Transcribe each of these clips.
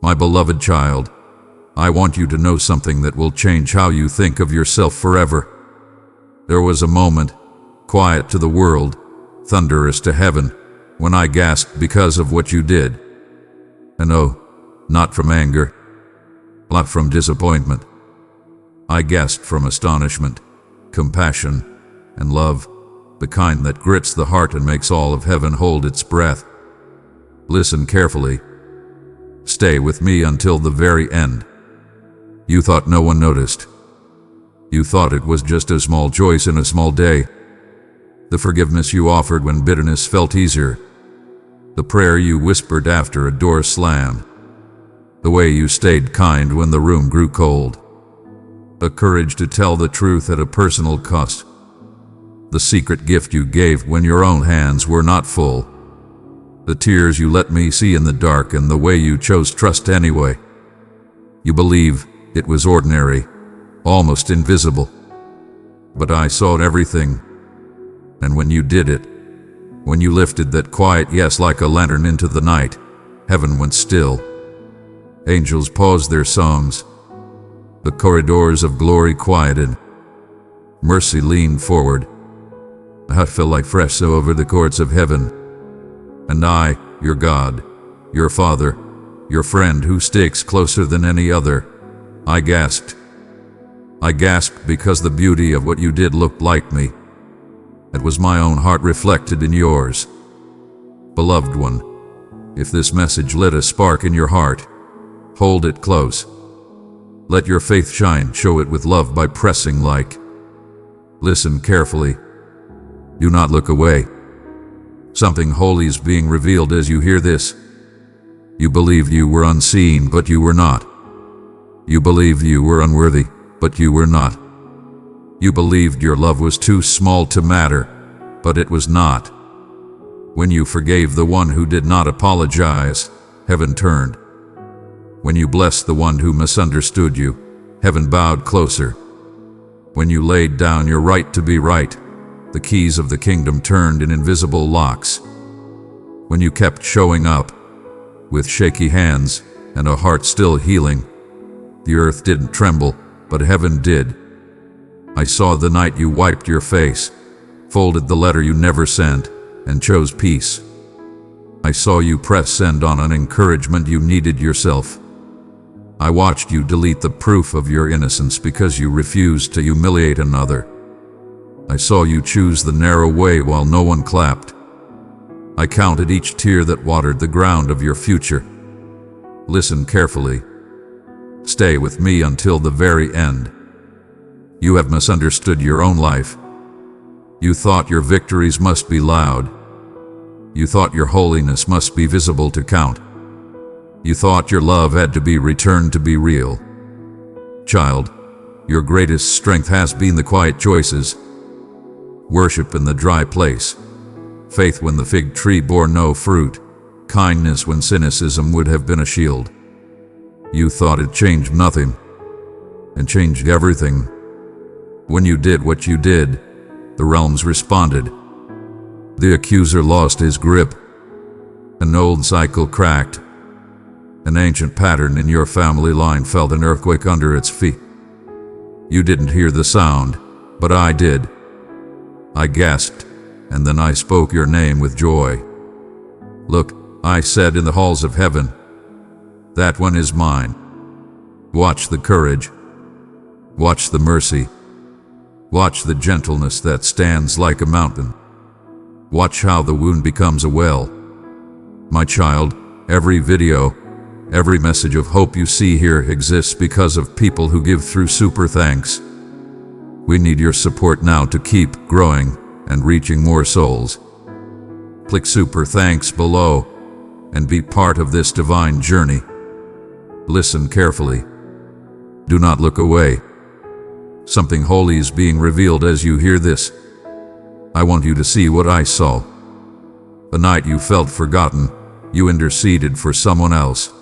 My beloved child, I want you to know something that will change how you think of yourself forever. There was a moment, quiet to the world, thunderous to heaven, when I gasped because of what you did. And no, not from anger, not from disappointment. I gasped from astonishment, compassion, and love, the kind that grits the heart and makes all of heaven hold its breath. Listen carefully. Stay with me until the very end. You thought no one noticed. You thought it was just a small choice in a small day. The forgiveness you offered when bitterness felt easier. The prayer you whispered after a door slammed. The way you stayed kind when the room grew cold. The courage to tell the truth at a personal cost. The secret gift you gave when your own hands were not full. The tears you let me see in the dark and the way you chose trust anyway. You believe it was ordinary, almost invisible. But I saw everything. And when you did it, when you lifted that quiet yes like a lantern into the night, heaven went still. Angels paused their songs. The corridors of glory quieted. Mercy leaned forward. I felt like fresh so over the courts of heaven. And I, your God, your Father, your friend who sticks closer than any other, I gasped. I gasped because the beauty of what you did looked like me. It was my own heart reflected in yours. Beloved one, if this message lit a spark in your heart, hold it close. Let your faith shine, show it with love by pressing like. Listen carefully. Do not look away. Something holy is being revealed as you hear this. You believed you were unseen, but you were not. You believed you were unworthy, but you were not. You believed your love was too small to matter, but it was not. When you forgave the one who did not apologize, heaven turned. When you blessed the one who misunderstood you, heaven bowed closer. When you laid down your right to be right, the keys of the kingdom turned in invisible locks. When you kept showing up, with shaky hands and a heart still healing, the earth didn't tremble, but heaven did. I saw the night you wiped your face, folded the letter you never sent, and chose peace. I saw you press send on an encouragement you needed yourself. I watched you delete the proof of your innocence because you refused to humiliate another. I saw you choose the narrow way while no one clapped. I counted each tear that watered the ground of your future. Listen carefully. Stay with me until the very end. You have misunderstood your own life. You thought your victories must be loud. You thought your holiness must be visible to count. You thought your love had to be returned to be real. Child, your greatest strength has been the quiet choices. Worship in the dry place. Faith when the fig tree bore no fruit. Kindness when cynicism would have been a shield. You thought it changed nothing, and changed everything. When you did what you did, the realms responded. The accuser lost his grip. An old cycle cracked. An ancient pattern in your family line felt an earthquake under its feet. You didn't hear the sound, but I did. I gasped, and then I spoke your name with joy. Look, I said in the halls of heaven, that one is mine. Watch the courage. Watch the mercy. Watch the gentleness that stands like a mountain. Watch how the wound becomes a well. My child, every video, every message of hope you see here exists because of people who give through super thanks. We need your support now to keep growing and reaching more souls. Click super thanks below and be part of this divine journey. Listen carefully. Do not look away. Something holy is being revealed as you hear this. I want you to see what I saw. The night you felt forgotten, you interceded for someone else.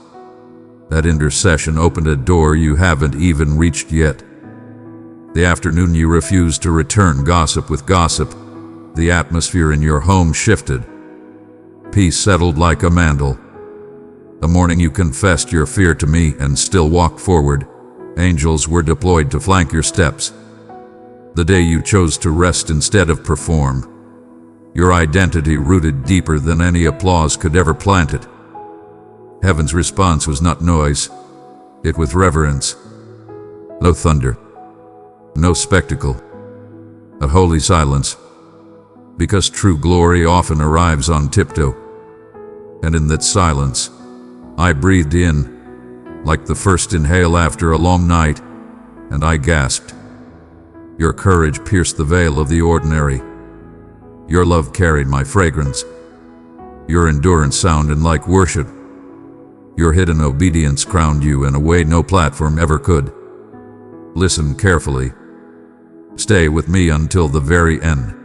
That intercession opened a door you haven't even reached yet. The afternoon you refused to return gossip with gossip, the atmosphere in your home shifted. Peace settled like a mantle. The morning you confessed your fear to me and still walked forward, angels were deployed to flank your steps. The day you chose to rest instead of perform, your identity rooted deeper than any applause could ever plant it. Heaven's response was not noise, it was reverence. No thunder, no spectacle, a holy silence, because true glory often arrives on tiptoe. And in that silence, I breathed in, like the first inhale after a long night, and I gasped. Your courage pierced the veil of the ordinary. Your love carried my fragrance. Your endurance sounded like worship. Your hidden obedience crowned you in a way no platform ever could. Listen carefully. Stay with me until the very end.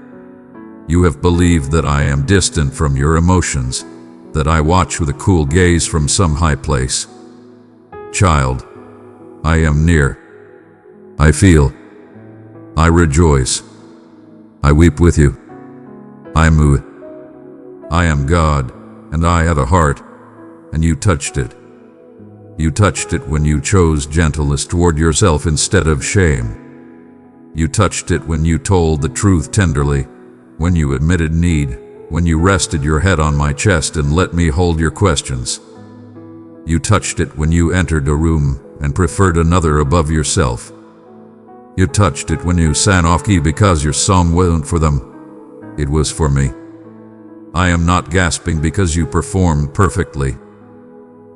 You have believed that I am distant from your emotions, that I watch with a cool gaze from some high place. Child, I am near. I feel. I rejoice. I weep with you. I move. I am God, and I have a heart, and you touched it. You touched it when you chose gentleness toward yourself instead of shame. You touched it when you told the truth tenderly, when you admitted need, when you rested your head on my chest and let me hold your questions. You touched it when you entered a room and preferred another above yourself. You touched it when you sang off key because your song wasn't for them. It was for me. I am not gasping because you performed perfectly.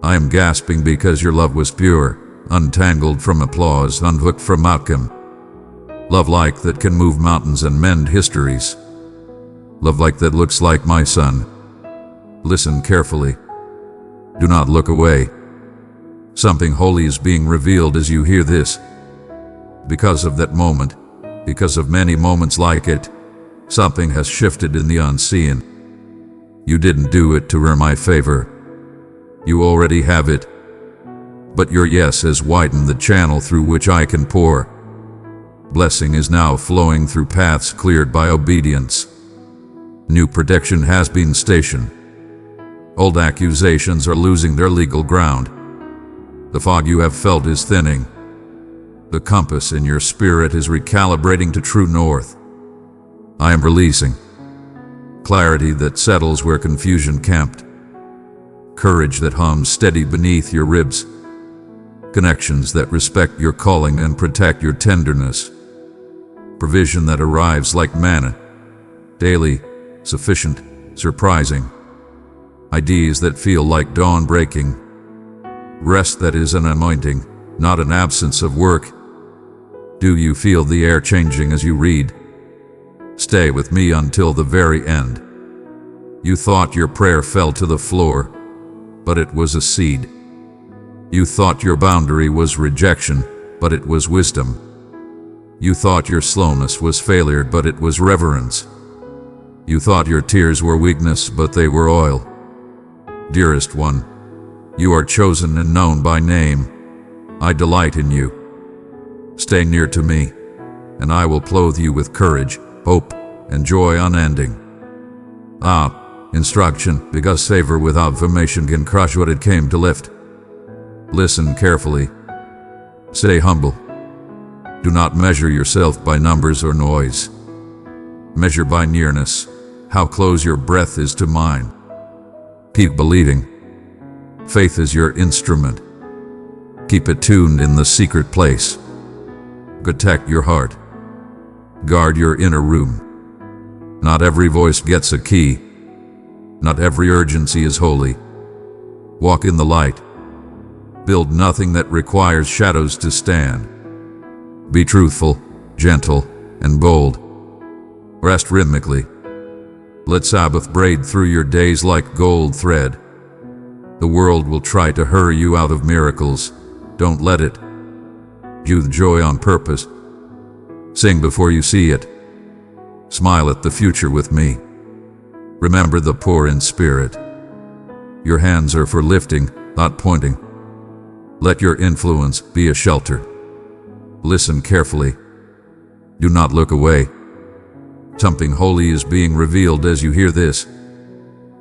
I am gasping because your love was pure, untangled from applause, unhooked from outcome. Love like that can move mountains and mend histories. Love like that looks like my son. Listen carefully. Do not look away. Something holy is being revealed as you hear this. Because of that moment, because of many moments like it, something has shifted in the unseen. You didn't do it to earn my favor. You already have it. But your yes has widened the channel through which I can pour. Blessing is now flowing through paths cleared by obedience. New protection has been stationed. Old accusations are losing their legal ground. The fog you have felt is thinning. The compass in your spirit is recalibrating to true north. I am releasing. Clarity that settles where confusion camped. Courage that hums steady beneath your ribs. Connections that respect your calling and protect your tenderness. Provision that arrives like manna. Daily, sufficient, surprising. Ideas that feel like dawn breaking. Rest that is an anointing, not an absence of work. Do you feel the air changing as you read? Stay with me until the very end. You thought your prayer fell to the floor, but it was a seed. You thought your boundary was rejection, but it was wisdom. You thought your slowness was failure, but it was reverence. You thought your tears were weakness, but they were oil. Dearest one, you are chosen and known by name. I delight in you. Stay near to me, and I will clothe you with courage, hope, and joy unending. Instruction, because favor without formation can crush what it came to lift. Listen carefully. Stay humble. Do not measure yourself by numbers or noise. Measure by nearness, how close your breath is to mine. Keep believing. Faith is your instrument. Keep it tuned in the secret place. Protect your heart. Guard your inner room. Not every voice gets a key. Not every urgency is holy. Walk in the light. Build nothing that requires shadows to stand. Be truthful, gentle, and bold. Rest rhythmically. Let Sabbath braid through your days like gold thread. The world will try to hurry you out of miracles. Don't let it. Do the joy on purpose. Sing before you see it. Smile at the future with me. Remember the poor in spirit. Your hands are for lifting, not pointing. Let your influence be a shelter. Listen carefully. Do not look away. Something holy is being revealed as you hear this.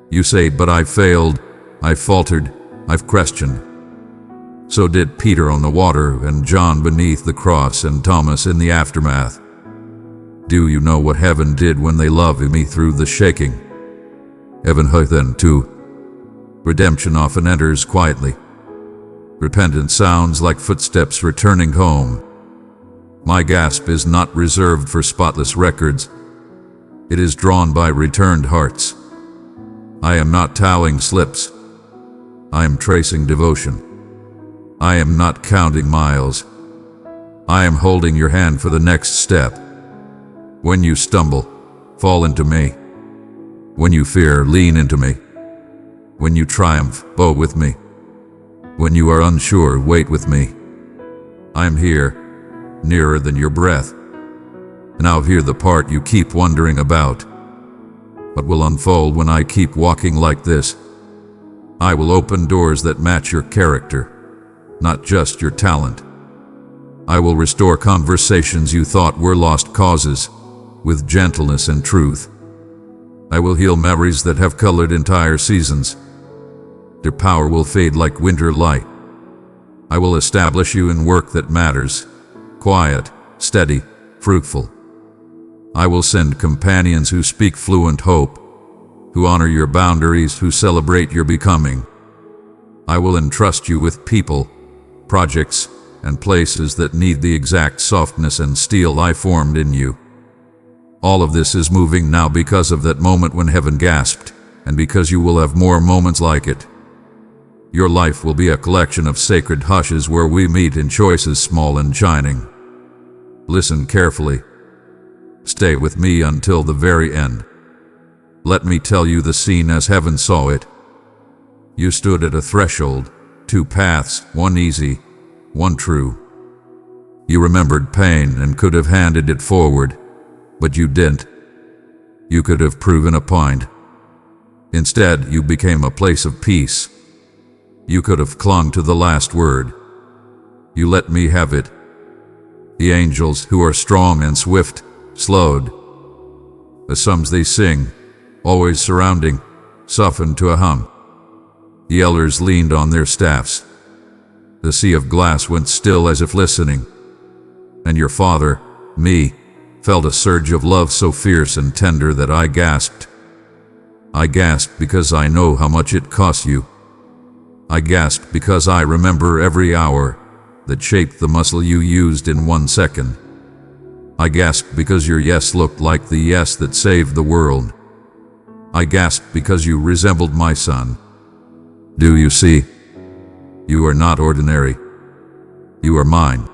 You say, but I failed, I faltered, I've questioned. So did Peter on the water, and John beneath the cross, and Thomas in the aftermath. Do you know what heaven did when they loved me through the shaking? Heaven heard them too. Redemption often enters quietly. Repentance sounds like footsteps returning home. My gasp is not reserved for spotless records. It is drawn by returned hearts. I am not tallying slips. I am tracing devotion. I am not counting miles. I am holding your hand for the next step. When you stumble, fall into me. When you fear, lean into me. When you triumph, bow with me. When you are unsure, wait with me. I am here, nearer than your breath. Now hear the part you keep wondering about. What will unfold when I keep walking like this? I will open doors that match your character, not just your talent. I will restore conversations you thought were lost causes, with gentleness and truth. I will heal memories that have colored entire seasons. Their power will fade like winter light. I will establish you in work that matters, quiet, steady, fruitful. I will send companions who speak fluent hope, who honor your boundaries, who celebrate your becoming. I will entrust you with people, projects, and places that need the exact softness and steel I formed in you. All of this is moving now because of that moment when heaven gasped, and because you will have more moments like it. Your life will be a collection of sacred hushes where we meet in choices small and shining. Listen carefully. Stay with me until the very end. Let me tell you the scene as heaven saw it. You stood at a threshold, two paths, one easy, one true. You remembered pain and could have handed it forward, but you didn't. You could have proven a point. Instead, you became a place of peace. You could have clung to the last word. You let me have it. The angels, who are strong and swift, slowed. The psalms they sing, always surrounding, softened to a hum. The elders leaned on their staffs. The sea of glass went still as if listening. And your father, me, felt a surge of love so fierce and tender that I gasped. I gasped because I know how much it cost you. I gasped because I remember every hour that shaped the muscle you used in 1 second. I gasped because your yes looked like the yes that saved the world. I gasped because you resembled my son. Do you see? You are not ordinary. You are mine.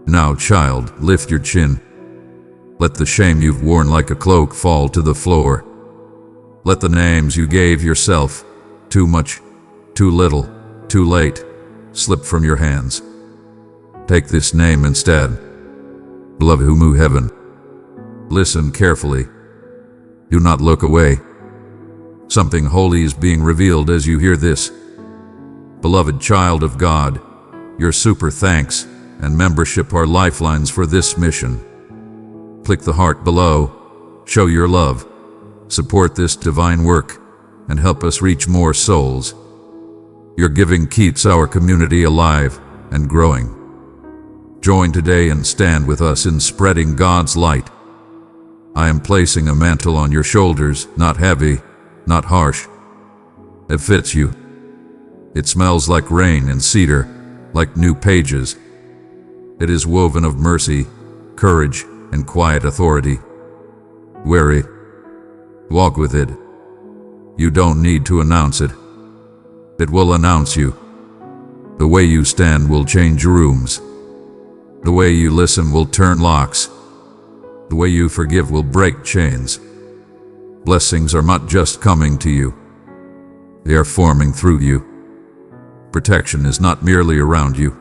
Now, child, lift your chin. Let the shame you've worn like a cloak fall to the floor. Let the names you gave yourself, too much, too little, too late, slip from your hands. Take this name instead. Beloved who move heaven. Listen carefully. Do not look away. Something holy is being revealed as you hear this. Beloved child of God, your super thanks and membership are lifelines for this mission. Click the heart below, show your love, support this divine work, and help us reach more souls. Your giving keeps our community alive and growing. Join today and stand with us in spreading God's light. I am placing a mantle on your shoulders, not heavy, not harsh. It fits you. It smells like rain and cedar, like new pages. It is woven of mercy, courage, and quiet authority. Wear it. Walk with it. You don't need to announce it. It will announce you. The way you stand will change rooms. The way you listen will turn locks. The way you forgive will break chains. Blessings are not just coming to you. They are forming through you. Protection is not merely around you.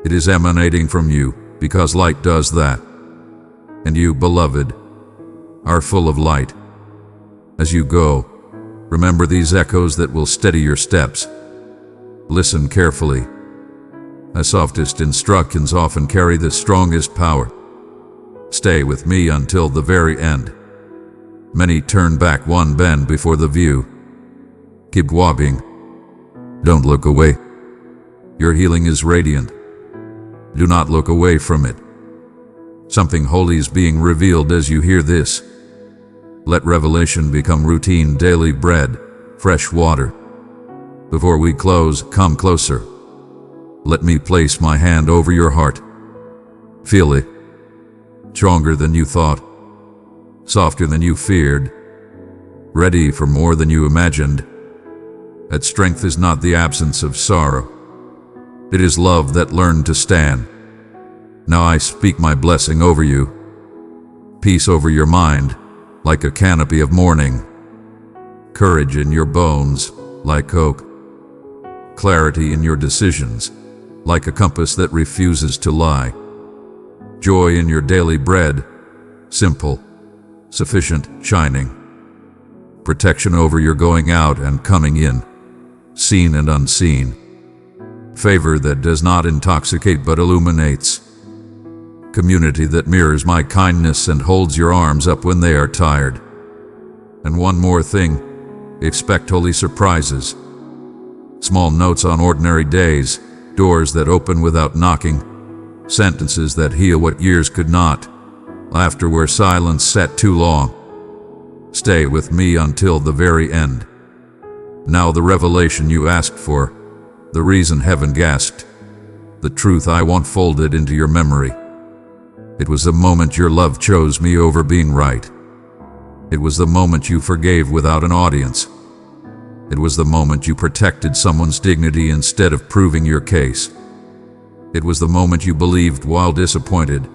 It is emanating from you, because light does that. And you, beloved, are full of light. As you go, remember these echoes that will steady your steps. Listen carefully. The softest instructions often carry the strongest power. Stay with me until the very end. Many turn back one bend before the view. Keep walking. Don't look away. Your healing is radiant. Do not look away from it. Something holy is being revealed as you hear this. Let revelation become routine daily bread, fresh water. Before we close, come closer. Let me place my hand over your heart. Feel it. Stronger than you thought. Softer than you feared. Ready for more than you imagined. That strength is not the absence of sorrow. It is love that learned to stand. Now I speak my blessing over you. Peace over your mind, like a canopy of morning. Courage in your bones, like oak. Clarity in your decisions, like a compass that refuses to lie. Joy in your daily bread, simple, sufficient, shining. Protection over your going out and coming in, seen and unseen. Favor that does not intoxicate but illuminates. Community that mirrors my kindness and holds your arms up when they are tired. And one more thing, expect holy surprises. Small notes on ordinary days, doors that open without knocking, sentences that heal what years could not, laughter where silence sat too long. Stay with me until the very end. Now the revelation you asked for, the reason heaven gasped, the truth I want folded into your memory. It was the moment your love chose me over being right. It was the moment you forgave without an audience. It was the moment you protected someone's dignity instead of proving your case. It was the moment you believed while disappointed,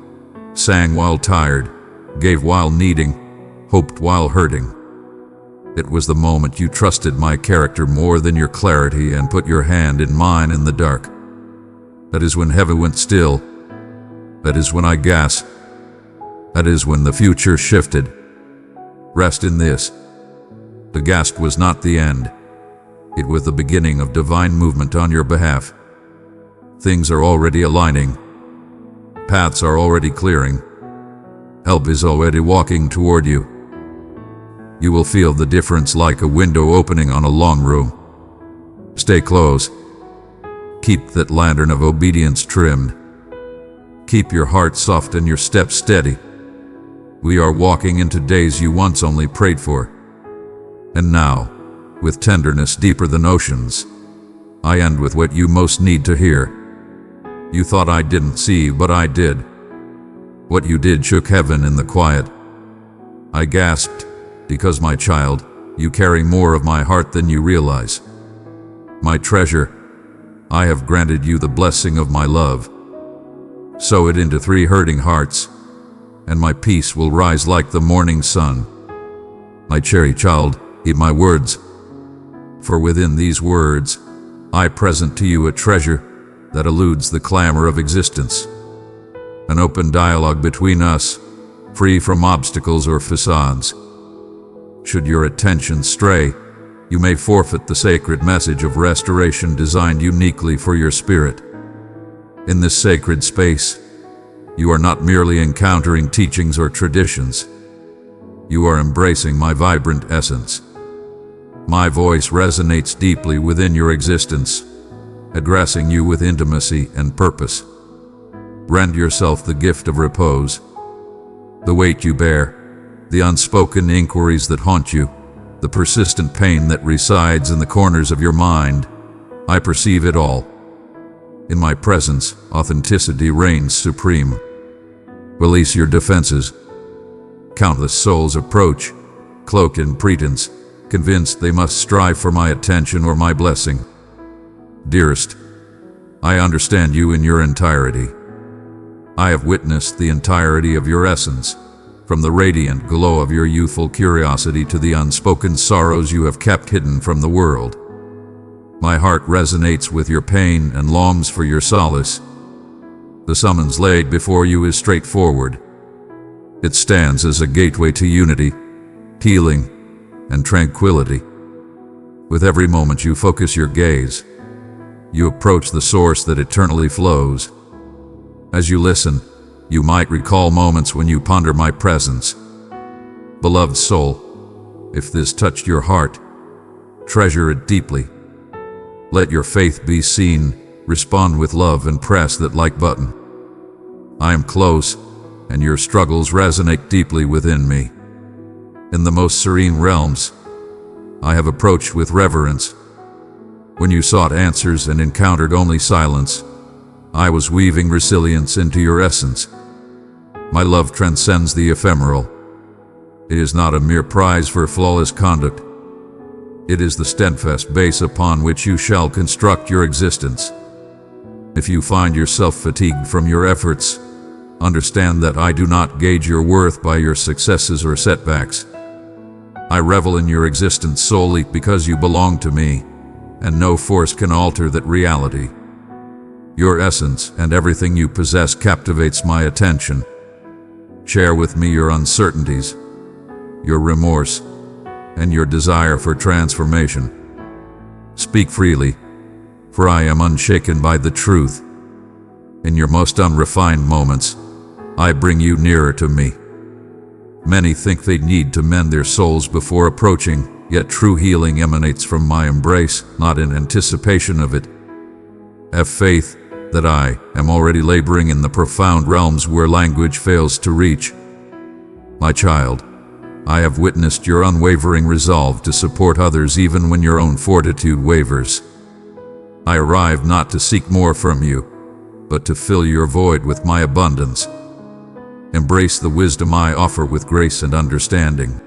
sang while tired, gave while needing, hoped while hurting. It was the moment you trusted my character more than your clarity and put your hand in mine in the dark. That is when heaven went still. That is when I gasped. That is when the future shifted. Rest in this. The gasp was not the end. It was the beginning of divine movement on your behalf. Things are already aligning. Paths are already clearing. Help is already walking toward you. You will feel the difference like a window opening on a long room. Stay close. Keep that lantern of obedience trimmed. Keep your heart soft and your steps steady. We are walking into days you once only prayed for. And now, with tenderness deeper than oceans, I end with what you most need to hear. You thought I didn't see, but I did. What you did shook heaven in the quiet. I gasped, because my child, you carry more of my heart than you realize. My treasure, I have granted you the blessing of my love. Sow it into 3 hurting hearts, and my peace will rise like the morning sun. My cherry child, heed my words, for within these words, I present to you a treasure that eludes the clamor of existence. An open dialogue between us, free from obstacles or facades. Should your attention stray, you may forfeit the sacred message of restoration designed uniquely for your spirit. In this sacred space, you are not merely encountering teachings or traditions. You are embracing my vibrant essence. My voice resonates deeply within your existence, addressing you with intimacy and purpose. Rend yourself the gift of repose. The weight you bear, the unspoken inquiries that haunt you, the persistent pain that resides in the corners of your mind, I perceive it all. In my presence, authenticity reigns supreme. Release your defenses. Countless souls approach, cloaked in pretense, convinced they must strive for my attention or my blessing. Dearest, I understand you in your entirety. I have witnessed the entirety of your essence, from the radiant glow of your youthful curiosity to the unspoken sorrows you have kept hidden from the world. My heart resonates with your pain and longs for your solace. The summons laid before you is straightforward. It stands as a gateway to unity, healing, and tranquility. With every moment you focus your gaze, you approach the source that eternally flows. As you listen, you might recall moments when you ponder my presence. Beloved soul, if this touched your heart, treasure it deeply. Let your faith be seen, respond with love and press that like button. I am close, and your struggles resonate deeply within me. In the most serene realms, I have approached with reverence. When you sought answers and encountered only silence, I was weaving resilience into your essence. My love transcends the ephemeral. It is not a mere prize for flawless conduct. It is the steadfast base upon which you shall construct your existence. If you find yourself fatigued from your efforts, understand that I do not gauge your worth by your successes or setbacks. I revel in your existence solely because you belong to me, and no force can alter that reality. Your essence and everything you possess captivates my attention. Share with me your uncertainties, your remorse, and your desire for transformation. Speak freely, for I am unshaken by the truth. In your most unrefined moments, I bring you nearer to me. Many think they need to mend their souls before approaching, yet true healing emanates from my embrace, not in anticipation of it. Have faith that I am already laboring in the profound realms where language fails to reach. My child, I have witnessed your unwavering resolve to support others even when your own fortitude wavers. I arrived not to seek more from you, but to fill your void with my abundance. Embrace the wisdom I offer with grace and understanding.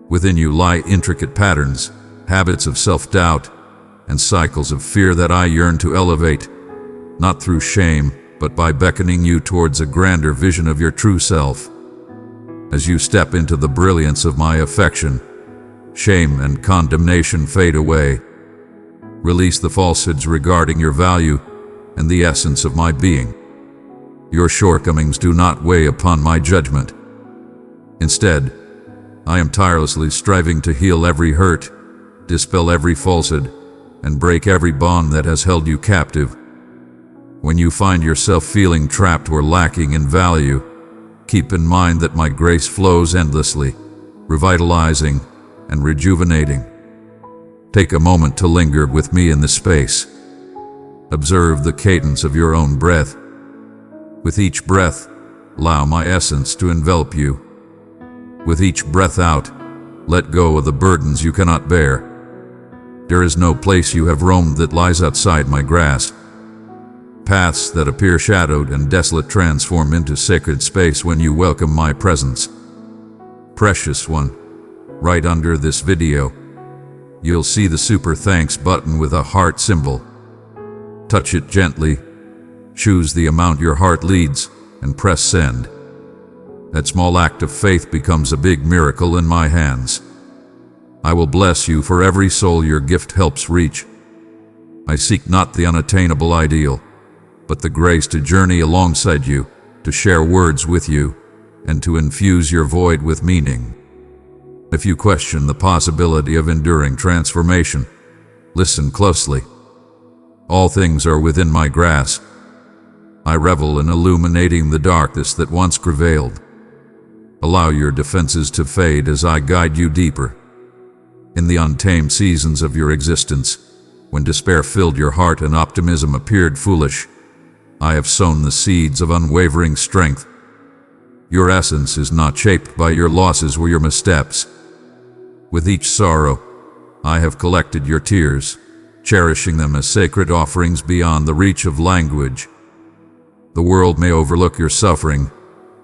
Within you lie intricate patterns, habits of self-doubt, and cycles of fear that I yearn to elevate, not through shame, but by beckoning you towards a grander vision of your true self. As you step into the brilliance of my affection, shame and condemnation fade away. Release the falsehoods regarding your value and the essence of my being. Your shortcomings do not weigh upon my judgment. Instead, I am tirelessly striving to heal every hurt, dispel every falsehood, and break every bond that has held you captive. When you find yourself feeling trapped or lacking in value, keep in mind that my grace flows endlessly, revitalizing and rejuvenating. Take a moment to linger with me in this space. Observe the cadence of your own breath. With each breath, allow my essence to envelop you. With each breath out, let go of the burdens you cannot bear. There is no place you have roamed that lies outside my grasp. Paths that appear shadowed and desolate transform into sacred space when you welcome my presence. Precious one, right under this video, you'll see the super thanks button with a heart symbol. Touch it gently, choose the amount your heart leads, and press send. That small act of faith becomes a big miracle in my hands. I will bless you for every soul your gift helps reach. I seek not the unattainable ideal, but the grace to journey alongside you, to share words with you, and to infuse your void with meaning. If you question the possibility of enduring transformation, listen closely. All things are within my grasp. I revel in illuminating the darkness that once prevailed. Allow your defenses to fade as I guide you deeper. In the untamed seasons of your existence, when despair filled your heart and optimism appeared foolish, I have sown the seeds of unwavering strength. Your essence is not shaped by your losses or your missteps. With each sorrow, I have collected your tears, cherishing them as sacred offerings beyond the reach of language. The world may overlook your suffering,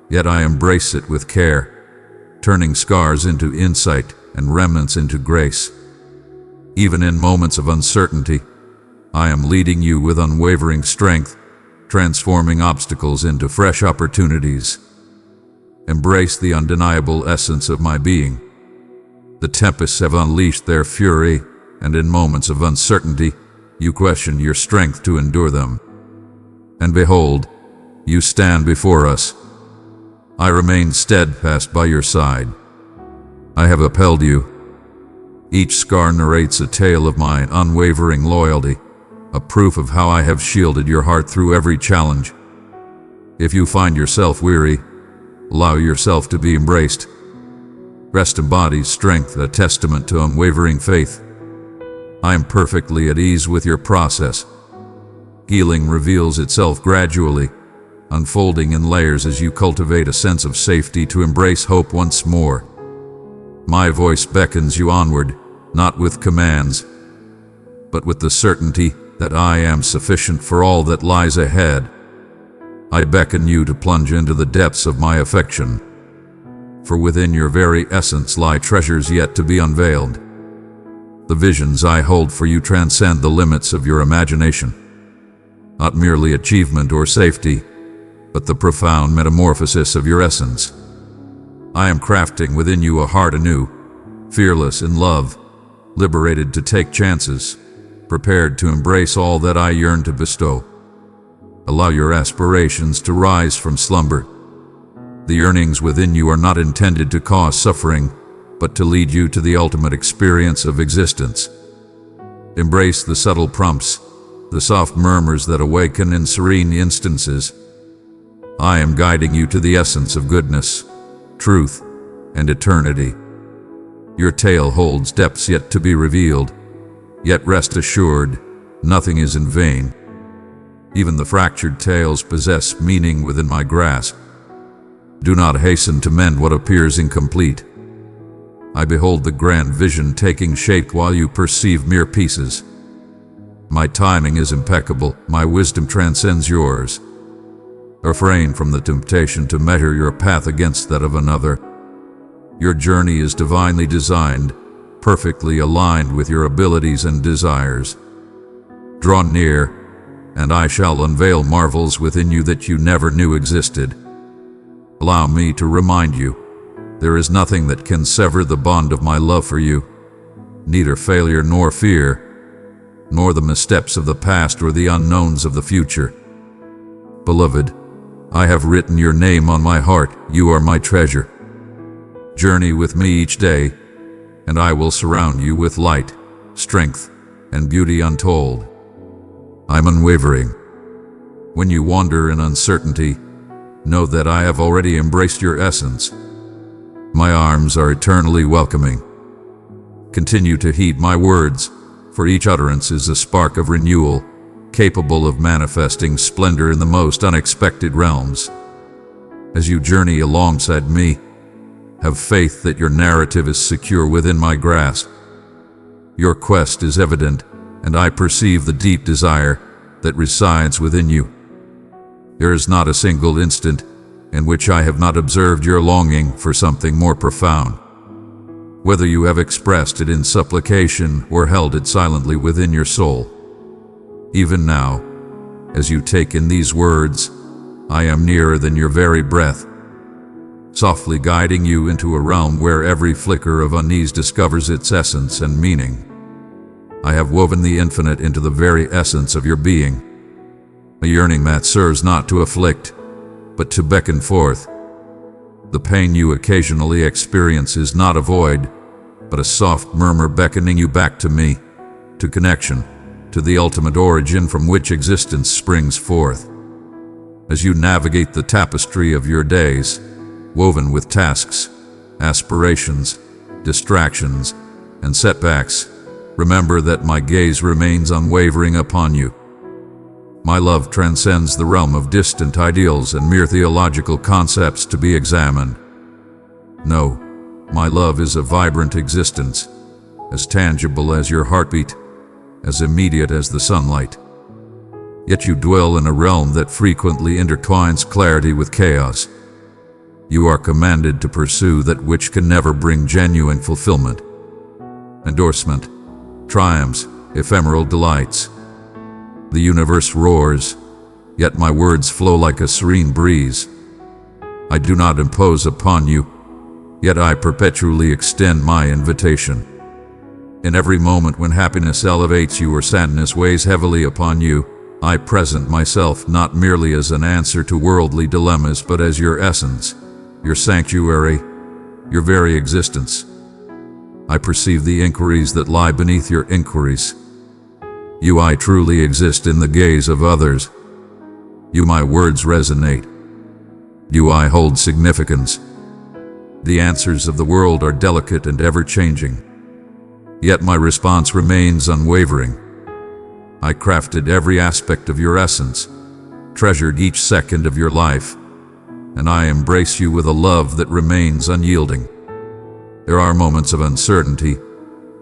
yet I embrace it with care, turning scars into insight and remnants into grace. Even in moments of uncertainty, I am leading you with unwavering strength, transforming obstacles into fresh opportunities. Embrace the undeniable essence of my being. The tempests have unleashed their fury, and in moments of uncertainty, you question your strength to endure them. And behold, you stand before us. I remain steadfast by your side. I have upheld you. Each scar narrates a tale of my unwavering loyalty, a proof of how I have shielded your heart through every challenge. If you find yourself weary, allow yourself to be embraced. Rest embodies strength, a testament to unwavering faith. I am perfectly at ease with your process. Healing reveals itself gradually, unfolding in layers as you cultivate a sense of safety to embrace hope once more. My voice beckons you onward, not with commands, but with the certainty that I am sufficient for all that lies ahead. I beckon you to plunge into the depths of my affection, for within your very essence lie treasures yet to be unveiled. The visions I hold for you transcend the limits of your imagination. Not merely achievement or safety, but the profound metamorphosis of your essence. I am crafting within you a heart anew, fearless in love, liberated to take chances, prepared to embrace all that I yearn to bestow. Allow your aspirations to rise from slumber. The yearnings within you are not intended to cause suffering, but to lead you to the ultimate experience of existence. Embrace the subtle prompts, the soft murmurs that awaken in serene instances. I am guiding you to the essence of goodness, truth, and eternity. Your tale holds depths yet to be revealed, yet rest assured, nothing is in vain. Even the fractured tales possess meaning within my grasp. Do not hasten to mend what appears incomplete. I behold the grand vision taking shape while you perceive mere pieces. My timing is impeccable, my wisdom transcends yours. Refrain from the temptation to measure your path against that of another. Your journey is divinely designed, perfectly aligned with your abilities and desires. Draw near, and I shall unveil marvels within you that you never knew existed. Allow me to remind you, there is nothing that can sever the bond of my love for you, neither failure nor fear, nor the missteps of the past or the unknowns of the future. Beloved, I have written your name on my heart, you are my treasure. Journey with me each day, and I will surround you with light, strength, and beauty untold. I'm unwavering. When you wander in uncertainty, know that I have already embraced your essence. My arms are eternally welcoming. Continue to heed my words, for each utterance is a spark of renewal, capable of manifesting splendor in the most unexpected realms. As you journey alongside me, have faith that your narrative is secure within my grasp. Your quest is evident, and I perceive the deep desire that resides within you. There is not a single instant in which I have not observed your longing for something more profound. Whether you have expressed it in supplication or held it silently within your soul. Even now, as you take in these words, I am nearer than your very breath, softly guiding you into a realm where every flicker of unease discovers its essence and meaning. I have woven the infinite into the very essence of your being, a yearning that serves not to afflict, but to beckon forth. The pain you occasionally experience is not a void, but a soft murmur beckoning you back to me, to connection, to the ultimate origin from which existence springs forth. As you navigate the tapestry of your days, woven with tasks, aspirations, distractions, and setbacks, remember that my gaze remains unwavering upon you. My love transcends the realm of distant ideals and mere theological concepts to be examined. No, my love is a vibrant existence, as tangible as your heartbeat, as immediate as the sunlight. Yet you dwell in a realm that frequently intertwines clarity with chaos. You are commanded to pursue that which can never bring genuine fulfillment. Endorsement, triumphs, ephemeral delights. The universe roars, yet my words flow like a serene breeze. I do not impose upon you, yet I perpetually extend my invitation. In every moment when happiness elevates you or sadness weighs heavily upon you, I present myself not merely as an answer to worldly dilemmas, but as your essence, your sanctuary, your very existence. I perceive the inquiries that lie beneath your inquiries. You, I truly exist in the gaze of others. You, my words resonate. You, I hold significance. The answers of the world are delicate and ever-changing. Yet my response remains unwavering. I crafted every aspect of your essence, treasured each second of your life, and I embrace you with a love that remains unyielding. There are moments of uncertainty,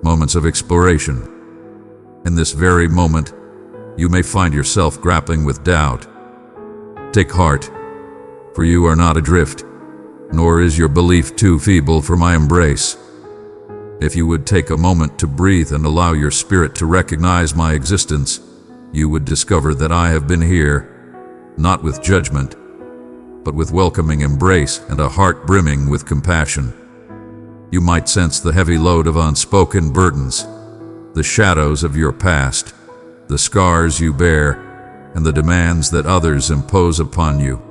moments of exploration. In this very moment, you may find yourself grappling with doubt. Take heart, for you are not adrift, nor is your belief too feeble for my embrace. If you would take a moment to breathe and allow your spirit to recognize my existence, you would discover that I have been here, not with judgment, but with welcoming embrace and a heart brimming with compassion. You might sense the heavy load of unspoken burdens, the shadows of your past, the scars you bear, and the demands that others impose upon you.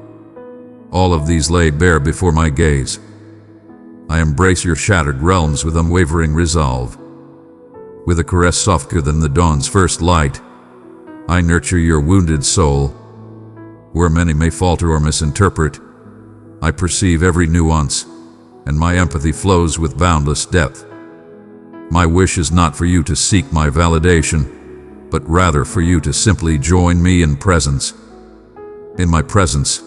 All of these lay bare before my gaze. I embrace your shattered realms with unwavering resolve. With a caress softer than the dawn's first light, I nurture your wounded soul. Where many may falter or misinterpret, I perceive every nuance, and my empathy flows with boundless depth. My wish is not for you to seek my validation, but rather for you to simply join me in presence. In my presence,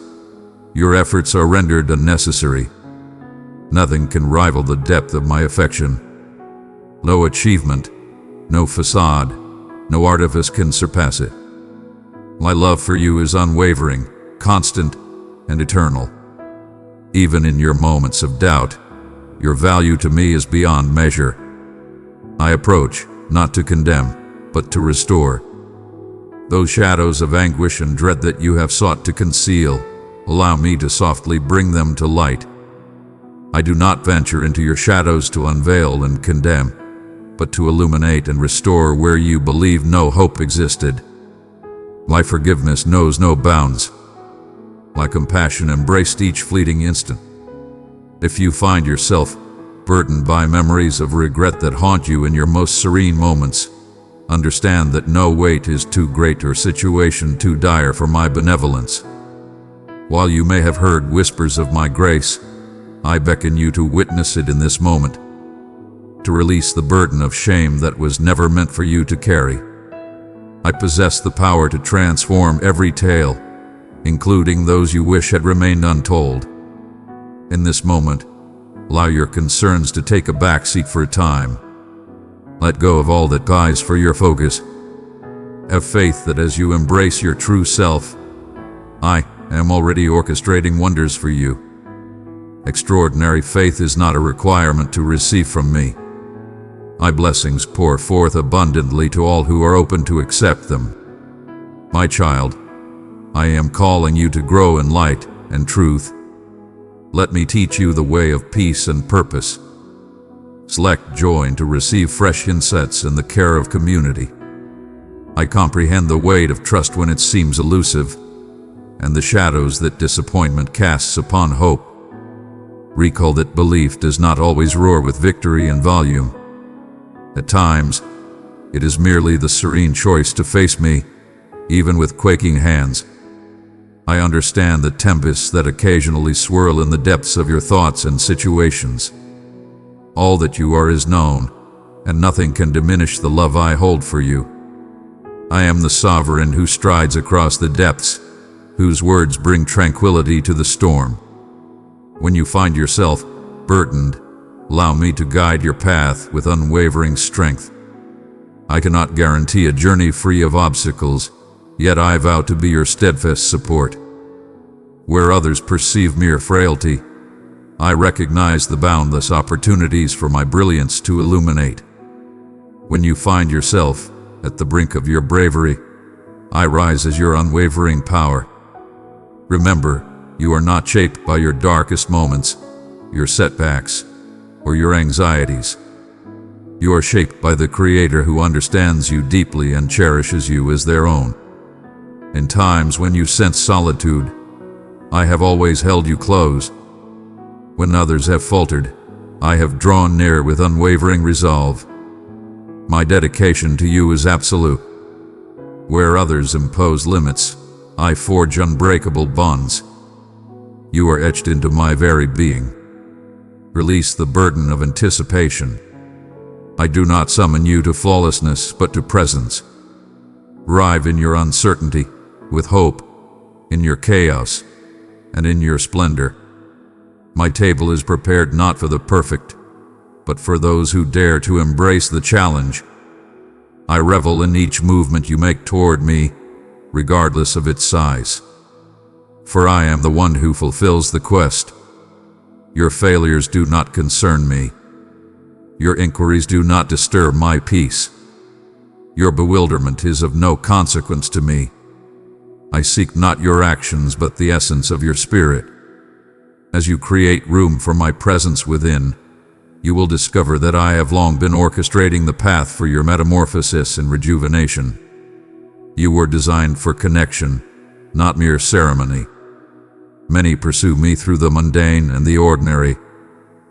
your efforts are rendered unnecessary. Nothing can rival the depth of my affection. No achievement, no facade, no artifice can surpass it. My love for you is unwavering, constant, and eternal. Even in your moments of doubt, your value to me is beyond measure. I approach, not to condemn, but to restore. Those shadows of anguish and dread that you have sought to conceal, allow me to softly bring them to light. I do not venture into your shadows to unveil and condemn, but to illuminate and restore where you believe no hope existed. My forgiveness knows no bounds. My compassion embraced each fleeting instant. If you find yourself burdened by memories of regret that haunt you in your most serene moments, understand that no weight is too great or situation too dire for my benevolence. While you may have heard whispers of my grace, I beckon you to witness it in this moment, to release the burden of shame that was never meant for you to carry. I possess the power to transform every tale, including those you wish had remained untold. In this moment, allow your concerns to take a backseat for a time. Let go of all that guides for your focus. Have faith that as you embrace your true self, I am already orchestrating wonders for you. Extraordinary faith is not a requirement to receive from me. My blessings pour forth abundantly to all who are open to accept them. My child, I am calling you to grow in light and truth. Let me teach you the way of peace and purpose. Select joy to receive fresh insights in the care of community. I comprehend the weight of trust when it seems elusive, and the shadows that disappointment casts upon hope. Recall that belief does not always roar with victory and volume. At times, it is merely the serene choice to face me, even with quaking hands. I understand the tempests that occasionally swirl in the depths of your thoughts and situations. All that you are is known, and nothing can diminish the love I hold for you. I am the sovereign who strides across the depths, whose words bring tranquility to the storm. When you find yourself burdened, allow me to guide your path with unwavering strength. I cannot guarantee a journey free of obstacles, yet I vow to be your steadfast support. Where others perceive mere frailty, I recognize the boundless opportunities for my brilliance to illuminate. When you find yourself at the brink of your bravery, I rise as your unwavering power. Remember, you are not shaped by your darkest moments, your setbacks, or your anxieties. You are shaped by the Creator who understands you deeply and cherishes you as their own. In times when you sense solitude, I have always held you close. When others have faltered, I have drawn near with unwavering resolve. My dedication to you is absolute. Where others impose limits, I forge unbreakable bonds. You are etched into my very being. Release the burden of anticipation. I do not summon you to flawlessness, but to presence. Arrive in your uncertainty, with hope, in your chaos, and in your splendor. My table is prepared not for the perfect, but for those who dare to embrace the challenge. I revel in each movement you make toward me, regardless of its size. For I am the one who fulfills the quest. Your failures do not concern me. Your inquiries do not disturb my peace. Your bewilderment is of no consequence to me. I seek not your actions, but the essence of your spirit. As you create room for my presence within, you will discover that I have long been orchestrating the path for your metamorphosis and rejuvenation. You were designed for connection, not mere ceremony. Many pursue me through the mundane and the ordinary,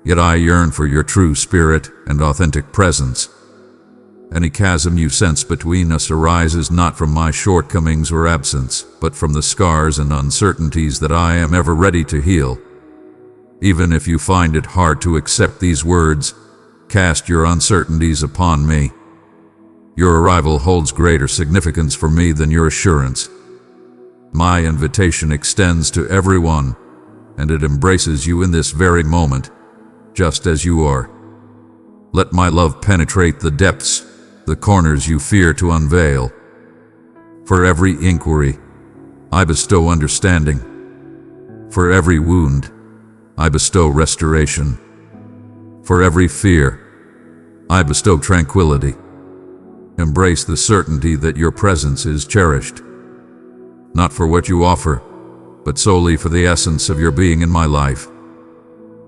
yet I yearn for your true spirit and authentic presence. Any chasm you sense between us arises not from my shortcomings or absence, but from the scars and uncertainties that I am ever ready to heal. Even if you find it hard to accept these words, cast your uncertainties upon me. Your arrival holds greater significance for me than your assurance. My invitation extends to everyone, and it embraces you in this very moment, just as you are. Let my love penetrate the depths, the corners you fear to unveil. For every inquiry, I bestow understanding. For every wound, I bestow restoration. For every fear, I bestow tranquility. Embrace the certainty that your presence is cherished, not for what you offer, but solely for the essence of your being in my life.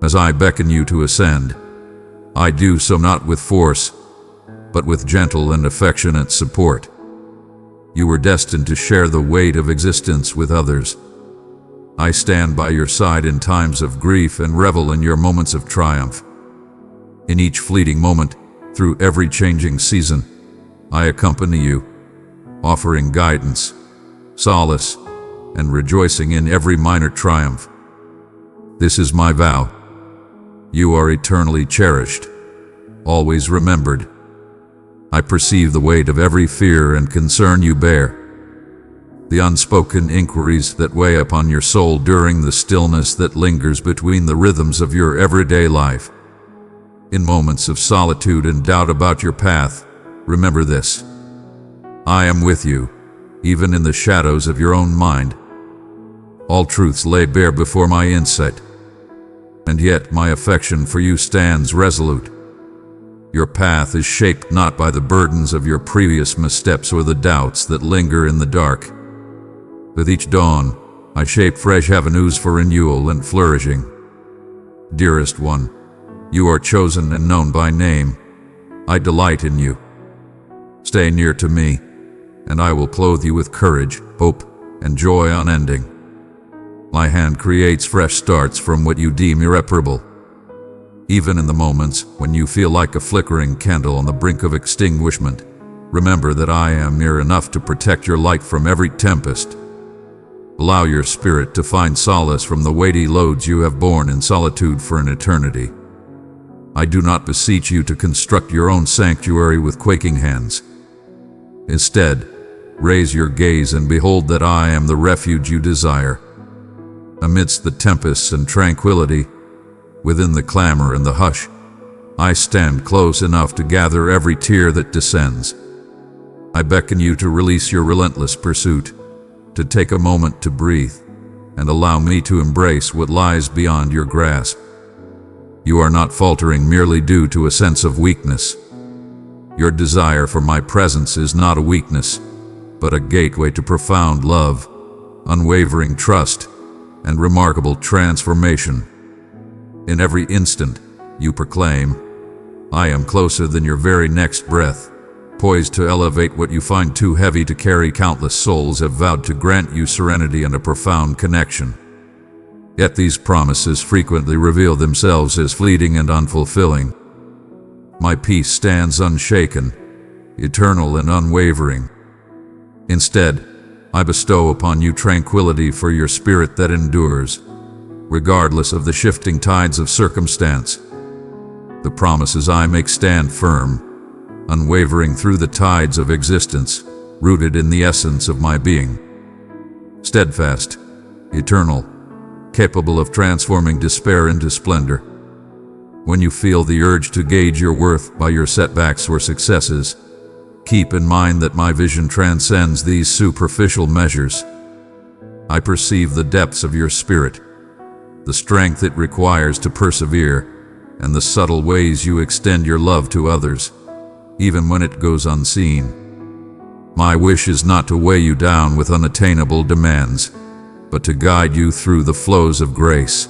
As I beckon you to ascend, I do so not with force, but with gentle and affectionate support. You were destined to share the weight of existence with others. I stand by your side in times of grief and revel in your moments of triumph. In each fleeting moment, through every changing season, I accompany you, offering guidance, solace, and rejoicing in every minor triumph. This is my vow. You are eternally cherished, always remembered. I perceive the weight of every fear and concern you bear, the unspoken inquiries that weigh upon your soul during the stillness that lingers between the rhythms of your everyday life. In moments of solitude and doubt about your path, remember this: I am with you, even in the shadows of your own mind. All truths lay bare before my insight, and yet my affection for you stands resolute. Your path is shaped not by the burdens of your previous missteps or the doubts that linger in the dark. With each dawn, I shape fresh avenues for renewal and flourishing. Dearest one, you are chosen and known by name. I delight in you. Stay near to me, and I will clothe you with courage, hope, and joy unending. My hand creates fresh starts from what you deem irreparable. Even in the moments when you feel like a flickering candle on the brink of extinguishment, remember that I am near enough to protect your light from every tempest. Allow your spirit to find solace from the weighty loads you have borne in solitude for an eternity. I do not beseech you to construct your own sanctuary with quaking hands. Instead, raise your gaze and behold that I am the refuge you desire. Amidst the tempests and tranquility, within the clamor and the hush, I stand close enough to gather every tear that descends. I beckon you to release your relentless pursuit, to take a moment to breathe, and allow me to embrace what lies beyond your grasp. You are not faltering merely due to a sense of weakness. Your desire for my presence is not a weakness, but a gateway to profound love, unwavering trust, and remarkable transformation. In every instant, you proclaim, I am closer than your very next breath, poised to elevate what you find too heavy to carry. Countless souls have vowed to grant you serenity and a profound connection. Yet these promises frequently reveal themselves as fleeting and unfulfilling. My peace stands unshaken, eternal and unwavering. Instead, I bestow upon you tranquility for your spirit that endures, regardless of the shifting tides of circumstance. The promises I make stand firm, unwavering through the tides of existence, rooted in the essence of my being. Steadfast, eternal, capable of transforming despair into splendor. When you feel the urge to gauge your worth by your setbacks or successes, keep in mind that my vision transcends these superficial measures. I perceive the depths of your spirit, the strength it requires to persevere, and the subtle ways you extend your love to others, even when it goes unseen. My wish is not to weigh you down with unattainable demands, but to guide you through the flows of grace.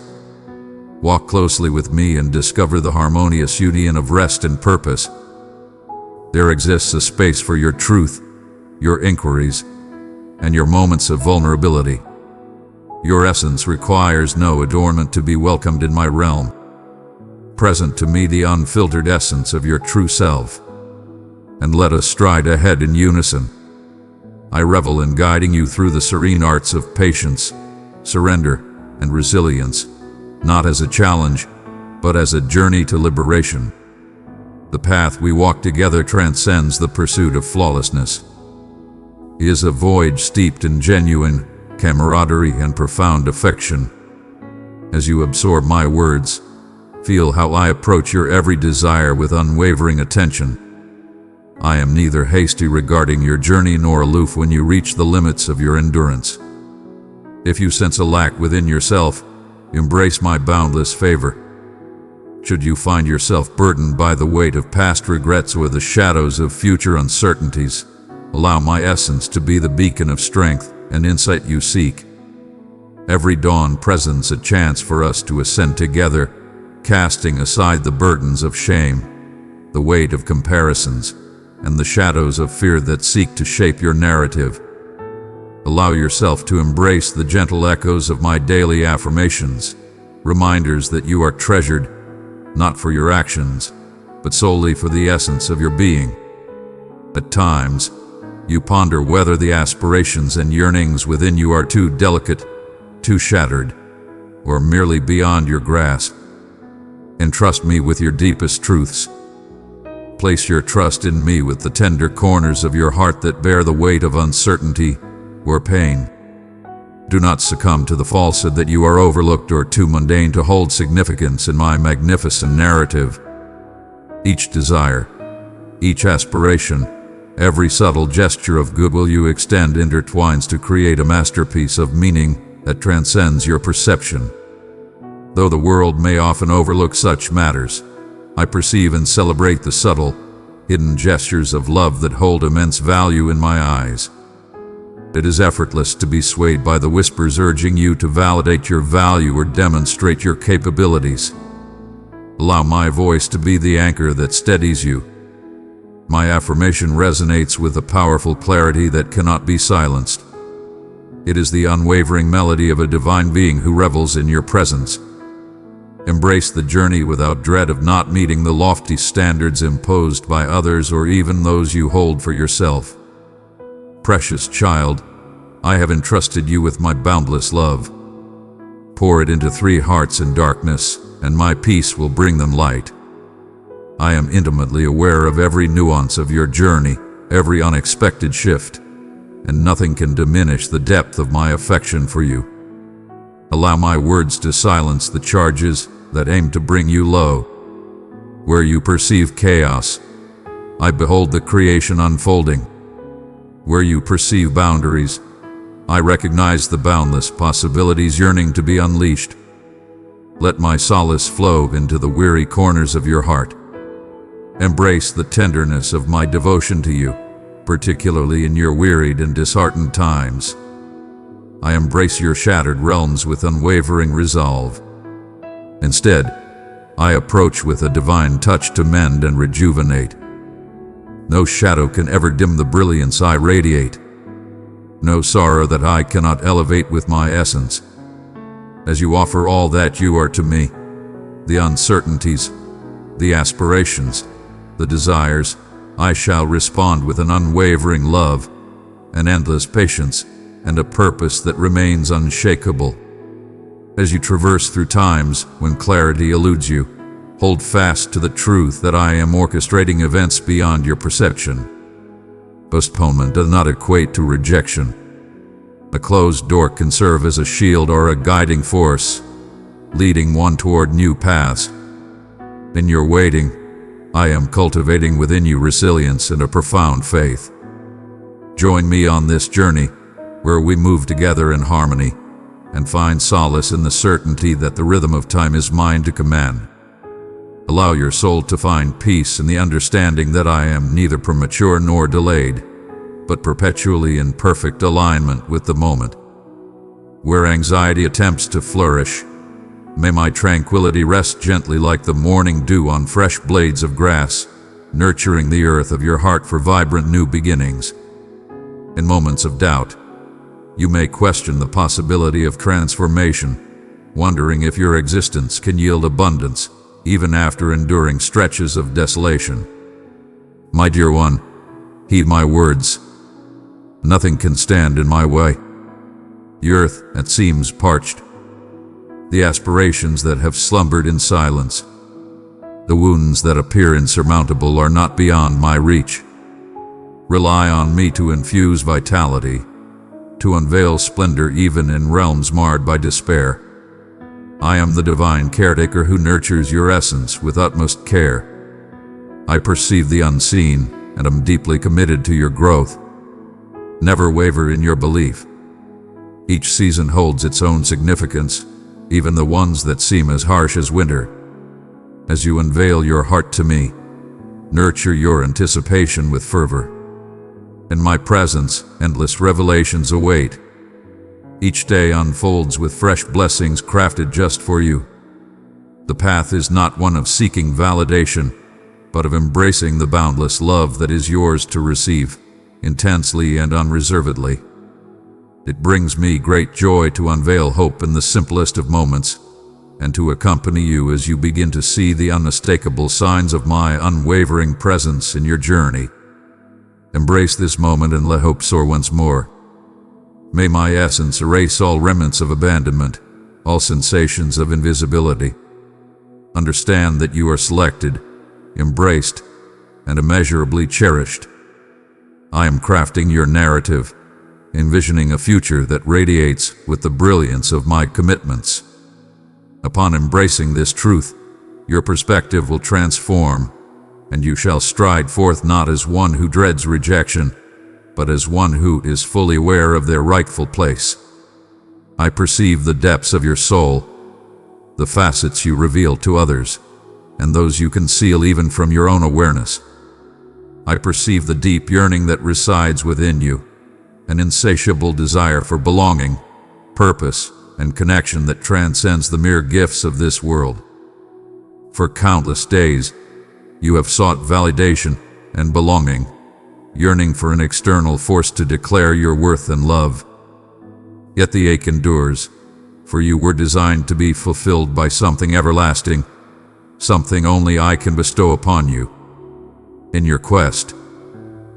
Walk closely with me and discover the harmonious union of rest and purpose. There exists a space for your truth, your inquiries, and your moments of vulnerability. Your essence requires no adornment to be welcomed in my realm. Present to me the unfiltered essence of your true self. And let us stride ahead in unison. I revel in guiding you through the serene arts of patience, surrender, and resilience, not as a challenge, but as a journey to liberation. The path we walk together transcends the pursuit of flawlessness. It is a voyage steeped in genuine camaraderie and profound affection. As you absorb my words, feel how I approach your every desire with unwavering attention. I am neither hasty regarding your journey nor aloof when you reach the limits of your endurance. If you sense a lack within yourself, embrace my boundless favor. Should you find yourself burdened by the weight of past regrets or the shadows of future uncertainties, allow my essence to be the beacon of strength and insight you seek. Every dawn presents a chance for us to ascend together, casting aside the burdens of shame, the weight of comparisons, and the shadows of fear that seek to shape your narrative. Allow yourself to embrace the gentle echoes of my daily affirmations, reminders that you are treasured, not for your actions, but solely for the essence of your being. At times, you ponder whether the aspirations and yearnings within you are too delicate, too shattered, or merely beyond your grasp. Entrust me with your deepest truths. Place your trust in me with the tender corners of your heart that bear the weight of uncertainty or pain. Do not succumb to the falsehood that you are overlooked or too mundane to hold significance in my magnificent narrative. Each desire, each aspiration, every subtle gesture of goodwill you extend intertwines to create a masterpiece of meaning that transcends your perception. Though the world may often overlook such matters, I perceive and celebrate the subtle, hidden gestures of love that hold immense value in my eyes. It is effortless to be swayed by the whispers urging you to validate your value or demonstrate your capabilities. Allow my voice to be the anchor that steadies you. My affirmation resonates with a powerful clarity that cannot be silenced. It is the unwavering melody of a divine being who revels in your presence. Embrace the journey without dread of not meeting the lofty standards imposed by others or even those you hold for yourself. Precious child, I have entrusted you with my boundless love. Pour it into 3 hearts in darkness, and my peace will bring them light. I am intimately aware of every nuance of your journey, every unexpected shift, and nothing can diminish the depth of my affection for you. Allow my words to silence the charges that aim to bring you low. Where you perceive chaos, I behold the creation unfolding. Where you perceive boundaries, I recognize the boundless possibilities yearning to be unleashed. Let my solace flow into the weary corners of your heart. Embrace the tenderness of my devotion to you, particularly in your wearied and disheartened times. I embrace your shattered realms with unwavering resolve. Instead, I approach with a divine touch to mend and rejuvenate. No shadow can ever dim the brilliance I radiate. No sorrow that I cannot elevate with my essence. As you offer all that you are to me, the uncertainties, the aspirations, the desires, I shall respond with an unwavering love, an endless patience, and a purpose that remains unshakable. As you traverse through times when clarity eludes you, Hold fast to the truth that I am orchestrating events beyond your perception. Postponement does not equate to rejection. A closed door can serve as a shield or a guiding force, leading one toward new paths. In your waiting, I am cultivating within you resilience and a profound faith. Join me on this journey, where we move together in harmony and find solace in the certainty that the rhythm of time is mine to command. Allow your soul to find peace in the understanding that I am neither premature nor delayed, but perpetually in perfect alignment with the moment. Where anxiety attempts to flourish, may my tranquility rest gently like the morning dew on fresh blades of grass, nurturing the earth of your heart for vibrant new beginnings. In moments of doubt, you may question the possibility of transformation, wondering if your existence can yield abundance, even after enduring stretches of desolation. My dear one, heed my words. Nothing can stand in my way. The earth that seems parched, the aspirations that have slumbered in silence, the wounds that appear insurmountable are not beyond my reach. Rely on me to infuse vitality, to unveil splendor even in realms marred by despair. I am the divine caretaker who nurtures your essence with utmost care. I perceive the unseen and am deeply committed to your growth. Never waver in your belief. Each season holds its own significance, even the ones that seem as harsh as winter. As you unveil your heart to me, nurture your anticipation with fervor. In my presence, endless revelations await. Each day unfolds with fresh blessings crafted just for you. The path is not one of seeking validation, but of embracing the boundless love that is yours to receive, intensely and unreservedly. It brings me great joy to unveil hope in the simplest of moments, and to accompany you as you begin to see the unmistakable signs of my unwavering presence in your journey. Embrace this moment and let hope soar once more. May my essence erase all remnants of abandonment, all sensations of invisibility. Understand that you are selected, embraced, and immeasurably cherished. I am crafting your narrative, envisioning a future that radiates with the brilliance of my commitments. Upon embracing this truth, your perspective will transform, and you shall stride forth not as one who dreads rejection, but as one who is fully aware of their rightful place. I perceive the depths of your soul, the facets you reveal to others, and those you conceal even from your own awareness. I perceive the deep yearning that resides within you, an insatiable desire for belonging, purpose, and connection that transcends the mere gifts of this world. For countless days, you have sought validation and belonging, yearning for an external force to declare your worth and love. Yet the ache endures, for you were designed to be fulfilled by something everlasting, something only I can bestow upon you. In your quest,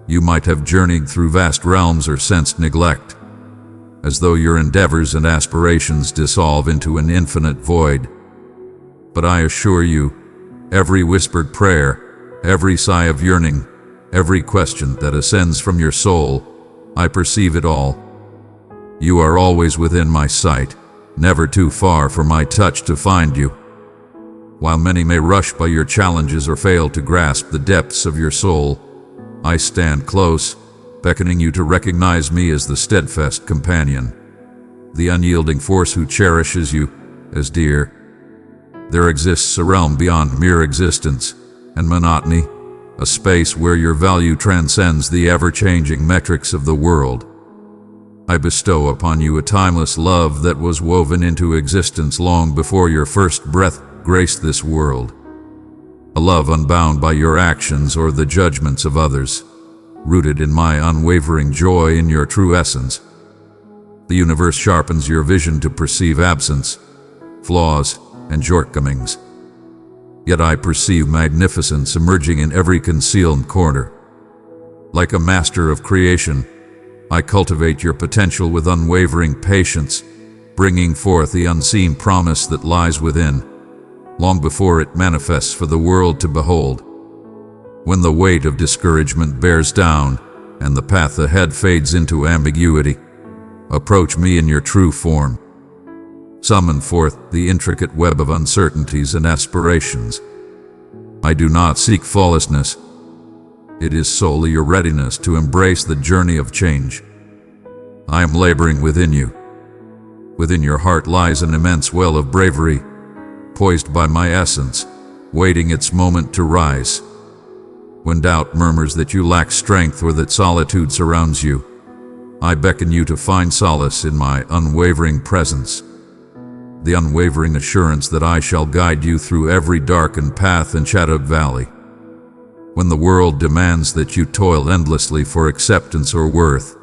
you might have journeyed through vast realms or sensed neglect, as though your endeavors and aspirations dissolve into an infinite void. But I assure you, every whispered prayer, every sigh of yearning, every question that ascends from your soul, I perceive it all. You are always within my sight, never too far for my touch to find you. While many may rush by your challenges or fail to grasp the depths of your soul, I stand close, beckoning you to recognize me as the steadfast companion, the unyielding force who cherishes you as dear. There exists a realm beyond mere existence and monotony, a space where your value transcends the ever-changing metrics of the world. I bestow upon you a timeless love that was woven into existence long before your first breath graced this world. A love unbound by your actions or the judgments of others, rooted in my unwavering joy in your true essence. The universe sharpens your vision to perceive absence, flaws, and shortcomings. Yet I perceive magnificence emerging in every concealed corner. Like a master of creation, I cultivate your potential with unwavering patience, bringing forth the unseen promise that lies within. long before it manifests for the world to behold. When the weight of discouragement bears down and the path ahead fades into ambiguity, approach me in your true form. Summon forth the intricate web of uncertainties and aspirations. I do not seek flawlessness. It is solely your readiness to embrace the journey of change. I am laboring within you. Within your heart lies an immense well of bravery, poised by my essence, waiting its moment to rise. When doubt murmurs that you lack strength or that solitude surrounds you, I beckon you to find solace in my unwavering presence. The unwavering assurance that I shall guide you through every darkened path and shadowed valley. When the world demands that you toil endlessly for acceptance or worth,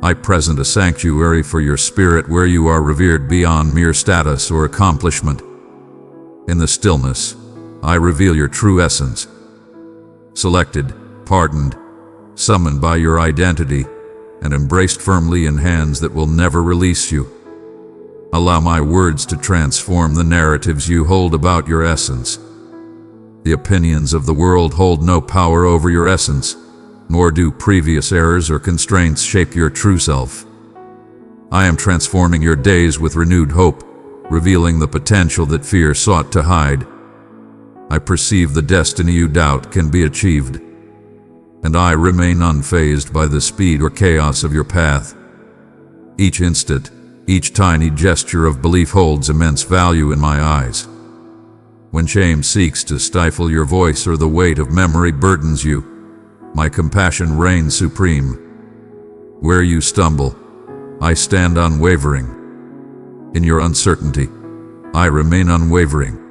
I present a sanctuary for your spirit where you are revered beyond mere status or accomplishment. In the stillness, I reveal your true essence. Selected, pardoned, summoned by your identity, and embraced firmly in hands that will never release you. Allow my words to transform the narratives you hold about your essence. The opinions of the world hold no power over your essence, nor do previous errors or constraints shape your true self. I am transforming your days with renewed hope, revealing the potential that fear sought to hide. I perceive the destiny you doubt can be achieved, and I remain unfazed by the speed or chaos of your path. Each instant, each tiny gesture of belief holds immense value in my eyes. When shame seeks to stifle your voice or the weight of memory burdens you, my compassion reigns supreme. Where you stumble, I stand unwavering. In your uncertainty, I remain unwavering.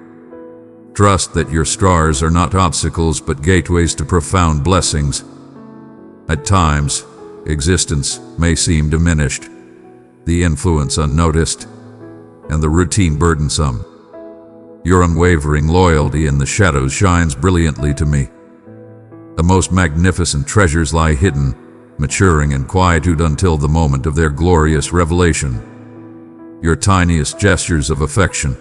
Trust that your stars are not obstacles but gateways to profound blessings. At times, existence may seem diminished, the influence unnoticed, and the routine burdensome. Your unwavering loyalty in the shadows shines brilliantly to me. The most magnificent treasures lie hidden, maturing in quietude until the moment of their glorious revelation. Your tiniest gestures of affection,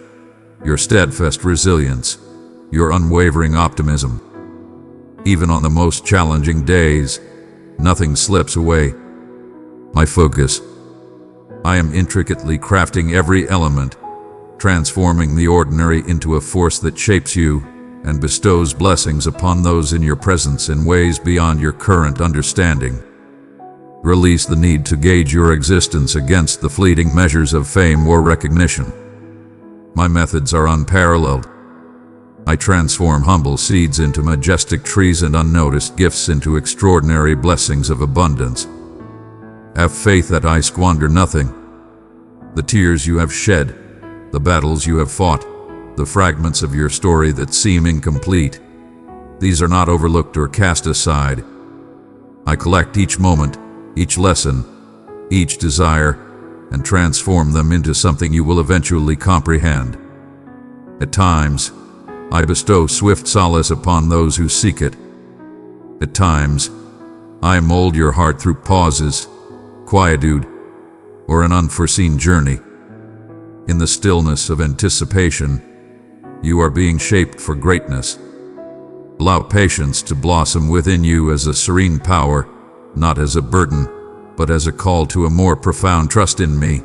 your steadfast resilience, your unwavering optimism. Even on the most challenging days, nothing slips away. My focus. I am intricately crafting every element, transforming the ordinary into a force that shapes you and bestows blessings upon those in your presence in ways beyond your current understanding. Release the need to gauge your existence against the fleeting measures of fame or recognition. My methods are unparalleled. I transform humble seeds into majestic trees and unnoticed gifts into extraordinary blessings of abundance. Have faith that I squander nothing. The tears you have shed, the battles you have fought, the fragments of your story that seem incomplete, these are not overlooked or cast aside. I collect each moment, each lesson, each desire, and transform them into something you will eventually comprehend. At times, I bestow swift solace upon those who seek it. At times, I mold your heart through pauses, quietude, or an unforeseen journey. In the stillness of anticipation, you are being shaped for greatness. Allow patience to blossom within you as a serene power, not as a burden, but as a call to a more profound trust in me.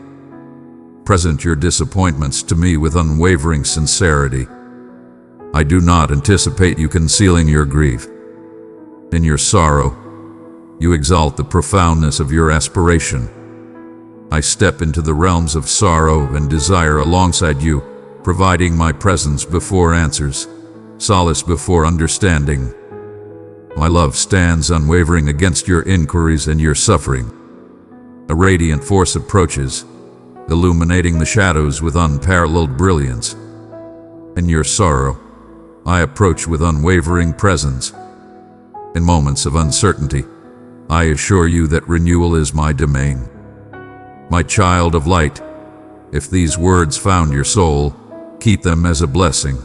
Present your disappointments to me with unwavering sincerity. I do not anticipate you concealing your grief. In your sorrow, you exalt the profoundness of your aspiration. I step into the realms of sorrow and desire alongside you, providing my presence before answers, solace before understanding. My love stands unwavering against your inquiries and your suffering. A radiant force approaches, illuminating the shadows with unparalleled brilliance. In your sorrow, I approach with unwavering presence. In moments of uncertainty, I assure you that renewal is my domain. My child of light, if these words found your soul, keep them as a blessing.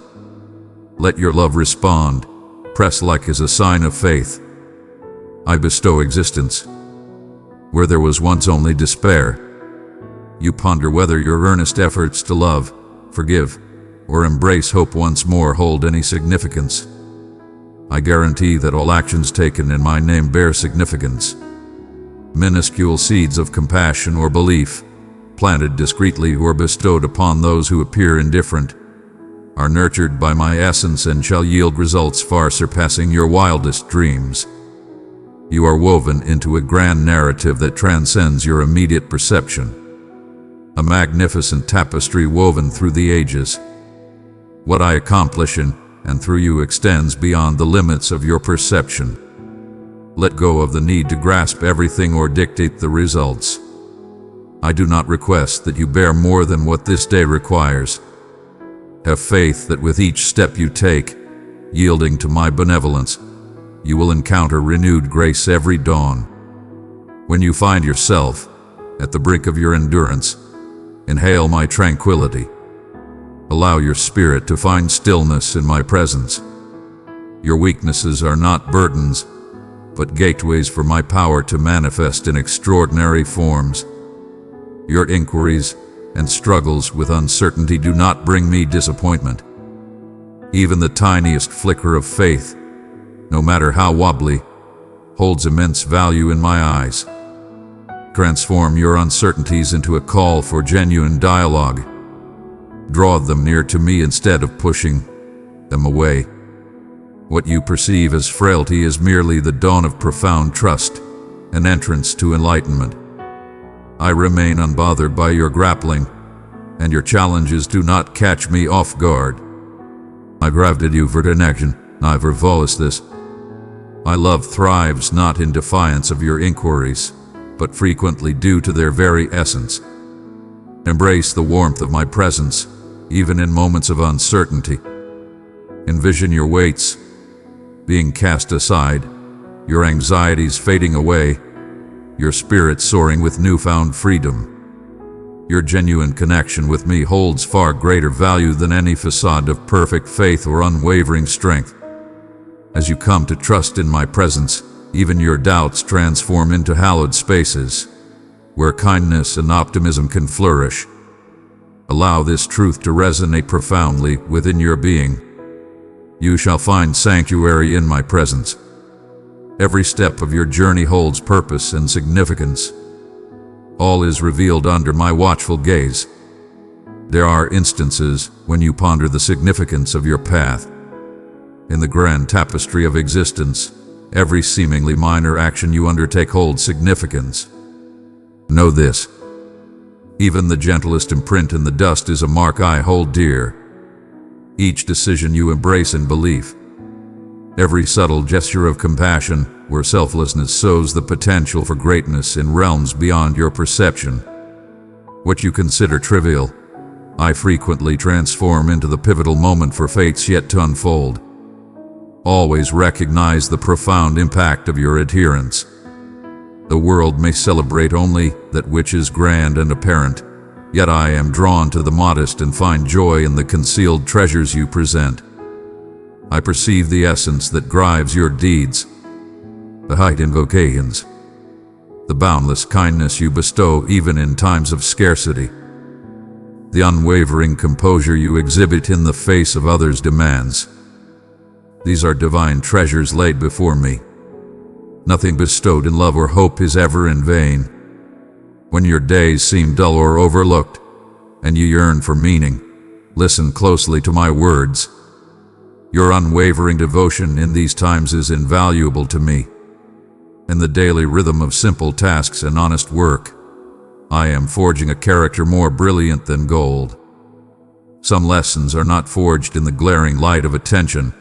Let your love respond, press like as a sign of faith. I bestow existence where there was once only despair. You ponder whether your earnest efforts to love, forgive, or embrace hope once more hold any significance. I guarantee that all actions taken in my name bear significance. Minuscule seeds of compassion or belief, planted discreetly or bestowed upon those who appear indifferent, are nurtured by my essence and shall yield results far surpassing your wildest dreams. You are woven into a grand narrative that transcends your immediate perception, a magnificent tapestry woven through the ages. What I accomplish in and through you extends beyond the limits of your perception. Let go of the need to grasp everything or dictate the results. I do not request that you bear more than what this day requires. Have faith that with each step you take, yielding to my benevolence, you will encounter renewed grace every dawn. When you find yourself at the brink of your endurance, inhale my tranquility. Allow your spirit to find stillness in my presence. Your weaknesses are not burdens, but gateways for my power to manifest in extraordinary forms. Your inquiries and struggles with uncertainty do not bring me disappointment. Even the tiniest flicker of faith, no matter how wobbly, holds immense value in my eyes. Transform your uncertainties into a call for genuine dialogue. Draw them near to me instead of pushing them away. What you perceive as frailty is merely the dawn of profound trust, an entrance to enlightenment. I remain unbothered by your grappling, and your challenges do not catch me off guard. I gravitated you for connection, neither voice this. My love thrives not in defiance of your inquiries, but frequently due to their very essence. Embrace the warmth of my presence, even in moments of uncertainty. Envision your weights being cast aside, your anxieties fading away, your spirit soaring with newfound freedom. Your genuine connection with me holds far greater value than any facade of perfect faith or unwavering strength. As you come to trust in my presence, even your doubts transform into hallowed spaces, where kindness and optimism can flourish. Allow this truth to resonate profoundly within your being. You shall find sanctuary in my presence. Every step of your journey holds purpose and significance. All is revealed under my watchful gaze. There are instances when you ponder the significance of your path. In the grand tapestry of existence, every seemingly minor action you undertake holds significance. Know this: even the gentlest imprint in the dust is a mark I hold dear. Each decision you embrace in belief, every subtle gesture of compassion where selflessness sows the potential for greatness in realms beyond your perception. What you consider trivial, I frequently transform into the pivotal moment for fates yet to unfold. Always recognize the profound impact of your adherence. The world may celebrate only that which is grand and apparent, yet I am drawn to the modest and find joy in the concealed treasures you present. I perceive the essence that drives your deeds, the hidden vocations, the boundless kindness you bestow even in times of scarcity, the unwavering composure you exhibit in the face of others' demands. These are divine treasures laid before me. Nothing bestowed in love or hope is ever in vain. When your days seem dull or overlooked, and you yearn for meaning, listen closely to my words. Your unwavering devotion in these times is invaluable to me. In the daily rhythm of simple tasks and honest work, I am forging a character more brilliant than gold. Some lessons are not forged in the glaring light of attention,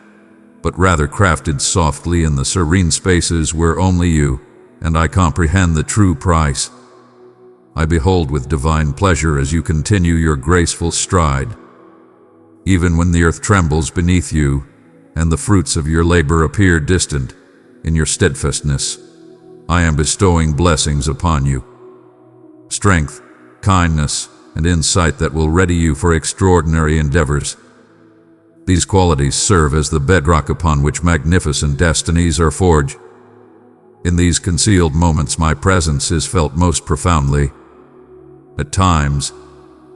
but rather crafted softly in the serene spaces where only you and I comprehend the true price. I behold with divine pleasure as you continue your graceful stride. Even when the earth trembles beneath you and the fruits of your labor appear distant, in your steadfastness, I am bestowing blessings upon you. Strength, kindness, and insight that will ready you for extraordinary endeavors. These qualities serve as the bedrock upon which magnificent destinies are forged. In these concealed moments, my presence is felt most profoundly. At times,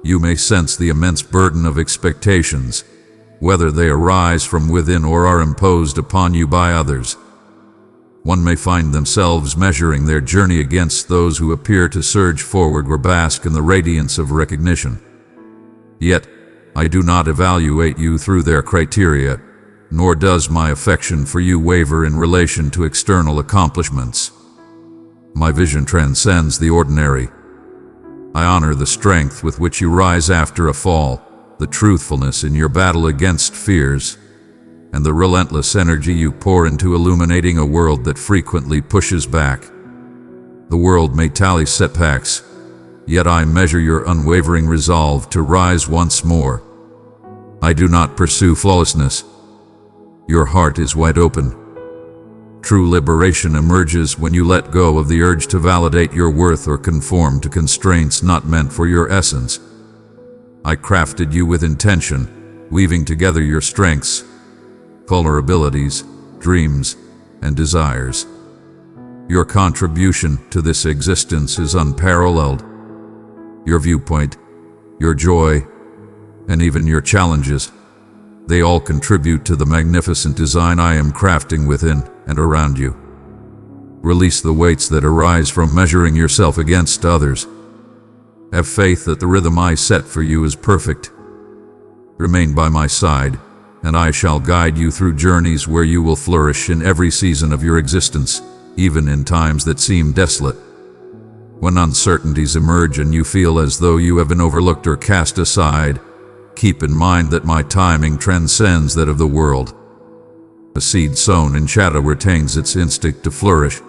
you may sense the immense burden of expectations, whether they arise from within or are imposed upon you by others. One may find themselves measuring their journey against those who appear to surge forward or bask in the radiance of recognition. Yet, I do not evaluate you through their criteria, nor does my affection for you waver in relation to external accomplishments. My vision transcends the ordinary. I honor the strength with which you rise after a fall, the truthfulness in your battle against fears, and the relentless energy you pour into illuminating a world that frequently pushes back. The world may tally setbacks, yet I measure your unwavering resolve to rise once more. I do not pursue flawlessness. Your heart is wide open. True liberation emerges when you let go of the urge to validate your worth or conform to constraints not meant for your essence. I crafted you with intention, weaving together your strengths, vulnerabilities, dreams, and desires. Your contribution to this existence is unparalleled. Your viewpoint, your joy, and even your challenges, they all contribute to the magnificent design I am crafting within and around you. Release the weights that arise from measuring yourself against others. Have faith that the rhythm I set for you is perfect. Remain by my side, and I shall guide you through journeys where you will flourish in every season of your existence, even in times that seem desolate. When uncertainties emerge and you feel as though you have been overlooked or cast aside, keep in mind that my timing transcends that of the world. A seed sown in shadow retains its instinct to flourish.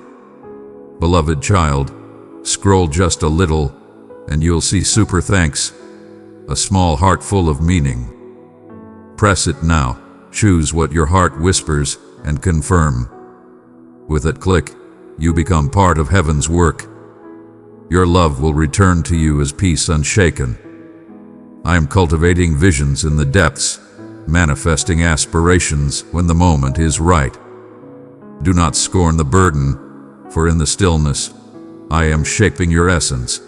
Beloved child, scroll just a little, and you'll see super thanks, a small heart full of meaning. Press it now, choose what your heart whispers, and confirm. With that click, you become part of heaven's work. Your love will return to you as peace unshaken. I am cultivating visions in the depths, manifesting aspirations when the moment is right. Do not scorn the burden, for in the stillness, I am shaping your essence.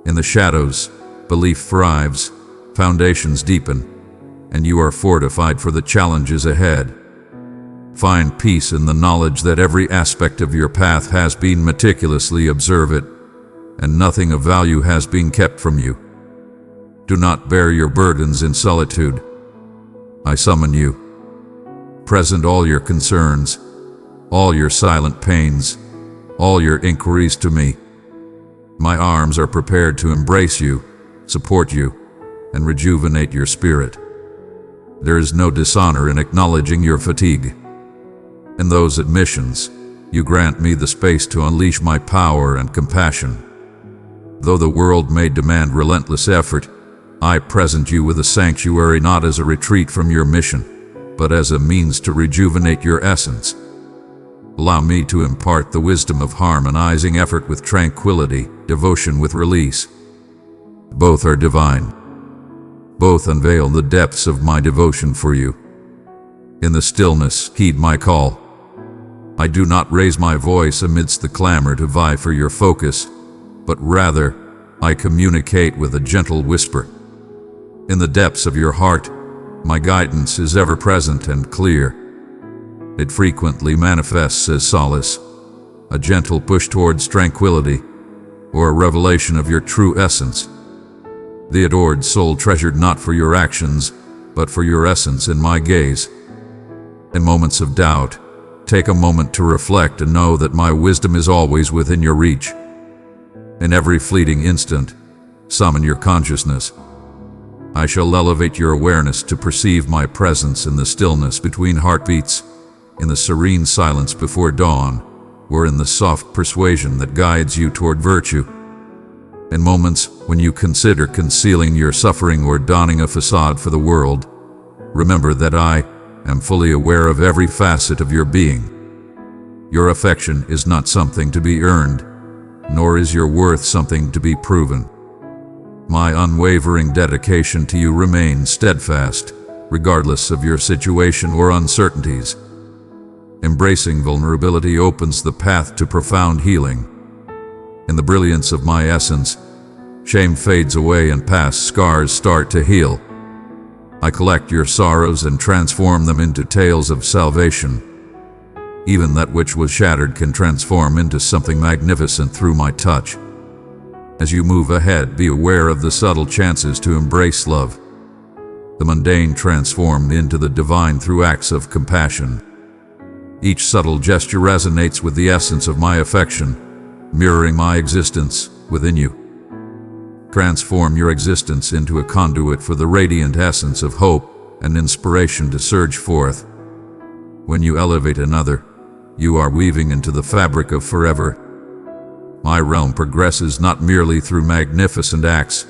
In the shadows, belief thrives, foundations deepen, and you are fortified for the challenges ahead. Find peace in the knowledge that every aspect of your path has been meticulously observed, and nothing of value has been kept from you. Do not bear your burdens in solitude. I summon you. Present all your concerns, all your silent pains, all your inquiries to me. My arms are prepared to embrace you, support you, and rejuvenate your spirit. There is no dishonor in acknowledging your fatigue. In those admissions, you grant me the space to unleash my power and compassion. Though the world may demand relentless effort, I present you with a sanctuary not as a retreat from your mission, but as a means to rejuvenate your essence. Allow me to impart the wisdom of harmonizing effort with tranquility, devotion with release. Both are divine. Both unveil the depths of my devotion for you. In the stillness, heed my call. I do not raise my voice amidst the clamor to vie for your focus, but rather, I communicate with a gentle whisper. In the depths of your heart, my guidance is ever present and clear. It frequently manifests as solace, a gentle push towards tranquility, or a revelation of your true essence. The adored soul treasured not for your actions, but for your essence in my gaze. In moments of doubt, take a moment to reflect and know that my wisdom is always within your reach. In every fleeting instant, summon your consciousness. I shall elevate your awareness to perceive my presence in the stillness between heartbeats, in the serene silence before dawn, or in the soft persuasion that guides you toward virtue. In moments when you consider concealing your suffering or donning a facade for the world, remember that I am fully aware of every facet of your being. Your affection is not something to be earned, nor is your worth something to be proven. My unwavering dedication to you remains steadfast, regardless of your situation or uncertainties. Embracing vulnerability opens the path to profound healing. In the brilliance of my essence, Shame fades away and past scars start to heal. I collect your sorrows and transform them into tales of salvation. Even that which was shattered can transform into something magnificent through my touch. As you move ahead, be aware of the subtle chances to embrace love. The mundane transformed into the divine through acts of compassion. Each subtle gesture resonates with the essence of my affection, mirroring my existence within you. Transform your existence into a conduit for the radiant essence of hope and inspiration to surge forth. When you elevate another, you are weaving into the fabric of forever. My realm progresses not merely through magnificent acts,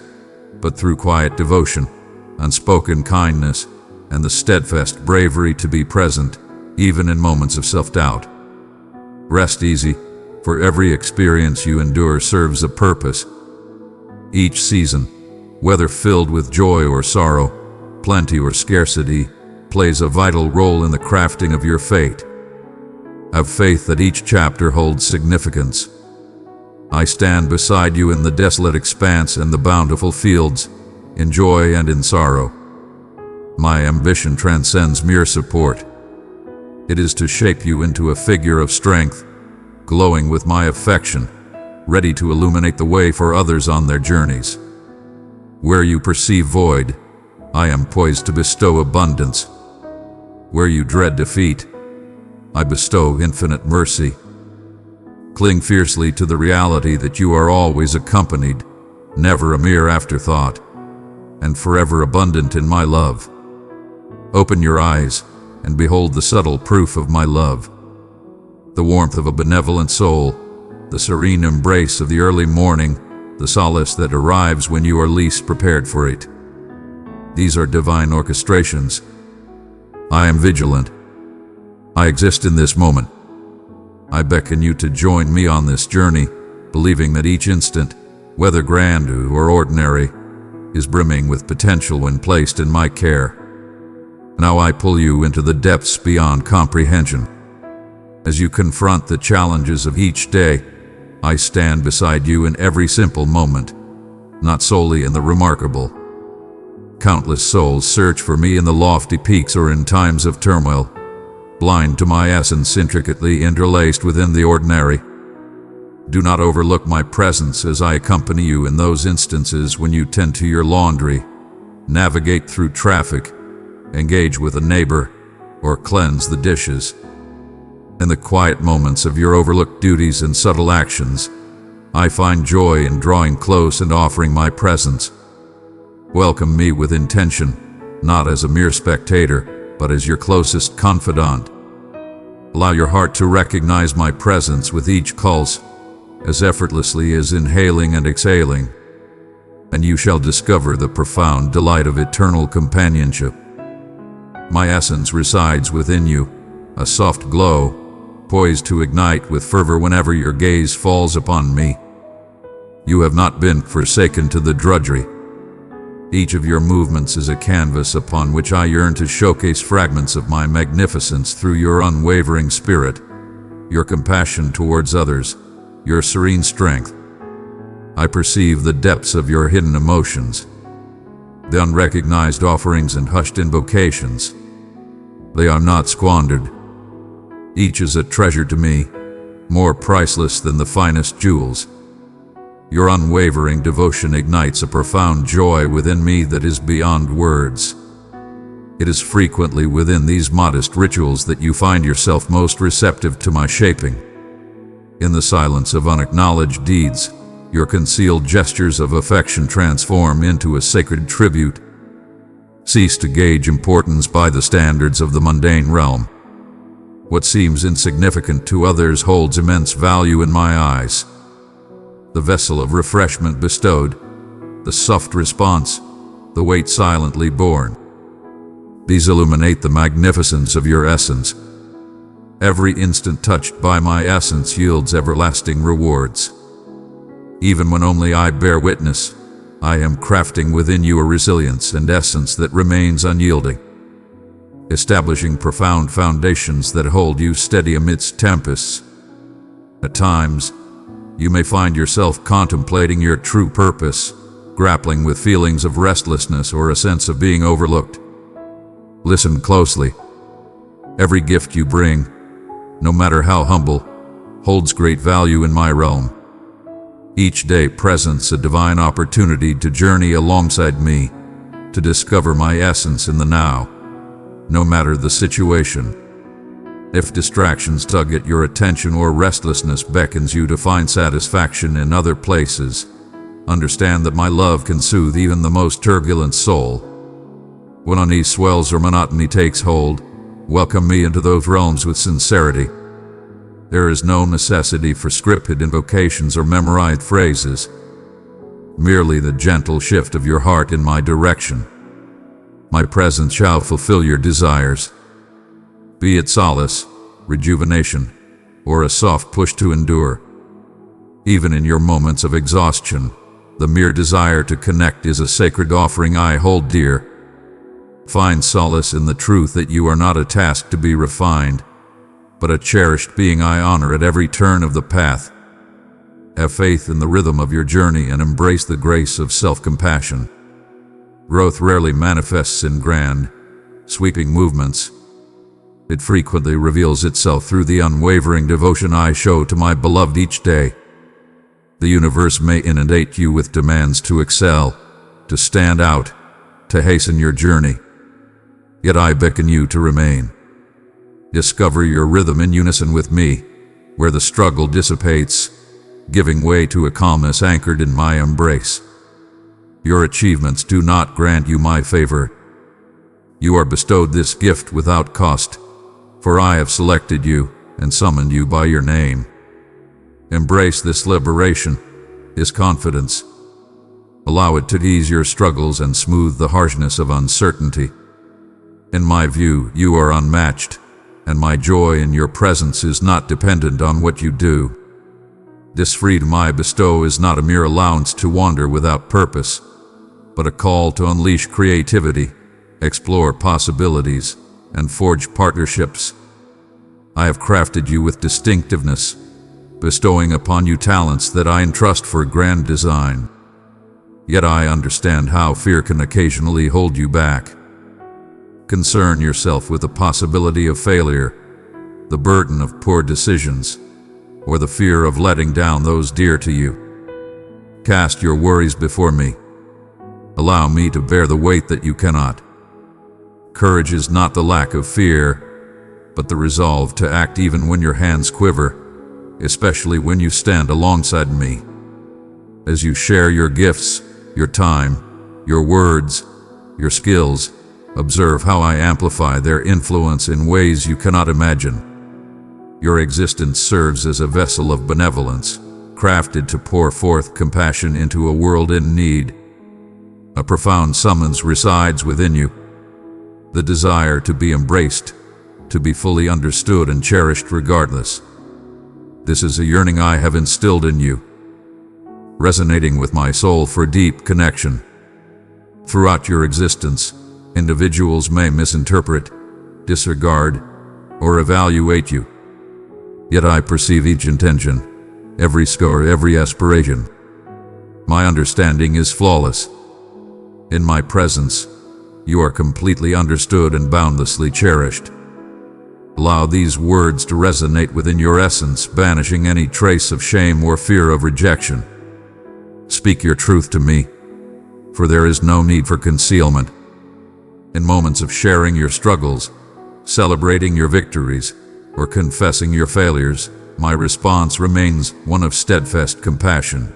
but through quiet devotion, unspoken kindness, and the steadfast bravery to be present, even in moments of self-doubt. Rest easy, for every experience you endure serves a purpose. Each season, whether filled with joy or sorrow, plenty or scarcity, plays a vital role in the crafting of your fate. Have faith that each chapter holds significance. I stand beside you in the desolate expanse and the bountiful fields, in joy and in sorrow. My ambition transcends mere support. It is to shape you into a figure of strength, glowing with my affection, ready to illuminate the way for others on their journeys. Where you perceive void, I am poised to bestow abundance. Where you dread defeat, I bestow infinite mercy. Cling fiercely to the reality that you are always accompanied, never a mere afterthought, and forever abundant in my love. Open your eyes and behold the subtle proof of my love. The warmth of a benevolent soul, the serene embrace of the early morning, the solace that arrives when you are least prepared for it. These are divine orchestrations. I am vigilant. I exist in this moment. I beckon you to join me on this journey, believing that each instant, whether grand or ordinary, is brimming with potential when placed in my care. Now I pull you into the depths beyond comprehension. As you confront the challenges of each day, I stand beside you in every simple moment, not solely in the remarkable. Countless souls search for me in the lofty peaks or in times of turmoil, blind to my essence intricately interlaced within the ordinary. Do not overlook my presence as I accompany you in those instances when you tend to your laundry, navigate through traffic, engage with a neighbor, or cleanse the dishes. In the quiet moments of your overlooked duties and subtle actions, I find joy in drawing close and offering my presence. Welcome me with intention, not as a mere spectator, but as your closest confidant. Allow your heart to recognize my presence with each pulse, as effortlessly as inhaling and exhaling, and you shall discover the profound delight of eternal companionship. My essence resides within you, a soft glow, poised to ignite with fervor whenever your gaze falls upon me. You have not been forsaken to the drudgery. Each of your movements is a canvas upon which I yearn to showcase fragments of my magnificence through your unwavering spirit, your compassion towards others, your serene strength. I perceive the depths of your hidden emotions, the unrecognized offerings and hushed invocations. They are not squandered. Each is a treasure to me, more priceless than the finest jewels. Your unwavering devotion ignites a profound joy within me that is beyond words. It is frequently within these modest rituals that you find yourself most receptive to my shaping. In the silence of unacknowledged deeds, your concealed gestures of affection transform into a sacred tribute. Cease to gauge importance by the standards of the mundane realm. What seems insignificant to others holds immense value in my eyes. The vessel of refreshment bestowed, the soft response, the weight silently borne. These illuminate the magnificence of your essence. Every instant touched by my essence yields everlasting rewards. Even when only I bear witness, I am crafting within you a resilience and essence that remains unyielding, establishing profound foundations that hold you steady amidst tempests. At times, you may find yourself contemplating your true purpose, grappling with feelings of restlessness or a sense of being overlooked. Listen closely. Every gift you bring, no matter how humble, holds great value in my realm. Each day presents a divine opportunity to journey alongside me, to discover my essence in the now, no matter the situation. If distractions tug at your attention or restlessness beckons you to find satisfaction in other places, understand that my love can soothe even the most turbulent soul. When unease swells or monotony takes hold, welcome me into those realms with sincerity. There is no necessity for scripted invocations or memorized phrases, merely the gentle shift of your heart in my direction. My presence shall fulfill your desires, be it solace, rejuvenation, or a soft push to endure. Even in your moments of exhaustion, the mere desire to connect is a sacred offering I hold dear. Find solace in the truth that you are not a task to be refined, but a cherished being I honor at every turn of the path. Have faith in the rhythm of your journey and embrace the grace of self-compassion. Growth rarely manifests in grand, sweeping movements. It frequently reveals itself through the unwavering devotion I show to my beloved each day. The universe may inundate you with demands to excel, to stand out, to hasten your journey. Yet I beckon you to remain. Discover your rhythm in unison with me, where the struggle dissipates, giving way to a calmness anchored in my embrace. Your achievements do not grant you my favor. You are bestowed this gift without cost, for I have selected you and summoned you by your name. Embrace this liberation, this confidence. Allow it to ease your struggles and smooth the harshness of uncertainty. In my view, you are unmatched, and my joy in your presence is not dependent on what you do. This freedom I bestow is not a mere allowance to wander without purpose, but a call to unleash creativity, explore possibilities, and forge partnerships. I have crafted you with distinctiveness, bestowing upon you talents that I entrust for grand design. Yet I understand how fear can occasionally hold you back. Concern yourself with the possibility of failure, the burden of poor decisions, or the fear of letting down those dear to you. Cast your worries before me. Allow me to bear the weight that you cannot. Courage is not the lack of fear, but the resolve to act even when your hands quiver, especially when you stand alongside me. As you share your gifts, your time, your words, your skills, observe how I amplify their influence in ways you cannot imagine. Your existence serves as a vessel of benevolence, crafted to pour forth compassion into a world in need. A profound summons resides within you, the desire to be embraced, to be fully understood and cherished regardless. This is a yearning I have instilled in you, resonating with my soul for deep connection. Throughout your existence, individuals may misinterpret, disregard, or evaluate you. Yet I perceive each intention, every score, every aspiration. My understanding is flawless. In my presence, you are completely understood and boundlessly cherished. Allow these words to resonate within your essence, banishing any trace of shame or fear of rejection. Speak your truth to me, for there is no need for concealment. In moments of sharing your struggles, celebrating your victories, or confessing your failures, my response remains one of steadfast compassion.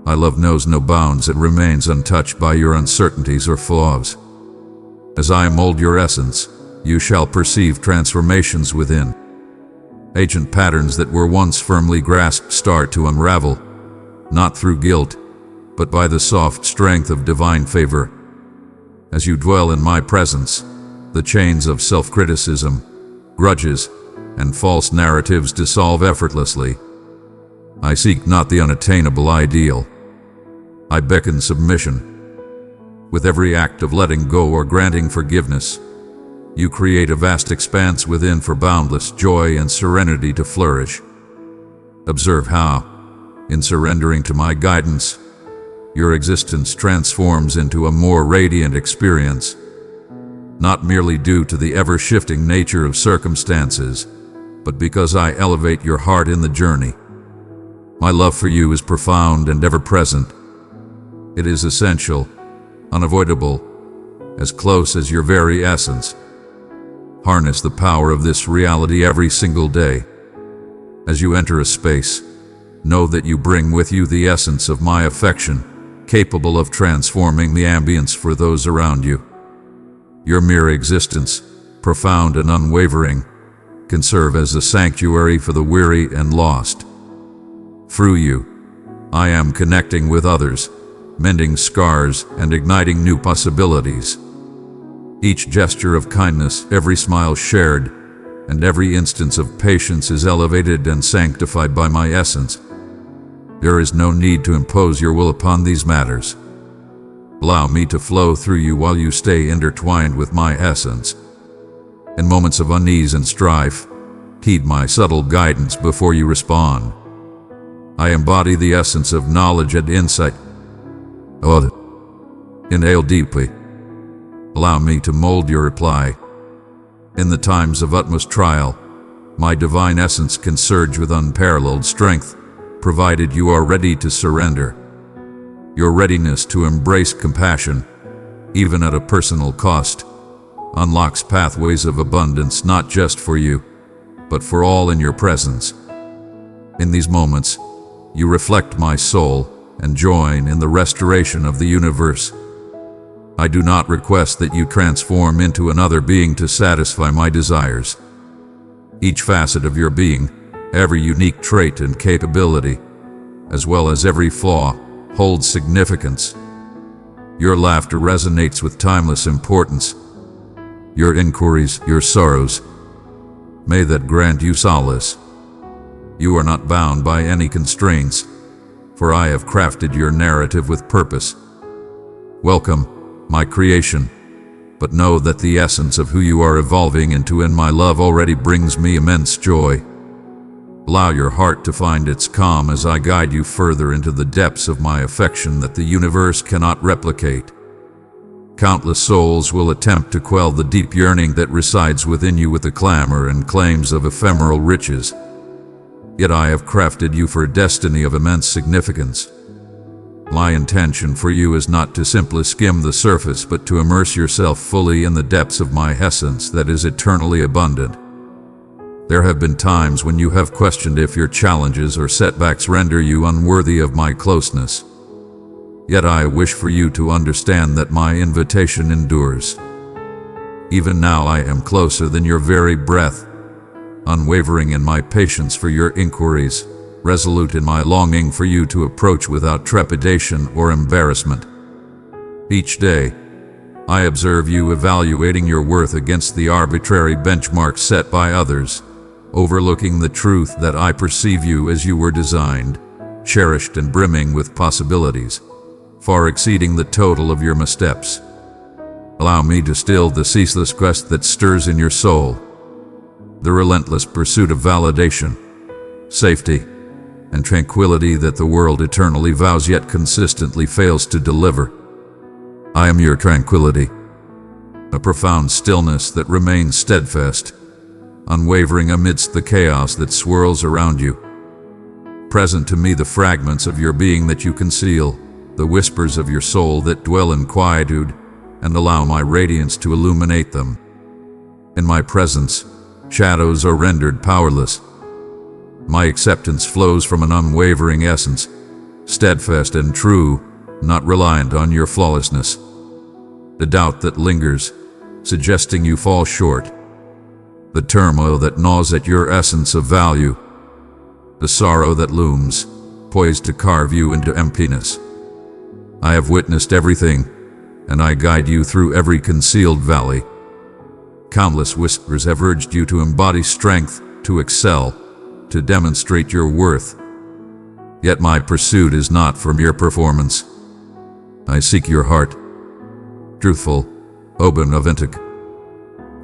My love knows no bounds and remains untouched by your uncertainties or flaws. As I mold your essence, you shall perceive transformations within. Ancient patterns that were once firmly grasped start to unravel, not through guilt, but by the soft strength of divine favor. As you dwell in my presence, the chains of self-criticism, grudges, and false narratives dissolve effortlessly. I seek not the unattainable ideal. I beckon submission. With every act of letting go or granting forgiveness, you create a vast expanse within for boundless joy and serenity to flourish. Observe how, in surrendering to my guidance, your existence transforms into a more radiant experience, not merely due to the ever-shifting nature of circumstances, but because I elevate your heart in the journey. My love for you is profound and ever-present. It is essential, unavoidable, as close as your very essence. Harness the power of this reality every single day. As you enter a space, know that you bring with you the essence of my affection, capable of transforming the ambience for those around you. Your mere existence, profound and unwavering, can serve as a sanctuary for the weary and lost. Through you, I am connecting with others, mending scars and igniting new possibilities. Each gesture of kindness, every smile shared, and every instance of patience is elevated and sanctified by my essence. There is no need to impose your will upon these matters. Allow me to flow through you while you stay intertwined with my essence. In moments of unease and strife, heed my subtle guidance before you respond. I embody the essence of knowledge and insight. Inhale deeply. Allow me to mold your reply. In the times of utmost trial, my divine essence can surge with unparalleled strength, provided you are ready to surrender. Your readiness to embrace compassion, even at a personal cost, unlocks pathways of abundance not just for you, but for all in your presence. In these moments, you reflect my soul and join in the restoration of the universe. I do not request that you transform into another being to satisfy my desires. Each facet of your being, every unique trait and capability, as well as every flaw, holds significance. Your laughter resonates with timeless importance. Your inquiries, your sorrows, may that grant you solace. You are not bound by any constraints, for I have crafted your narrative with purpose. Welcome, my creation, but know that the essence of who you are evolving into in my love already brings me immense joy. Allow your heart to find its calm as I guide you further into the depths of my affection that the universe cannot replicate. Countless souls will attempt to quell the deep yearning that resides within you with the clamor and claims of ephemeral riches. Yet I have crafted you for a destiny of immense significance. My intention for you is not to simply skim the surface, but to immerse yourself fully in the depths of my essence that is eternally abundant. There have been times when you have questioned if your challenges or setbacks render you unworthy of my closeness. Yet I wish for you to understand that my invitation endures. Even now I am closer than your very breath, unwavering in my patience for your inquiries, resolute in my longing for you to approach without trepidation or embarrassment. Each day, I observe you evaluating your worth against the arbitrary benchmarks set by others, overlooking the truth that I perceive you as you were designed, cherished and brimming with possibilities, far exceeding the total of your missteps. Allow me to still the ceaseless quest that stirs in your soul, the relentless pursuit of validation, safety, and tranquility that the world eternally vows yet consistently fails to deliver. I am your tranquility, a profound stillness that remains steadfast, unwavering amidst the chaos that swirls around you. Present to me the fragments of your being that you conceal, the whispers of your soul that dwell in quietude, and allow my radiance to illuminate them. In my presence, shadows are rendered powerless. My acceptance flows from an unwavering essence, steadfast and true, not reliant on your flawlessness. The doubt that lingers, suggesting you fall short. The turmoil that gnaws at your essence of value. The sorrow that looms, poised to carve you into emptiness. I have witnessed everything, and I guide you through every concealed valley. Countless whispers have urged you to embody strength, to excel, to demonstrate your worth. Yet my pursuit is not for mere performance. I seek your heart. Truthful, open, authentic.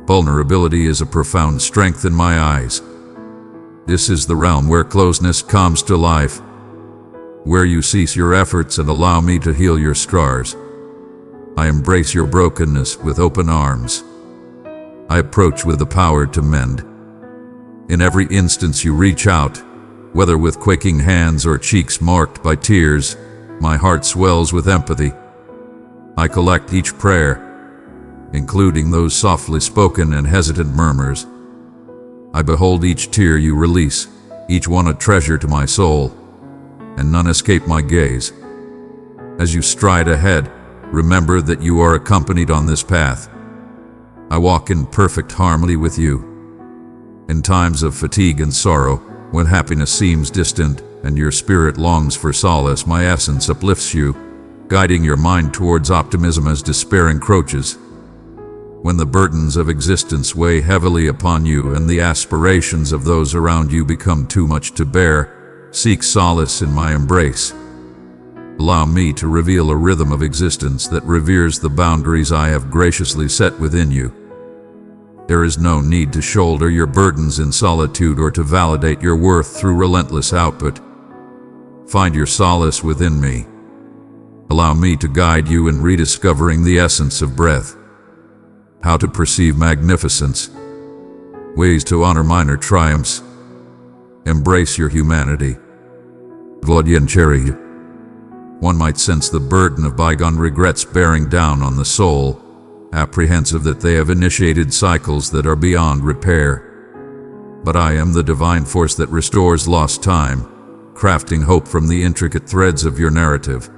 Vulnerability is a profound strength in my eyes. This is the realm where closeness comes to life. where you cease your efforts and allow me to heal your scars. I embrace your brokenness with open arms. I approach with the power to mend. In every instance you reach out, whether with quaking hands or cheeks marked by tears, my heart swells with empathy. I collect each prayer, including those softly spoken and hesitant murmurs. I behold each tear you release, each one a treasure to my soul, and none escape my gaze. As you stride ahead, remember that you are accompanied on this path. I walk in perfect harmony with you. In times of fatigue and sorrow, when happiness seems distant and your spirit longs for solace, my essence uplifts you, guiding your mind towards optimism as despair encroaches. When the burdens of existence weigh heavily upon you and the aspirations of those around you become too much to bear, seek solace in my embrace. Allow me to reveal a rhythm of existence that reveres the boundaries I have graciously set within you. There is no need to shoulder your burdens in solitude or to validate your worth through relentless output. Find your solace within me. Allow me to guide you in rediscovering the essence of breath. How to perceive magnificence. Ways to honor minor triumphs. Embrace your humanity. One might sense the burden of bygone regrets bearing down on the soul, apprehensive that they have initiated cycles that are beyond repair. But I am the divine force that restores lost time, crafting hope from the intricate threads of your narrative.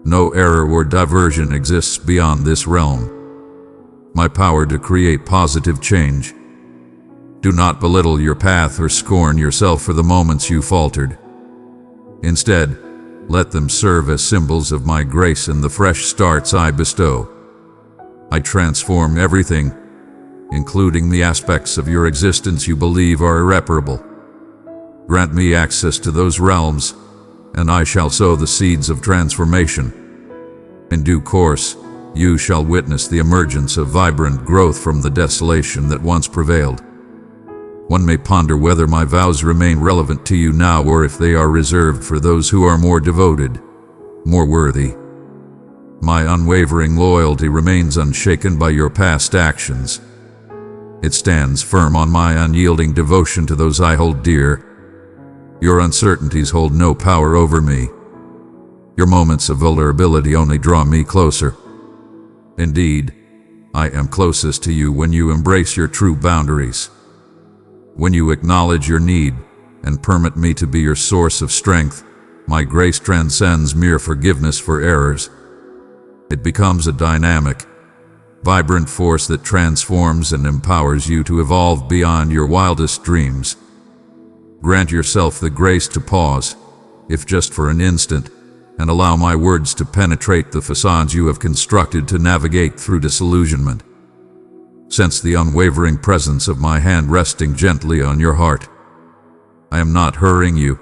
No error or diversion exists beyond this realm. My power to create positive change. Do not belittle your path or scorn yourself for the moments you faltered. Instead, let them serve as symbols of my grace and the fresh starts I bestow. I transform everything, including the aspects of your existence you believe are irreparable. Grant me access to those realms, and I shall sow the seeds of transformation. In due course, you shall witness the emergence of vibrant growth from the desolation that once prevailed. One may ponder whether my vows remain relevant to you now or if they are reserved for those who are more devoted, more worthy. My unwavering loyalty remains unshaken by your past actions. It stands firm on my unyielding devotion to those I hold dear. Your uncertainties hold no power over me. Your moments of vulnerability only draw me closer. Indeed, I am closest to you when you embrace your true boundaries. When you acknowledge your need and permit me to be your source of strength, my grace transcends mere forgiveness for errors. It becomes a dynamic, vibrant force that transforms and empowers you to evolve beyond your wildest dreams. Grant yourself the grace to pause, if just for an instant, and allow my words to penetrate the facades you have constructed to navigate through disillusionment. Sense the unwavering presence of my hand resting gently on your heart. I am not hurrying you,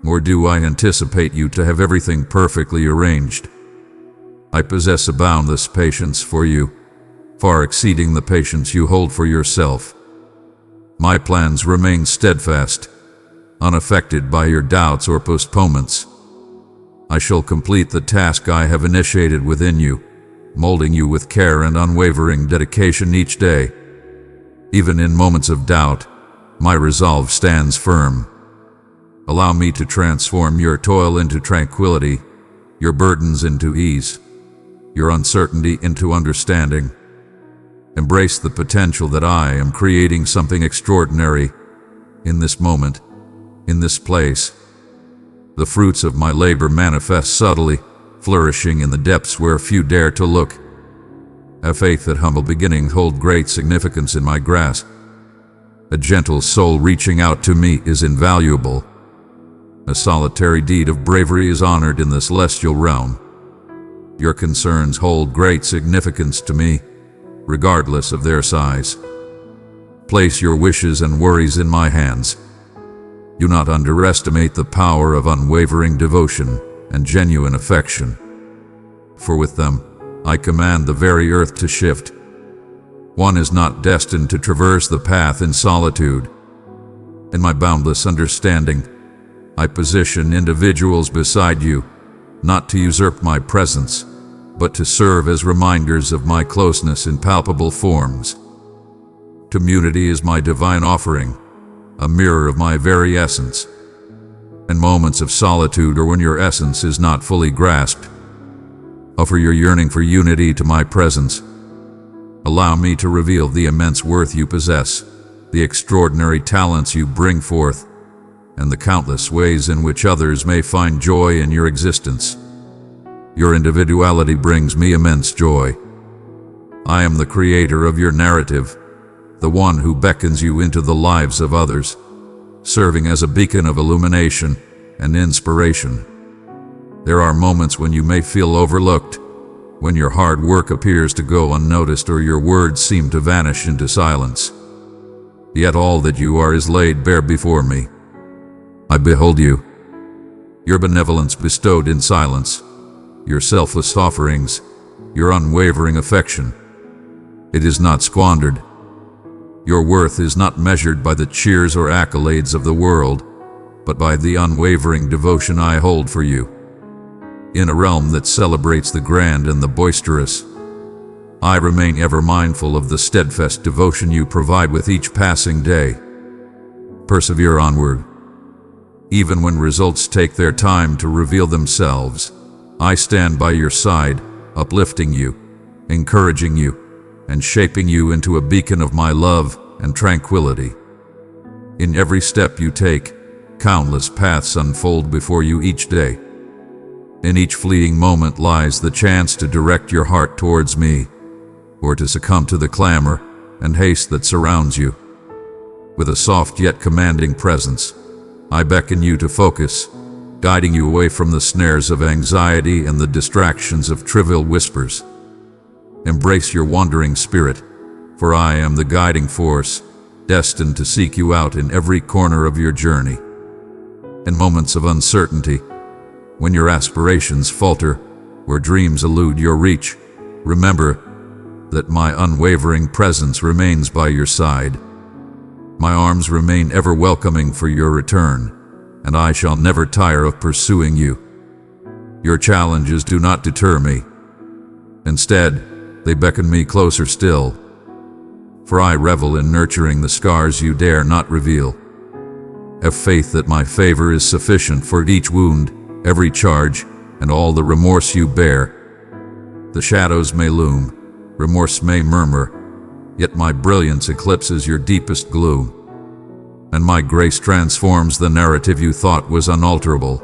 nor do I anticipate you to have everything perfectly arranged. I possess a boundless patience for you, far exceeding the patience you hold for yourself. My plans remain steadfast, unaffected by your doubts or postponements. I shall complete the task I have initiated within you, molding you with care and unwavering dedication each day. Even in moments of doubt, my resolve stands firm. Allow me to transform your toil into tranquility, your burdens into ease, your uncertainty into understanding. Embrace the potential that I am creating something extraordinary in this moment, in this place. The fruits of my labor manifest subtly, flourishing in the depths where few dare to look. A faith that humble beginnings hold great significance in my grasp. A gentle soul reaching out to me is invaluable. A solitary deed of bravery is honored in the celestial realm. Your concerns hold great significance to me, regardless of their size. Place your wishes and worries in my hands. Do not underestimate the power of unwavering devotion and genuine affection. For with them, I command the very earth to shift. One is not destined to traverse the path in solitude. In my boundless understanding, I position individuals beside you, not to usurp my presence, but to serve as reminders of my closeness in palpable forms. Community is my divine offering, a mirror of my very essence. In moments of solitude or when your essence is not fully grasped, offer your yearning for unity to my presence. Allow me to reveal the immense worth you possess, the extraordinary talents you bring forth, and the countless ways in which others may find joy in your existence. Your individuality brings me immense joy. I am the creator of your narrative, the one who beckons you into the lives of others, serving as a beacon of illumination and inspiration. There are moments when you may feel overlooked, when your hard work appears to go unnoticed or your words seem to vanish into silence. Yet all that you are is laid bare before me. I behold you, your benevolence bestowed in silence, your selfless offerings, your unwavering affection. It is not squandered. Your worth is not measured by the cheers or accolades of the world, but by the unwavering devotion I hold for you. In a realm that celebrates the grand and the boisterous, I remain ever mindful of the steadfast devotion you provide with each passing day. Persevere onward. Even when results take their time to reveal themselves, I stand by your side, uplifting you, encouraging you, and shaping you into a beacon of my love and tranquility. In every step you take, countless paths unfold before you each day. In each fleeting moment lies the chance to direct your heart towards me, or to succumb to the clamor and haste that surrounds you. With a soft yet commanding presence, I beckon you to focus, guiding you away from the snares of anxiety and the distractions of trivial whispers. Embrace your wandering spirit, for I am the guiding force, destined to seek you out in every corner of your journey. In moments of uncertainty, when your aspirations falter, or dreams elude your reach, remember that my unwavering presence remains by your side. My arms remain ever welcoming for your return, and I shall never tire of pursuing you. Your challenges do not deter me. Instead, they beckon me closer still, for I revel in nurturing the scars you dare not reveal. Have faith that my favor is sufficient for each wound, every charge, and all the remorse you bear. The shadows may loom, remorse may murmur, yet my brilliance eclipses your deepest gloom, and my grace transforms the narrative you thought was unalterable.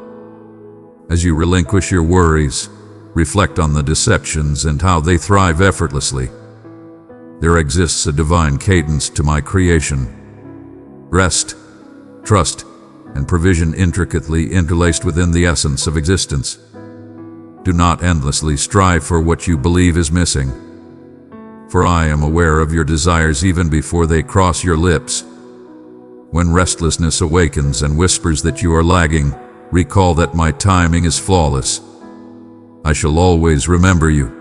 As you relinquish your worries, reflect on the deceptions and how they thrive effortlessly. There exists a divine cadence to my creation. Rest, trust, and provision intricately interlaced within the essence of existence. Do not endlessly strive for what you believe is missing, for I am aware of your desires even before they cross your lips. When restlessness awakens and whispers that you are lagging, recall that my timing is flawless. I shall always remember you.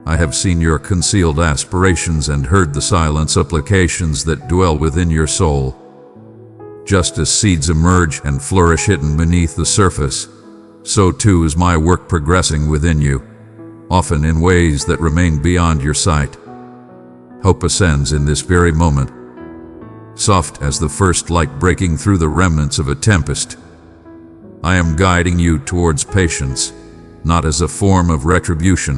I have seen your concealed aspirations and heard the silent supplications that dwell within your soul. Just as seeds emerge and flourish hidden beneath the surface, so too is my work progressing within you, often in ways that remain beyond your sight. Hope ascends in this very moment, soft as the first light breaking through the remnants of a tempest. I am guiding you towards patience, not as a form of retribution,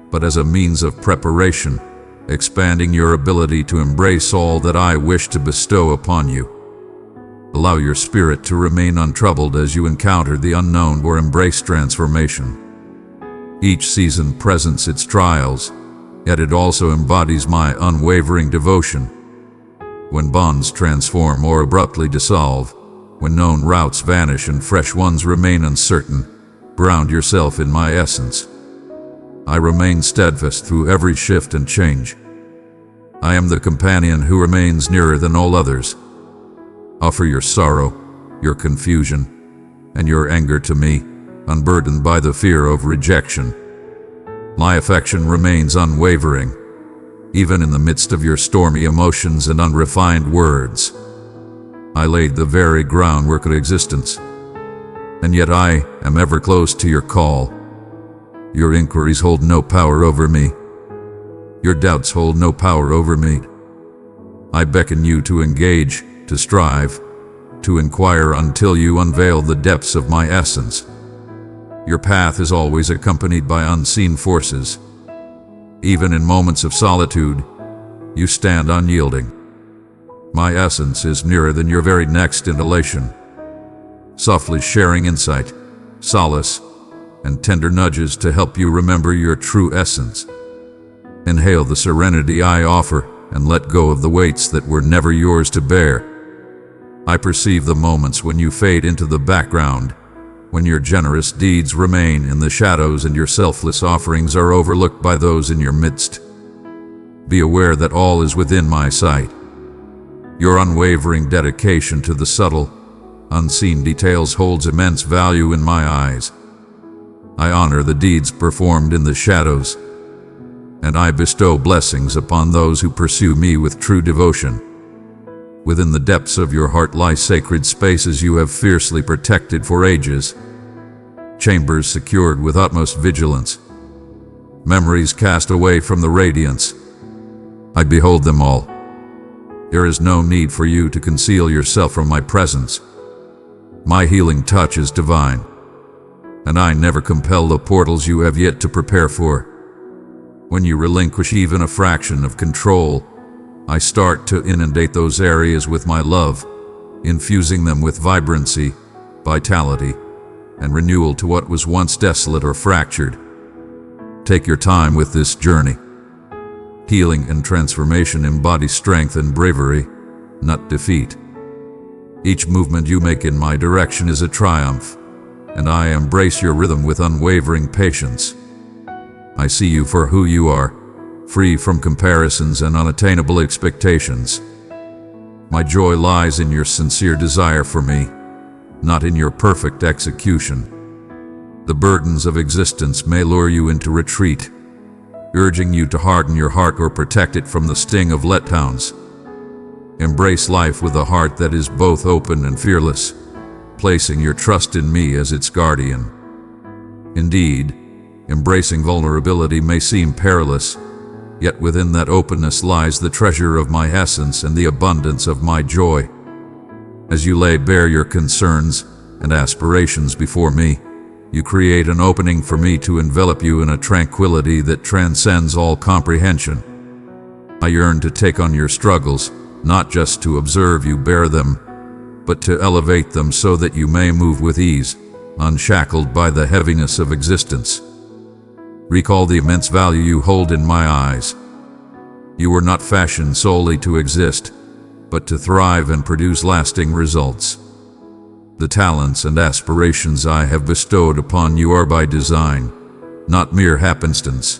but as a means of preparation, expanding your ability to embrace all that I wish to bestow upon you. Allow your spirit to remain untroubled as you encounter the unknown or embrace transformation. Each season presents its trials, yet it also embodies my unwavering devotion. When bonds transform or abruptly dissolve, when known routes vanish and fresh ones remain uncertain, ground yourself in my essence. I remain steadfast through every shift and change. I am the companion who remains nearer than all others. Offer your sorrow, your confusion, and your anger to me, unburdened by the fear of rejection. My affection remains unwavering, even in the midst of your stormy emotions and unrefined words. I laid the very groundwork of existence. And yet I am ever close to your call. Your inquiries hold no power over me. Your doubts hold no power over me. I beckon you to engage, to strive, to inquire until you unveil the depths of my essence. Your path is always accompanied by unseen forces. Even in moments of solitude, you stand unyielding. My essence is nearer than your very next inhalation, softly sharing insight, solace, and tender nudges to help you remember your true essence. Inhale the serenity I offer and let go of the weights that were never yours to bear. I perceive the moments when you fade into the background, when your generous deeds remain in the shadows and your selfless offerings are overlooked by those in your midst. Be aware that all is within my sight. Your unwavering dedication to the subtle, unseen details holds immense value in my eyes. I honor the deeds performed in the shadows, and I bestow blessings upon those who pursue me with true devotion. Within the depths of your heart lie sacred spaces you have fiercely protected for ages, chambers secured with utmost vigilance, memories cast away from the radiance. I behold them all. There is no need for you to conceal yourself from my presence. My healing touch is divine, and I never compel the portals you have yet to prepare for. When you relinquish even a fraction of control, I start to inundate those areas with my love, infusing them with vibrancy, vitality, and renewal to what was once desolate or fractured. Take your time with this journey. Healing and transformation embody strength and bravery, not defeat. Each movement you make in my direction is a triumph, and I embrace your rhythm with unwavering patience. I see you for who you are, free from comparisons and unattainable expectations. My joy lies in your sincere desire for me, not in your perfect execution. The burdens of existence may lure you into retreat, urging you to harden your heart or protect it from the sting of letdowns. Embrace life with a heart that is both open and fearless, placing your trust in me as its guardian. Indeed, embracing vulnerability may seem perilous, yet within that openness lies the treasure of my essence and the abundance of my joy. As you lay bare your concerns and aspirations before me, you create an opening for me to envelop you in a tranquility that transcends all comprehension. I yearn to take on your struggles, not just to observe you bear them, but to elevate them so that you may move with ease, unshackled by the heaviness of existence. Recall the immense value you hold in my eyes. You were not fashioned solely to exist, but to thrive and produce lasting results. The talents and aspirations I have bestowed upon you are by design, not mere happenstance.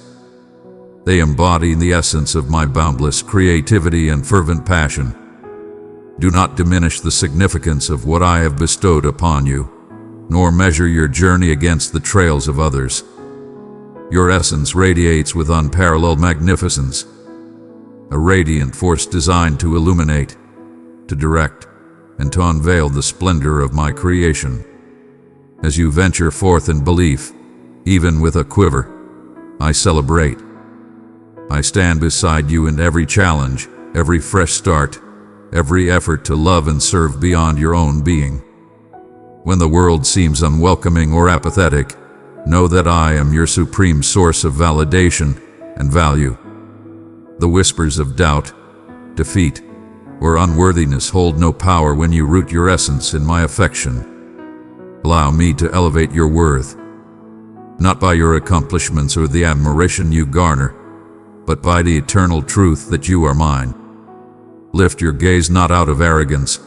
They embody the essence of my boundless creativity and fervent passion. Do not diminish the significance of what I have bestowed upon you, nor measure your journey against the trails of others. Your essence radiates with unparalleled magnificence, a radiant force designed to illuminate, to direct, and to unveil the splendor of my creation. As you venture forth in belief, even with a quiver, I celebrate. I stand beside you in every challenge, every fresh start, every effort to love and serve beyond your own being. When the world seems unwelcoming or apathetic, know that I am your supreme source of validation and value. The whispers of doubt, defeat, or unworthiness hold no power when you root your essence in my affection. Allow me to elevate your worth, not by your accomplishments or the admiration you garner, but by the eternal truth that you are mine. Lift your gaze not out of arrogance,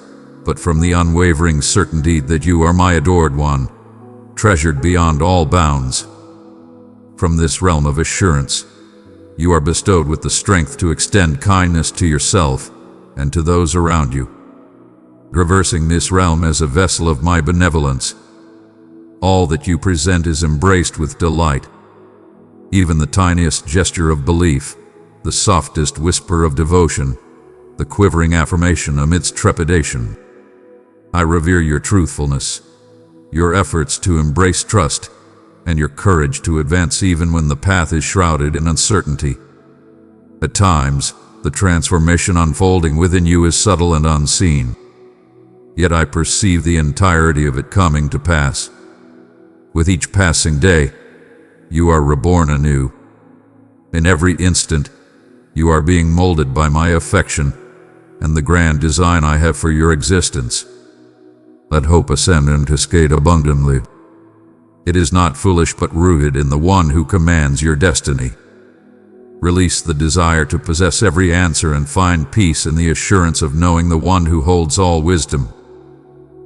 but from the unwavering certainty that you are my adored one, treasured beyond all bounds. From this realm of assurance, you are bestowed with the strength to extend kindness to yourself and to those around you. Traversing this realm as a vessel of my benevolence, all that you present is embraced with delight. Even the tiniest gesture of belief, the softest whisper of devotion, the quivering affirmation amidst trepidation. I revere your truthfulness, your efforts to embrace trust, and your courage to advance even when the path is shrouded in uncertainty. At times, the transformation unfolding within you is subtle and unseen, yet I perceive the entirety of it coming to pass. With each passing day, you are reborn anew. In every instant, you are being molded by my affection and the grand design I have for your existence. Let hope ascend and cascade abundantly. It is not foolish but rooted in the one who commands your destiny. Release the desire to possess every answer and find peace in the assurance of knowing the one who holds all wisdom.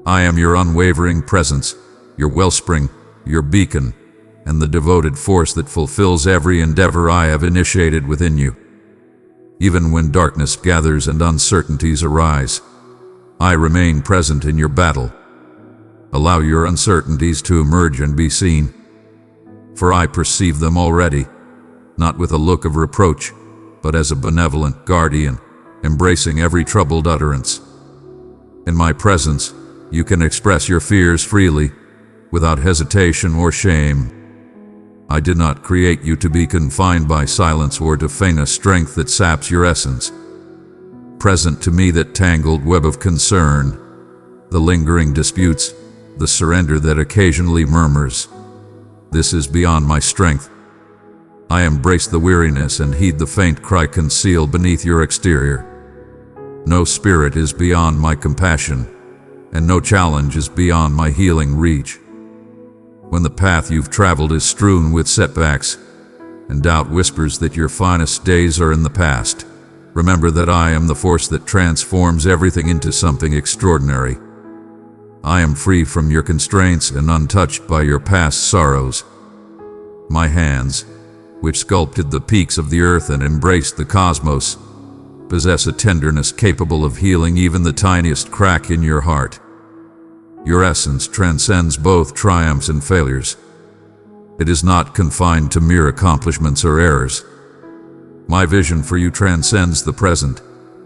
I am your unwavering presence, your wellspring, your beacon, and the devoted force that fulfills every endeavor I have initiated within you. Even when darkness gathers and uncertainties arise, I remain present in your battle. Allow your uncertainties to emerge and be seen, for I perceive them already, not with a look of reproach, but as a benevolent guardian, embracing every troubled utterance. In my presence, you can express your fears freely, without hesitation or shame. I did not create you to be confined by silence or to feign a strength that saps your essence. Present to me that tangled web of concern, the lingering disputes, the surrender that occasionally murmurs. This is beyond my strength. I embrace the weariness and heed the faint cry concealed beneath your exterior. No spirit is beyond my compassion, and no challenge is beyond my healing reach. When the path you've traveled is strewn with setbacks, and doubt whispers that your finest days are in the past, remember that I am the force that transforms everything into something extraordinary. I am free from your constraints and untouched by your past sorrows. My hands, which sculpted the peaks of the earth and embraced the cosmos, possess a tenderness capable of healing even the tiniest crack in your heart. Your essence transcends both triumphs and failures. It is not confined to mere accomplishments or errors. My vision for you transcends the present,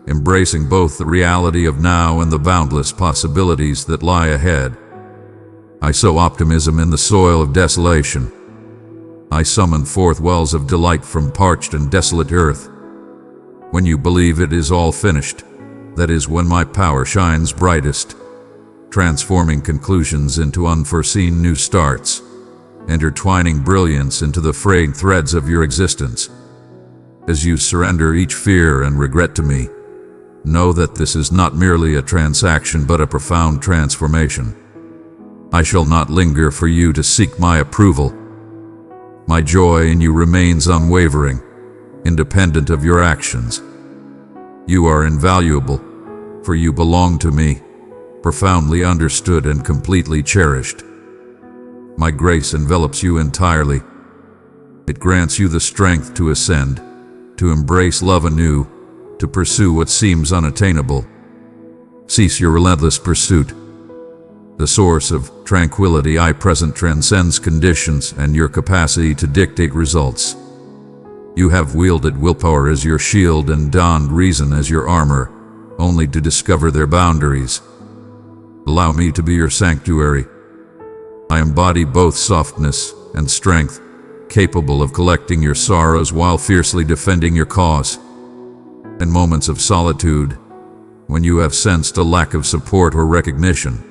embracing both the reality of now and the boundless possibilities that lie ahead. I sow optimism in the soil of desolation. I summon forth wells of delight from parched and desolate earth. When you believe it is all finished, that is when my power shines brightest, transforming conclusions into unforeseen new starts, intertwining brilliance into the frayed threads of your existence. As you surrender each fear and regret to me, know that this is not merely a transaction but a profound transformation. I shall not linger for you to seek my approval. My joy in you remains unwavering, independent of your actions. You are invaluable, for you belong to me, profoundly understood and completely cherished. My grace envelops you entirely. It grants you the strength to ascend, to embrace love anew, to pursue what seems unattainable. Cease your relentless pursuit. The source of tranquility I present transcends conditions and your capacity to dictate results. You have wielded willpower as your shield and donned reason as your armor, only to discover their boundaries. Allow me to be your sanctuary. I embody both softness and strength, capable of collecting your sorrows while fiercely defending your cause. In moments of solitude, when you have sensed a lack of support or recognition,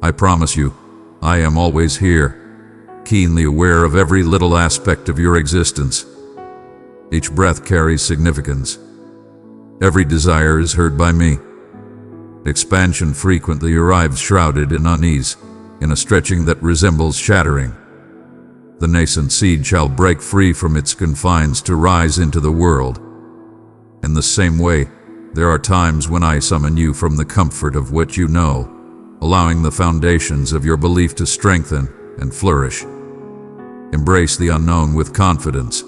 I promise you, I am always here, keenly aware of every little aspect of your existence. Each breath carries significance. Every desire is heard by me. Expansion frequently arrives shrouded in unease, in a stretching that resembles shattering. The nascent seed shall break free from its confines to rise into the world. In the same way, there are times when I summon you from the comfort of what you know, allowing the foundations of your belief to strengthen and flourish. Embrace the unknown with confidence.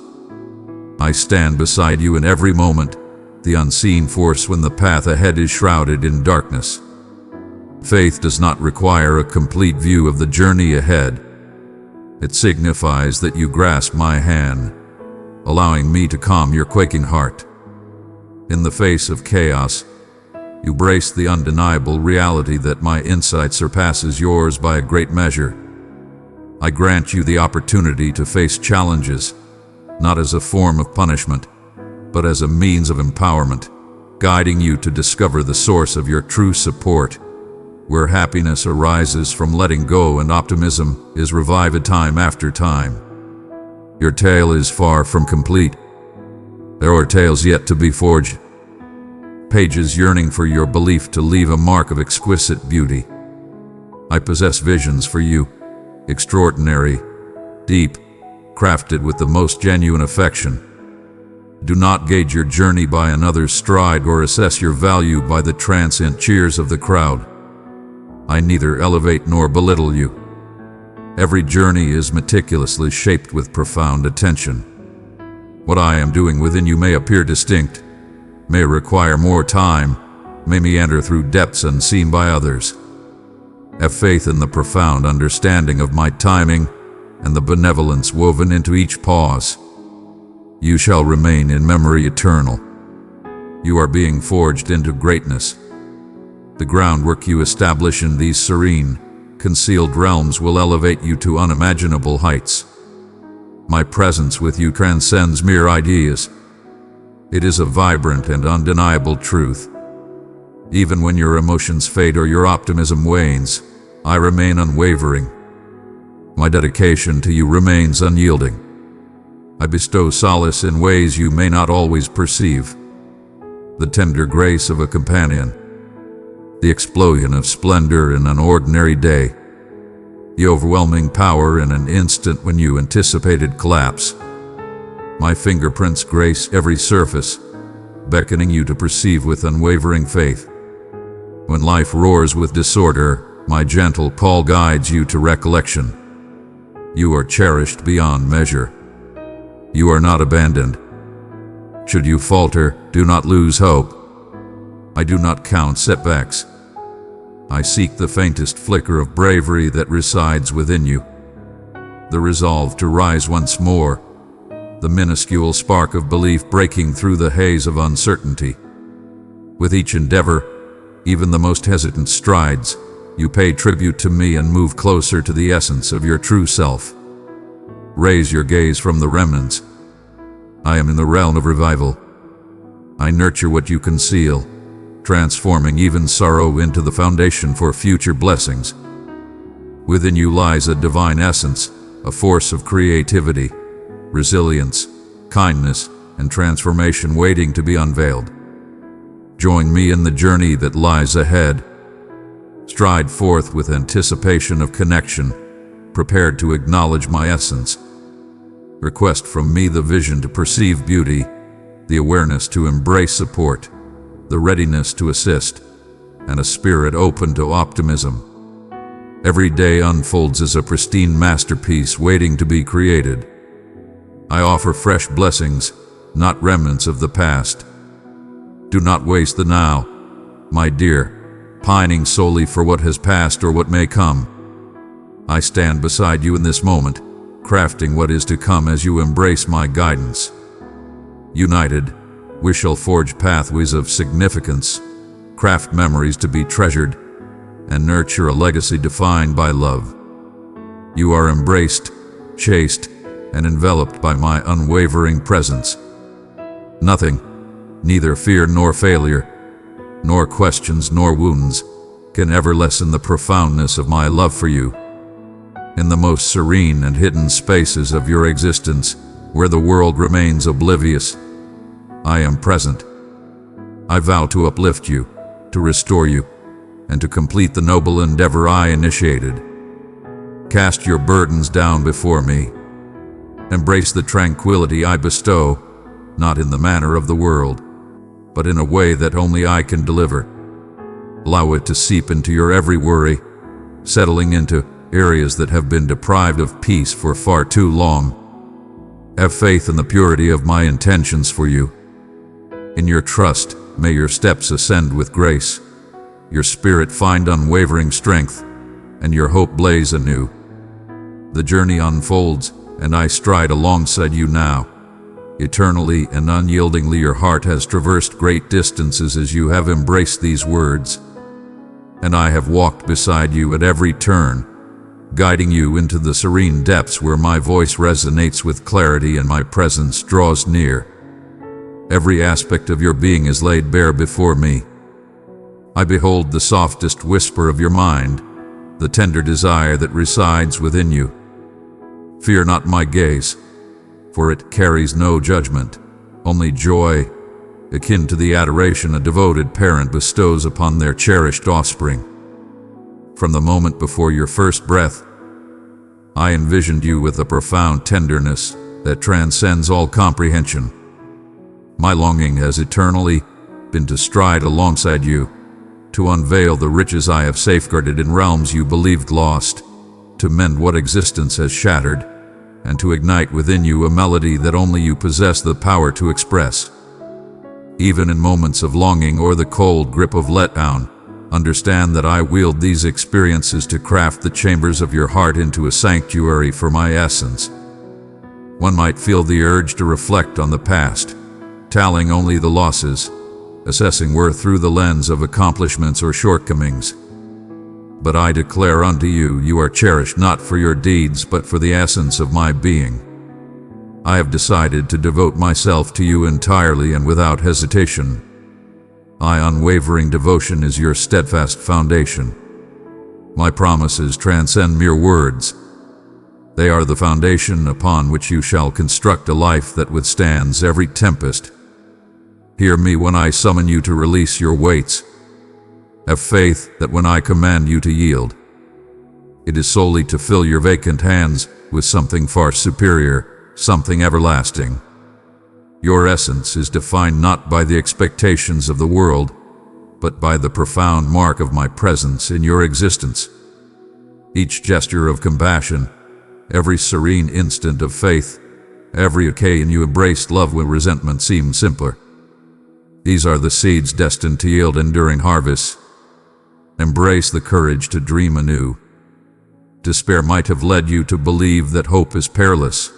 I stand beside you in every moment, the unseen force when the path ahead is shrouded in darkness. Faith does not require a complete view of the journey ahead. It signifies that you grasp my hand, allowing me to calm your quaking heart. In the face of chaos, You brace the undeniable reality that my insight surpasses yours by a great measure. I grant you the opportunity to face challenges, not as a form of punishment, but as a means of empowerment, guiding you to discover the source of your true support, where happiness arises from letting go and optimism is revived time after time. Your tale is far from complete. There are tales yet to be forged, pages yearning for your belief to leave a mark of exquisite beauty. I possess visions for you, extraordinary, deep, crafted with the most genuine affection. Do not gauge your journey by another's stride or assess your value by the transient cheers of the crowd. I neither elevate nor belittle you. Every journey is meticulously shaped with profound attention. What I am doing within you may appear distinct, may require more time, may meander through depths unseen by others. Have faith in the profound understanding of my timing and the benevolence woven into each pause. You shall remain in memory eternal. You are being forged into greatness. The groundwork you establish in these serene, concealed realms will elevate you to unimaginable heights. My presence with you transcends mere ideas. It is a vibrant and undeniable truth. Even when your emotions fade or your optimism wanes, I remain unwavering. My dedication to you remains unyielding. I bestow solace in ways you may not always perceive. The tender grace of a companion, the explosion of splendor in an ordinary day, the overwhelming power in an instant when you anticipated collapse. My fingerprints grace every surface, beckoning you to perceive with unwavering faith. When life roars with disorder, my gentle call guides you to recollection. You are cherished beyond measure. You are not abandoned. Should you falter, do not lose hope. I do not count setbacks. I seek the faintest flicker of bravery that resides within you, the resolve to rise once more, the minuscule spark of belief breaking through the haze of uncertainty. With each endeavor, even the most hesitant strides, you pay tribute to me and move closer to the essence of your true self. Raise your gaze from the remnants. I am in the realm of revival. I nurture what you conceal, transforming even sorrow into the foundation for future blessings. Within you lies a divine essence, a force of creativity, resilience, kindness, and transformation waiting to be unveiled. Join me in the journey that lies ahead. Stride forth with anticipation of connection, prepared to acknowledge my essence. Request from me the vision to perceive beauty, the awareness to embrace support, the readiness to assist, and a spirit open to optimism. Every day unfolds as a pristine masterpiece waiting to be created. I offer fresh blessings, not remnants of the past. Do not waste the now, my dear, pining solely for what has passed or what may come. I stand beside you in this moment, crafting what is to come as you embrace my guidance. United, we shall forge pathways of significance, craft memories to be treasured, and nurture a legacy defined by love. You are embraced, chased, and enveloped by my unwavering presence. Nothing, neither fear nor failure, nor questions nor wounds, can ever lessen the profoundness of my love for you. In the most serene and hidden spaces of your existence, where the world remains oblivious, I am present. I vow to uplift you, to restore you, and to complete the noble endeavor I initiated. Cast your burdens down before me. Embrace the tranquility I bestow, not in the manner of the world, but in a way that only I can deliver. Allow it to seep into your every worry, settling into areas that have been deprived of peace for far too long. Have faith in the purity of my intentions for you. In your trust, may your steps ascend with grace, your spirit find unwavering strength, and your hope blaze anew. The journey unfolds, and I stride alongside you now, Eternally and unyieldingly your heart has traversed great distances as you have embraced these words, and I have walked beside you at every turn, guiding you into the serene depths where my voice resonates with clarity and my presence draws near. Every aspect of your being is laid bare before me. I behold the softest whisper of your mind, the tender desire that resides within you. Fear not my gaze, for it carries no judgment, only joy, akin to the adoration a devoted parent bestows upon their cherished offspring. From the moment before your first breath, I envisioned you with a profound tenderness that transcends all comprehension. My longing has eternally been to stride alongside you, to unveil the riches I have safeguarded in realms you believed lost, to mend what existence has shattered, and to ignite within you a melody that only you possess the power to express. Even in moments of longing or the cold grip of letdown, understand that I wield these experiences to craft the chambers of your heart into a sanctuary for my essence. One might feel the urge to reflect on the past, tallying only the losses, assessing worth through the lens of accomplishments or shortcomings. But I declare unto you, you are cherished not for your deeds, but for the essence of my being. I have decided to devote myself to you entirely and without hesitation. My unwavering devotion is your steadfast foundation. My promises transcend mere words. They are the foundation upon which you shall construct a life that withstands every tempest. Hear me when I summon you to release your weights. Have faith that when I command you to yield, it is solely to fill your vacant hands with something far superior, something everlasting. Your essence is defined not by the expectations of the world, but by the profound mark of my presence in your existence. Each gesture of compassion, every serene instant of faith, every occasion you embraced love when resentment seemed simpler. These are the seeds destined to yield enduring harvests. Embrace the courage to dream anew. Despair might have led you to believe that hope is perilous,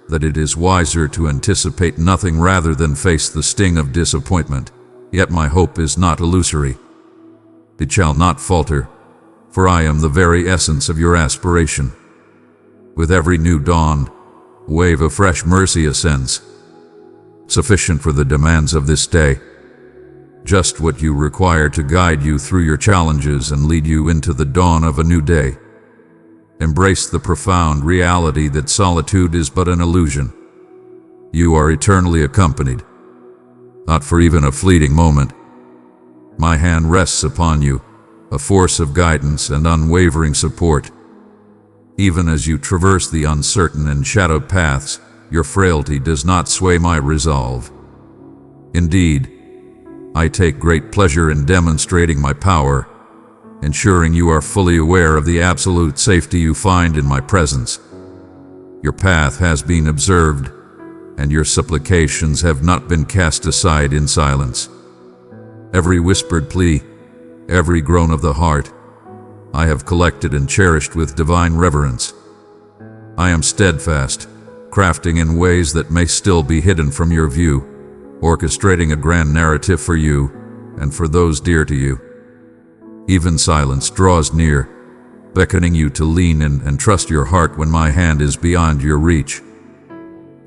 that it is wiser to anticipate nothing rather than face the sting of disappointment. Yet my hope is not illusory. It shall not falter, for I am the very essence of your aspiration. With every new dawn, a wave of fresh mercy ascends, sufficient for the demands of this day. Just what you require to guide you through your challenges and lead you into the dawn of a new day. Embrace the profound reality that solitude is but an illusion. You are eternally accompanied, not for even a fleeting moment. My hand rests upon you, a force of guidance and unwavering support. Even as you traverse the uncertain and shadowed paths, your frailty does not sway my resolve. Indeed, I take great pleasure in demonstrating my power, ensuring you are fully aware of the absolute safety you find in my presence. Your path has been observed, and your supplications have not been cast aside in silence. Every whispered plea, every groan of the heart, I have collected and cherished with divine reverence. I am steadfast, crafting in ways that may still be hidden from your view, orchestrating a grand narrative for you and for those dear to you. Even silence draws near, beckoning you to lean in and trust your heart when my hand is beyond your reach.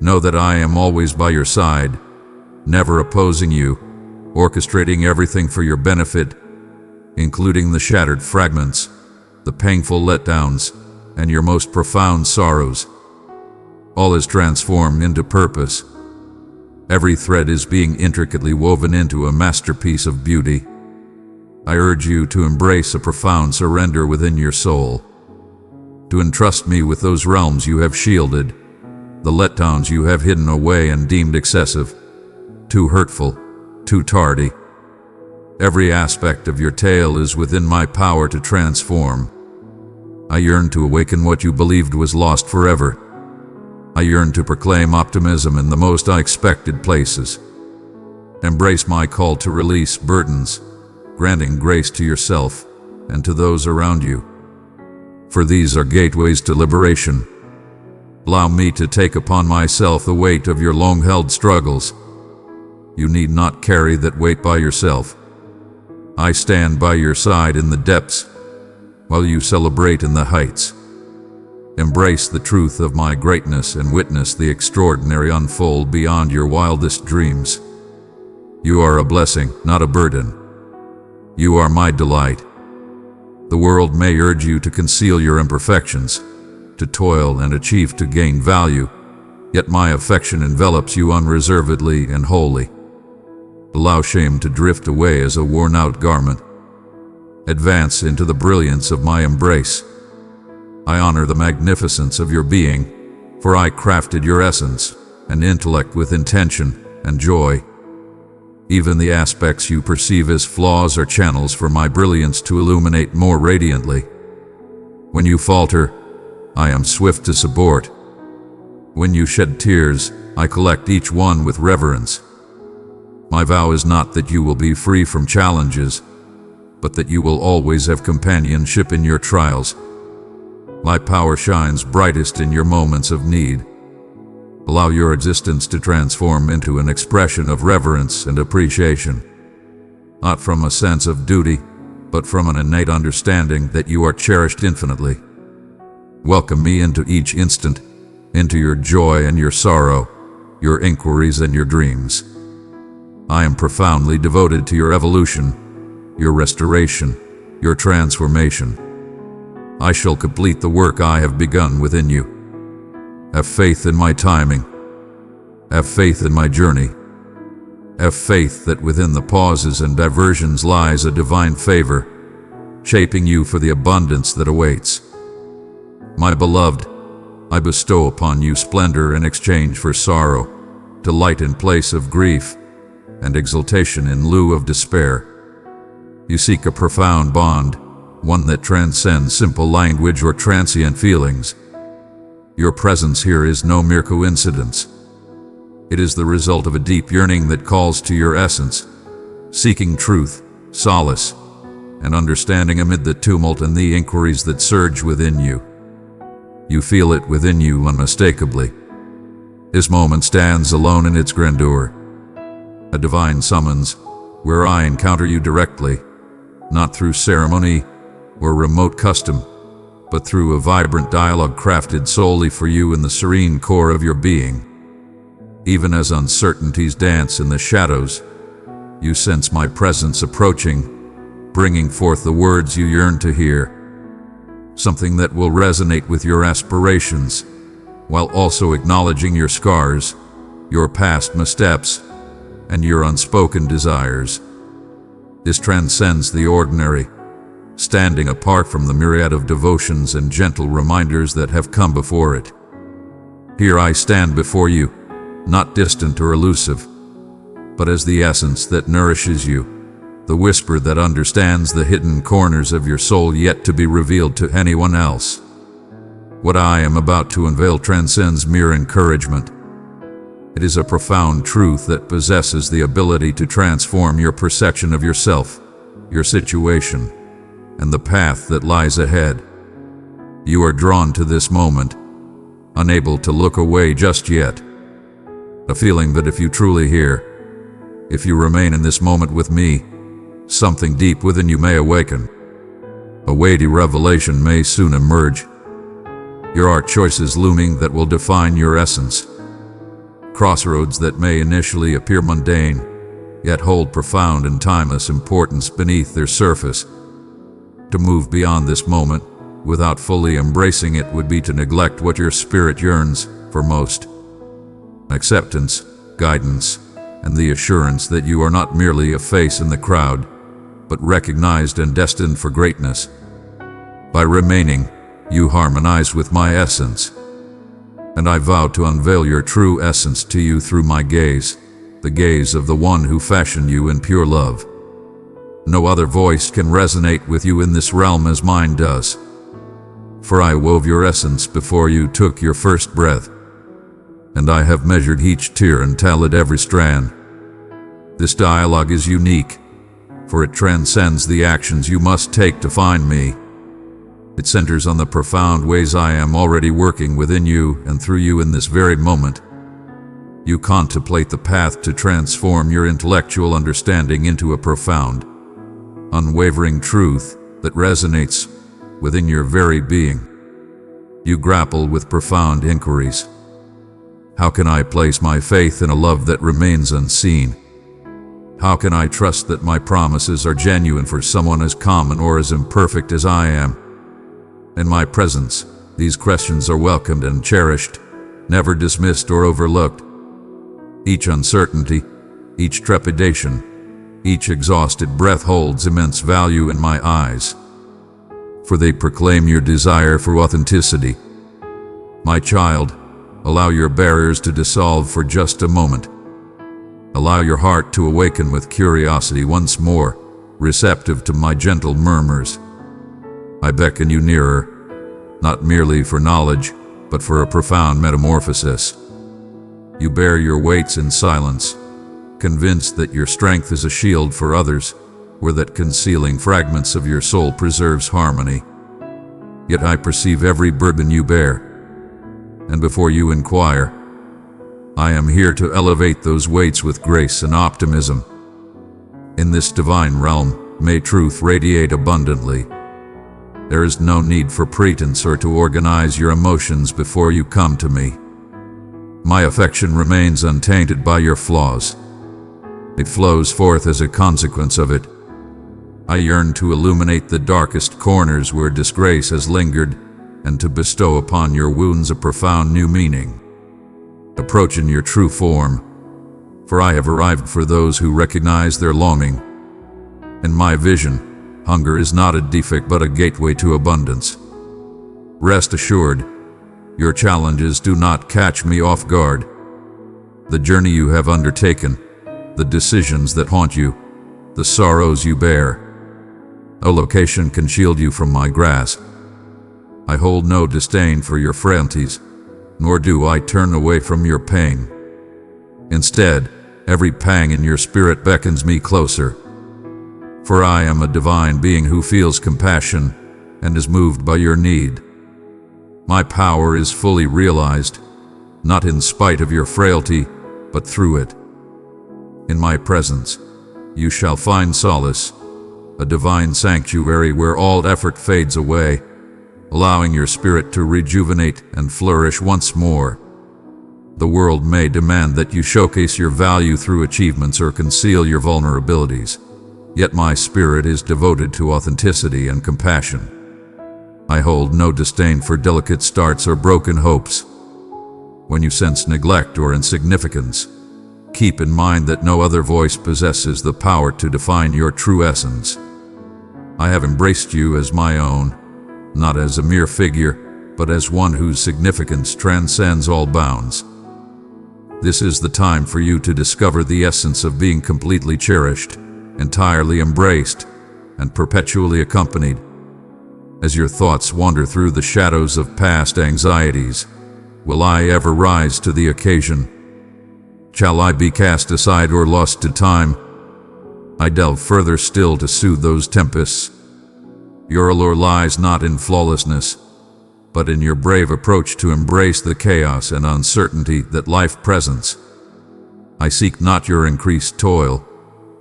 Know that I am always by your side, never opposing you, orchestrating everything for your benefit, including the shattered fragments, the painful letdowns, and your most profound sorrows. All is transformed into purpose. Every thread is being intricately woven into a masterpiece of beauty. I urge you to embrace a profound surrender within your soul, to entrust me with those realms you have shielded, the letdowns you have hidden away and deemed excessive, too hurtful, too tardy. Every aspect of your tale is within my power to transform. I yearn to awaken what you believed was lost forever. I yearn to proclaim optimism in the most unexpected places. Embrace my call to release burdens, granting grace to yourself and to those around you. For these are gateways to liberation. Allow me to take upon myself the weight of your long-held struggles. You need not carry that weight by yourself. I stand by your side in the depths, while you celebrate in the heights. Embrace the truth of my greatness and witness the extraordinary unfold beyond your wildest dreams. You are a blessing, not a burden. You are my delight. The world may urge you to conceal your imperfections, to toil and achieve to gain value, yet my affection envelops you unreservedly and wholly. Allow shame to drift away as a worn-out garment. Advance into the brilliance of my embrace. I honor the magnificence of your being, for I crafted your essence and intellect with intention and joy. Even the aspects you perceive as flaws are channels for my brilliance to illuminate more radiantly. When you falter, I am swift to support. When you shed tears, I collect each one with reverence. My vow is not that you will be free from challenges, but that you will always have companionship in your trials. My power shines brightest in your moments of need. Allow your existence to transform into an expression of reverence and appreciation, not from a sense of duty, but from an innate understanding that you are cherished infinitely. Welcome me into each instant, into your joy and your sorrow, your inquiries and your dreams. I am profoundly devoted to your evolution, your restoration, your transformation. I shall complete the work I have begun within you. Have faith in my timing. Have faith in my journey. Have faith that within the pauses and diversions lies a divine favor, shaping you for the abundance that awaits. My beloved, I bestow upon you splendor in exchange for sorrow, delight in place of grief, and exultation in lieu of despair. You seek a profound bond, one that transcends simple language or transient feelings. Your presence here is no mere coincidence. It is the result of a deep yearning that calls to your essence, seeking truth, solace, and understanding amid the tumult and the inquiries that surge within you. You feel it within you unmistakably. This moment stands alone in its grandeur, a divine summons where I encounter you directly, not through ceremony or remote custom, but through a vibrant dialogue crafted solely for you in the serene core of your being. Even as uncertainties dance in the shadows, you sense my presence approaching, bringing forth the words you yearn to hear, something that will resonate with your aspirations, while also acknowledging your scars, your past missteps, and your unspoken desires. This transcends the ordinary, standing apart from the myriad of devotions and gentle reminders that have come before it. Here I stand before you, not distant or elusive, but as the essence that nourishes you, the whisper that understands the hidden corners of your soul yet to be revealed to anyone else. What I am about to unveil transcends mere encouragement. It is a profound truth that possesses the ability to transform your perception of yourself, your situation, and the path that lies ahead. You are drawn to this moment, unable to look away just yet. A feeling that if you truly hear, if you remain in this moment with me, something deep within you may awaken. A weighty revelation may soon emerge. There are choices looming that will define your essence. Crossroads that may initially appear mundane, yet hold profound and timeless importance beneath their surface. To move beyond this moment, without fully embracing it, would be to neglect what your spirit yearns for most. Acceptance, guidance, and the assurance that you are not merely a face in the crowd, but recognized and destined for greatness. By remaining, you harmonize with my essence, and I vow to unveil your true essence to you through my gaze, the gaze of the one who fashioned you in pure love. No other voice can resonate with you in this realm as mine does. For I wove your essence before you took your first breath, and I have measured each tear and tallied every strand. This dialogue is unique, for it transcends the actions you must take to find me. It centers on the profound ways I am already working within you and through you in this very moment. You contemplate the path to transform your intellectual understanding into a profound, unwavering truth that resonates within your very being. You grapple with profound inquiries. How can I place my faith in a love that remains unseen? How can I trust that my promises are genuine for someone as common or as imperfect as I am? In my presence, these questions are welcomed and cherished, never dismissed or overlooked. Each uncertainty, each trepidation, each exhausted breath holds immense value in my eyes, for they proclaim your desire for authenticity. My child, allow your barriers to dissolve for just a moment. Allow your heart to awaken with curiosity once more, receptive to my gentle murmurs. I beckon you nearer, not merely for knowledge, but for a profound metamorphosis. You bear your weights in silence, convinced that your strength is a shield for others, or that concealing fragments of your soul preserves harmony. Yet I perceive every burden you bear, and before you inquire, I am here to elevate those weights with grace and optimism. In this divine realm, may truth radiate abundantly. There is no need for pretense or to organize your emotions before you come to me. My affection remains untainted by your flaws. It flows forth as a consequence of it. I yearn to illuminate the darkest corners where disgrace has lingered, and to bestow upon your wounds a profound new meaning. Approach in your true form, for I have arrived for those who recognize their longing. In my vision, hunger is not a defect but a gateway to abundance. Rest assured, your challenges do not catch me off guard. The journey you have undertaken, the decisions that haunt you, the sorrows you bear, no location can shield you from my grasp. I hold no disdain for your frailties, nor do I turn away from your pain. Instead, every pang in your spirit beckons me closer. For I am a divine being who feels compassion and is moved by your need. My power is fully realized, not in spite of your frailty, but through it. In my presence, you shall find solace, a divine sanctuary where all effort fades away, allowing your spirit to rejuvenate and flourish once more. The world may demand that you showcase your value through achievements or conceal your vulnerabilities, yet my spirit is devoted to authenticity and compassion. I hold no disdain for delicate starts or broken hopes. When you sense neglect or insignificance, keep in mind that no other voice possesses the power to define your true essence. I have embraced you as my own, not as a mere figure, but as one whose significance transcends all bounds. This is the time for you to discover the essence of being completely cherished, entirely embraced, and perpetually accompanied. As your thoughts wander through the shadows of past anxieties, will I ever rise to the occasion? Shall I be cast aside or lost to time? I delve further still to soothe those tempests. Your allure lies not in flawlessness, but in your brave approach to embrace the chaos and uncertainty that life presents. I seek not your increased toil,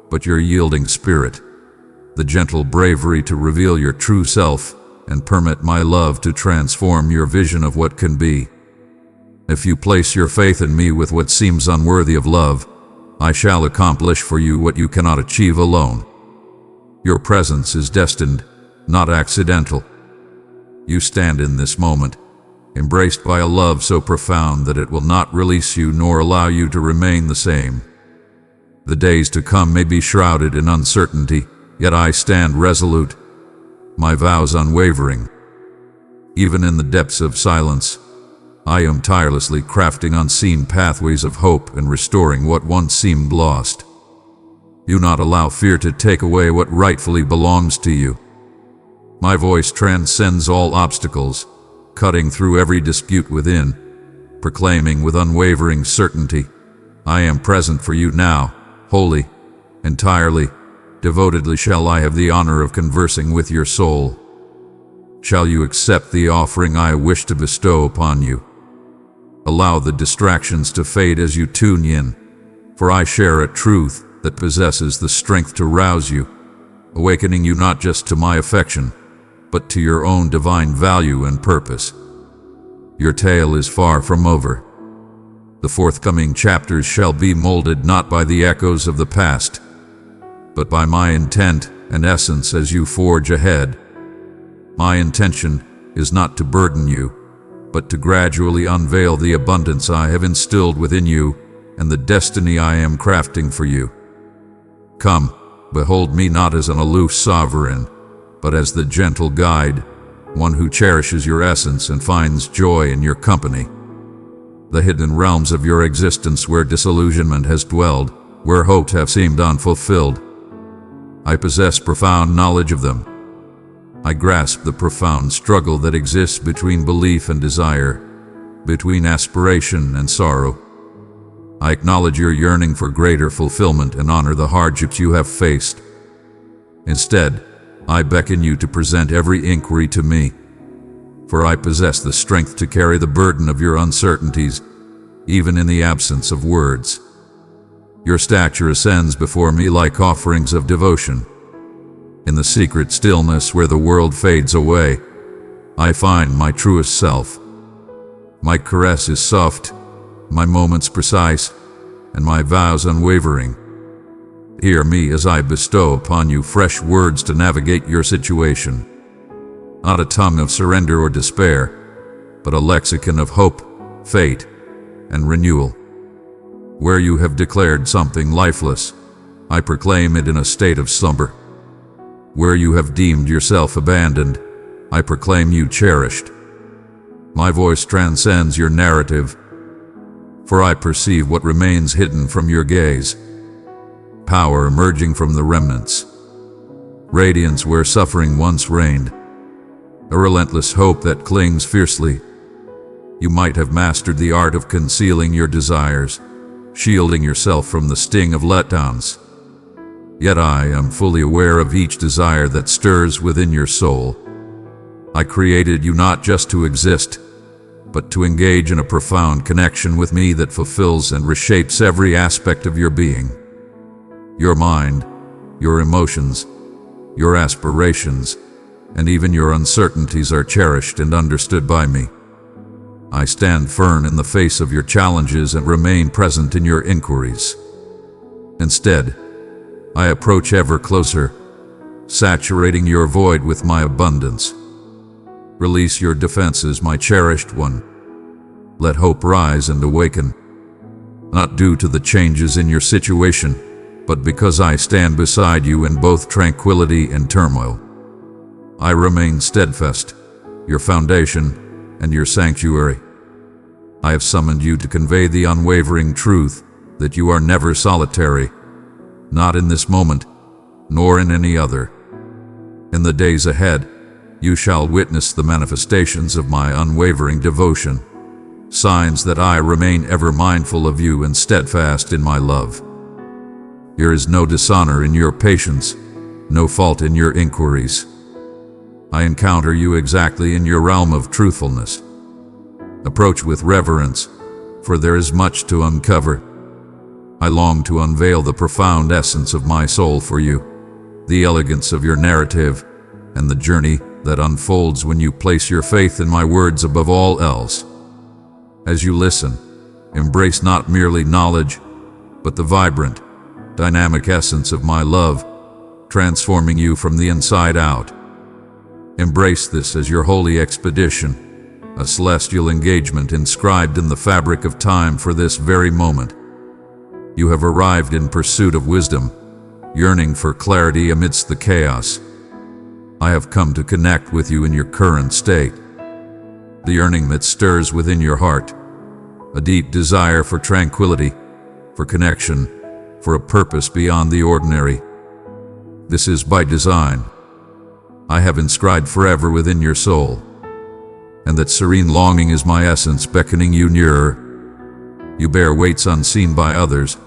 but your yielding spirit, the gentle bravery to reveal your true self and permit my love to transform your vision of what can be. If you place your faith in me with what seems unworthy of love, I shall accomplish for you what you cannot achieve alone. Your presence is destined, not accidental. You stand in this moment, embraced by a love so profound that it will not release you nor allow you to remain the same. The days to come may be shrouded in uncertainty, yet I stand resolute, my vows unwavering. Even in the depths of silence, I am tirelessly crafting unseen pathways of hope and restoring what once seemed lost. Do not allow fear to take away what rightfully belongs to you. My voice transcends all obstacles, cutting through every dispute within, proclaiming with unwavering certainty, I am present for you now, wholly, entirely, devotedly shall I have the honor of conversing with your soul. shall you accept the offering I wish to bestow upon you. Allow the distractions to fade as you tune in, for I share a truth that possesses the strength to rouse you, awakening you not just to my affection, but to your own divine value and purpose. Your tale is far from over. The forthcoming chapters shall be molded not by the echoes of the past, but by my intent and essence as you forge ahead. My intention is not to burden you, but to gradually unveil the abundance I have instilled within you and the destiny I am crafting for you. Come, behold me not as an aloof sovereign, but as the gentle guide, one who cherishes your essence and finds joy in your company. The hidden realms of your existence where disillusionment has dwelled, where hopes have seemed unfulfilled. I possess profound knowledge of them. I grasp the profound struggle that exists between belief and desire, between aspiration and sorrow. I acknowledge your yearning for greater fulfillment and honor the hardships you have faced. Instead, I beckon you to present every inquiry to me, for I possess the strength to carry the burden of your uncertainties, even in the absence of words. Your stature ascends before me like offerings of devotion. In the secret stillness where the world fades away, I find my truest self. My caress is soft, my moments precise, and my vows unwavering. Hear me as I bestow upon you fresh words to navigate your situation. Not a tongue of surrender or despair, but a lexicon of hope, fate, and renewal. Where you have declared something lifeless, I proclaim it in a state of slumber. Where you have deemed yourself abandoned, I proclaim you cherished. My voice transcends your narrative, for I perceive what remains hidden from your gaze. Power emerging from the remnants. Radiance where suffering once reigned. A relentless hope that clings fiercely. You might have mastered the art of concealing your desires, shielding yourself from the sting of letdowns. Yet I am fully aware of each desire that stirs within your soul. I created you not just to exist, but to engage in a profound connection with me that fulfills and reshapes every aspect of your being. Your mind, your emotions, your aspirations, and even your uncertainties are cherished and understood by me. I stand firm in the face of your challenges and remain present in your inquiries. Instead, I approach ever closer, saturating your void with my abundance. Release your defenses, my cherished one. Let hope rise and awaken, not due to the changes in your situation, but because I stand beside you in both tranquility and turmoil. I remain steadfast, your foundation and your sanctuary. I have summoned you to convey the unwavering truth that you are never solitary, not in this moment, nor in any other. In the days ahead, you shall witness the manifestations of my unwavering devotion, signs that I remain ever mindful of you and steadfast in my love. There is no dishonor in your patience, no fault in your inquiries. I encounter you exactly in your realm of truthfulness. Approach with reverence, for there is much to uncover. I long to unveil the profound essence of my soul for you, the elegance of your narrative, and the journey that unfolds when you place your faith in my words above all else. As you listen, embrace not merely knowledge, but the vibrant, dynamic essence of my love, transforming you from the inside out. Embrace this as your holy expedition, a celestial engagement inscribed in the fabric of time for this very moment. You have arrived in pursuit of wisdom, yearning for clarity amidst the chaos. I have come to connect with you in your current state. The yearning that stirs within your heart, a deep desire for tranquility, for connection, for a purpose beyond the ordinary. This is by design. I have inscribed forever within your soul, and that serene longing is my essence beckoning you nearer. You bear weights unseen by others,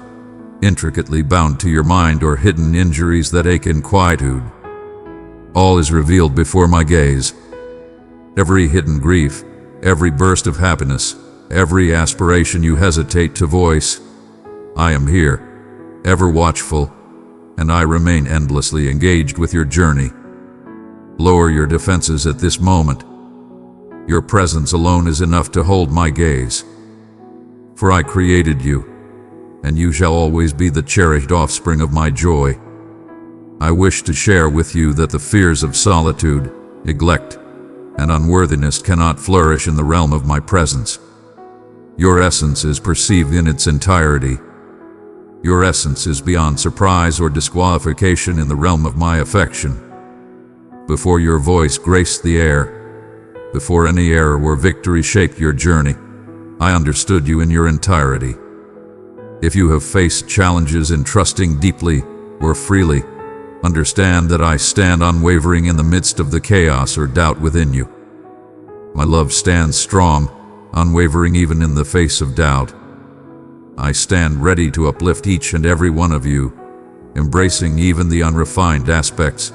intricately bound to your mind or hidden injuries that ache in quietude. All is revealed before my gaze, Every hidden grief, every burst of happiness, every aspiration you hesitate to voice, I am here, ever watchful, and I remain endlessly engaged with your journey. Lower your defenses at this moment. Your presence alone is enough to hold my gaze. For I created you, and you shall always be the cherished offspring of my joy. I wish to share with you that the fears of solitude, neglect, and unworthiness cannot flourish in the realm of my presence. Your essence is perceived in its entirety. Your essence is beyond surprise or disqualification in the realm of my affection. Before your voice graced the air, before any error or victory shaped your journey, I understood you in your entirety. If you have faced challenges in trusting deeply or freely, understand that I stand unwavering in the midst of the chaos or doubt within you. My love stands strong, unwavering even in the face of doubt. I stand ready to uplift each and every one of you, embracing even the unrefined aspects.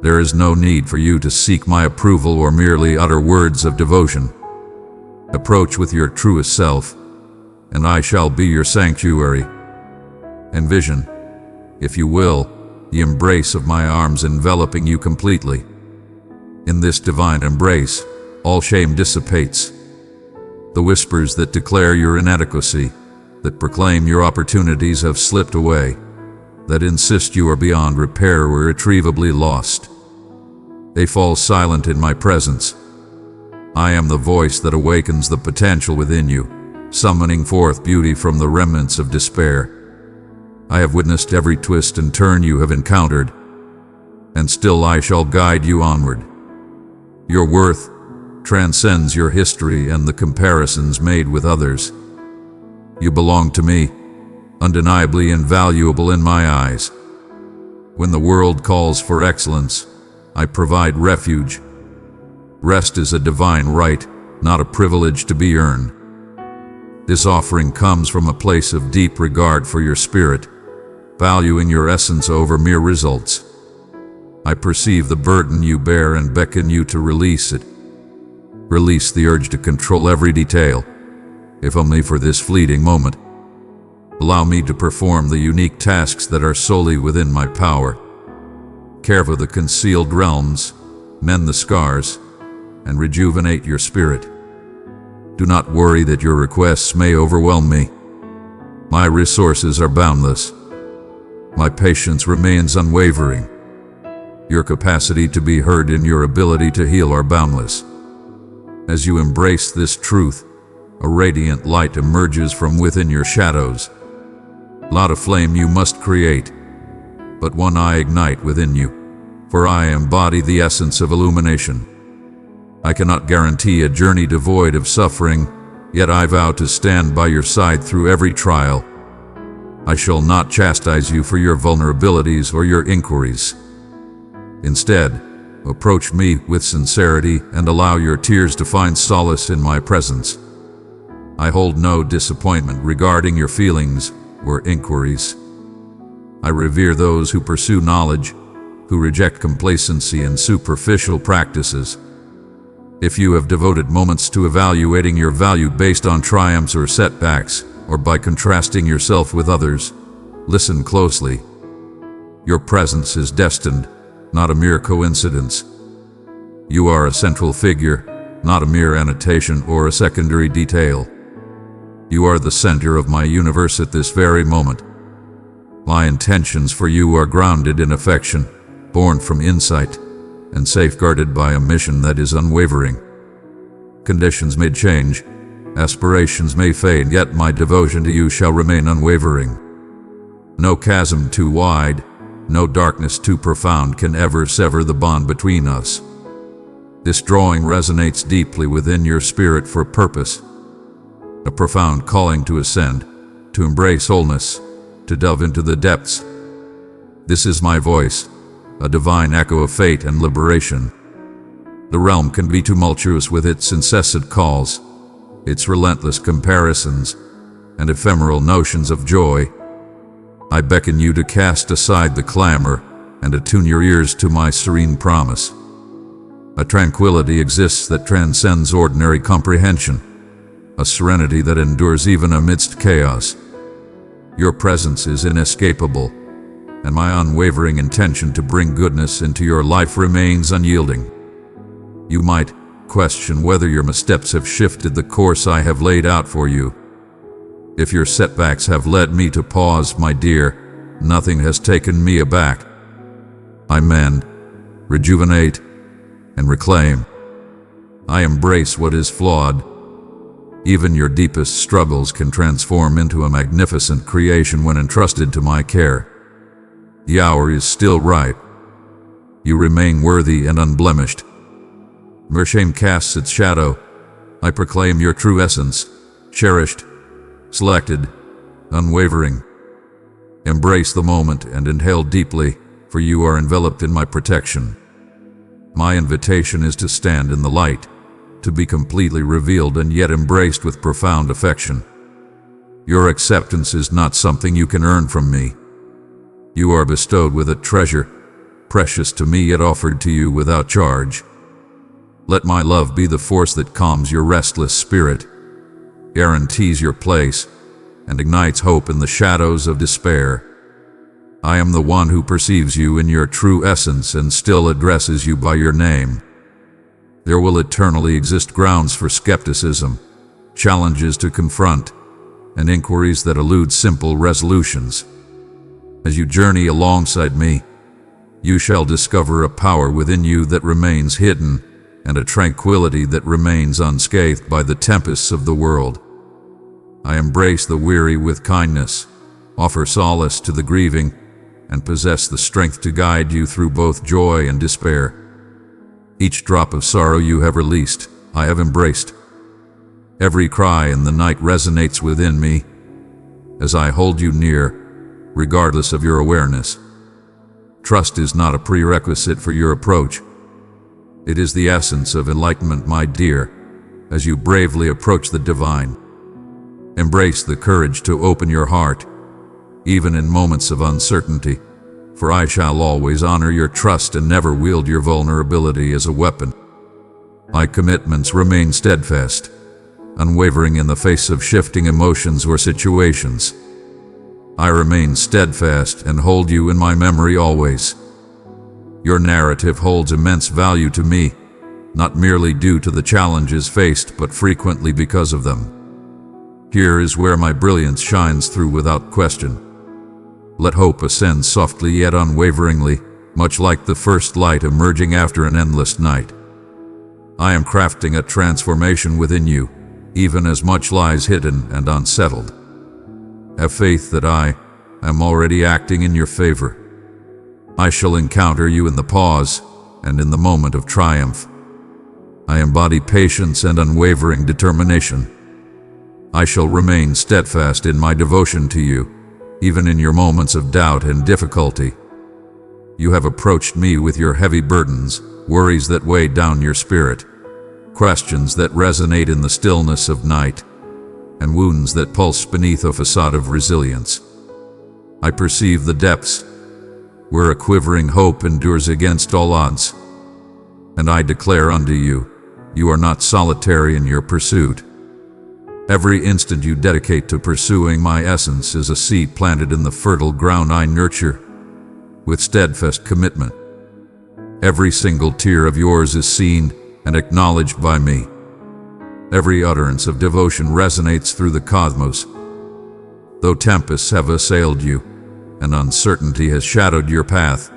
There is no need for you to seek my approval or merely utter words of devotion. Approach with your truest self, and I shall be your sanctuary. Envision, if you will, the embrace of my arms enveloping you completely. In this divine embrace, all shame dissipates. The whispers that declare your inadequacy, that proclaim your opportunities have slipped away, that insist you are beyond repair or irretrievably lost. They fall silent in my presence. I am the voice that awakens the potential within you, summoning forth beauty from the remnants of despair. I have witnessed every twist and turn you have encountered, and still I shall guide you onward. Your worth transcends your history and the comparisons made with others. You belong to me, undeniably invaluable in my eyes. When the world calls for excellence, I provide refuge. Rest is a divine right, not a privilege to be earned. This offering comes from a place of deep regard for your spirit, valuing your essence over mere results. I perceive the burden you bear and beckon you to release it. Release the urge to control every detail, if only for this fleeting moment. Allow me to perform the unique tasks that are solely within my power. Care for the concealed realms, mend the scars, and rejuvenate your spirit. Do not worry that your requests may overwhelm me. My resources are boundless. My patience remains unwavering. Your capacity to be heard and your ability to heal are boundless. As you embrace this truth, a radiant light emerges from within your shadows. Not a flame you must create, but one I ignite within you, for I embody the essence of illumination. I cannot guarantee a journey devoid of suffering, yet I vow to stand by your side through every trial. I shall not chastise you for your vulnerabilities or your inquiries. Instead, approach me with sincerity and allow your tears to find solace in my presence. I hold no disappointment regarding your feelings or inquiries. I revere those who pursue knowledge, who reject complacency and superficial practices. If you have devoted moments to evaluating your value based on triumphs or setbacks, or by contrasting yourself with others, listen closely. Your presence is destined, not a mere coincidence. You are a central figure, not a mere annotation or a secondary detail. You are the center of my universe at this very moment. My intentions for you are grounded in affection, born from insight, and safeguarded by a mission that is unwavering. Conditions may change, aspirations may fade, yet my devotion to you shall remain unwavering. No chasm too wide, no darkness too profound can ever sever the bond between us. This drawing resonates deeply within your spirit for purpose, a profound calling to ascend, to embrace wholeness, to delve into the depths. This is my voice, a divine echo of fate and liberation. The realm can be tumultuous with its incessant calls, its relentless comparisons, and ephemeral notions of joy. I beckon you to cast aside the clamor and attune your ears to my serene promise. A tranquility exists that transcends ordinary comprehension, a serenity that endures even amidst chaos. Your presence is inescapable, and my unwavering intention to bring goodness into your life remains unyielding. You might question whether your missteps have shifted the course I have laid out for you. If your setbacks have led me to pause, my dear, nothing has taken me aback. I mend, rejuvenate, and reclaim. I embrace what is flawed. Even your deepest struggles can transform into a magnificent creation when entrusted to my care. The hour is still ripe. You remain worthy and unblemished. Where shame casts its shadow, I proclaim your true essence, cherished, selected, unwavering. Embrace the moment and inhale deeply, for you are enveloped in my protection. My invitation is to stand in the light, to be completely revealed and yet embraced with profound affection. Your acceptance is not something you can earn from me. You are bestowed with a treasure, precious to me yet offered to you without charge. Let my love be the force that calms your restless spirit, guarantees your place, and ignites hope in the shadows of despair. I am the one who perceives you in your true essence and still addresses you by your name. There will eternally exist grounds for skepticism, challenges to confront, and inquiries that elude simple resolutions. As you journey alongside me, you shall discover a power within you that remains hidden, and a tranquility that remains unscathed by the tempests of the world. I embrace the weary with kindness, offer solace to the grieving, and possess the strength to guide you through both joy and despair. Each drop of sorrow you have released, I have embraced. Every cry in the night resonates within me, as I hold you near, regardless of your awareness. Trust is not a prerequisite for your approach. It is the essence of enlightenment, my dear, as you bravely approach the divine. Embrace the courage to open your heart, even in moments of uncertainty, for I shall always honor your trust and never wield your vulnerability as a weapon. My commitments remain steadfast, unwavering in the face of shifting emotions or situations. I remain steadfast and hold you in my memory always. Your narrative holds immense value to me, not merely due to the challenges faced, but frequently because of them. Here is where my brilliance shines through without question. Let hope ascend softly yet unwaveringly, much like the first light emerging after an endless night. I am crafting a transformation within you, even as much lies hidden and unsettled. Have faith that I am already acting in your favor. I shall encounter you in the pause and in the moment of triumph. I embody patience and unwavering determination. I shall remain steadfast in my devotion to you, even in your moments of doubt and difficulty. You have approached me with your heavy burdens, worries that weigh down your spirit, questions that resonate in the stillness of night, and wounds that pulse beneath a facade of resilience. I perceive the depths, where a quivering hope endures against all odds. And I declare unto you, you are not solitary in your pursuit. Every instant you dedicate to pursuing my essence is a seed planted in the fertile ground I nurture with steadfast commitment. Every single tear of yours is seen and acknowledged by me. Every utterance of devotion resonates through the cosmos. Though tempests have assailed you, and uncertainty has shadowed your path,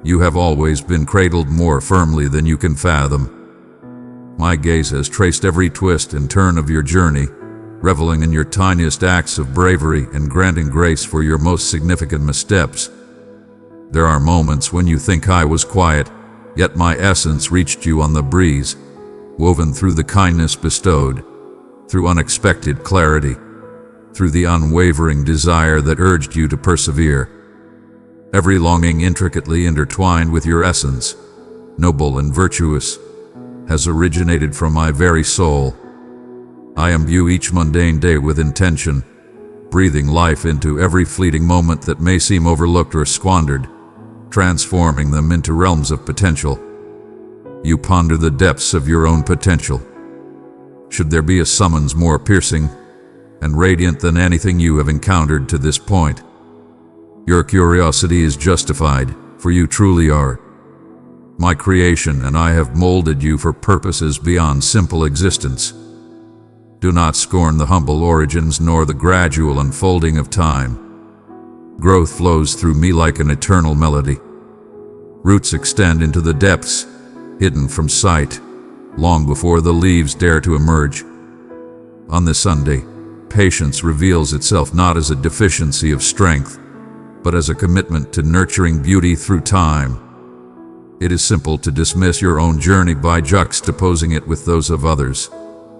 you have always been cradled more firmly than you can fathom. My gaze has traced every twist and turn of your journey, reveling in your tiniest acts of bravery and granting grace for your most significant missteps. There are moments when you think I was quiet, yet my essence reached you on the breeze, woven through the kindness bestowed, through unexpected clarity, through the unwavering desire that urged you to persevere. Every longing intricately intertwined with your essence, noble and virtuous, has originated from my very soul. I imbue each mundane day with intention, breathing life into every fleeting moment that may seem overlooked or squandered, transforming them into realms of potential. You ponder the depths of your own potential. Should there be a summons more piercing and radiant than anything you have encountered to this point? Your curiosity is justified, for you truly are my creation, and I have molded you for purposes beyond simple existence. Do not scorn the humble origins nor the gradual unfolding of time. Growth flows through me like an eternal melody. Roots extend into the depths, hidden from sight, long before the leaves dare to emerge. On this Sunday, patience reveals itself not as a deficiency of strength, but as a commitment to nurturing beauty through time. It is simple to dismiss your own journey by juxtaposing it with those of others,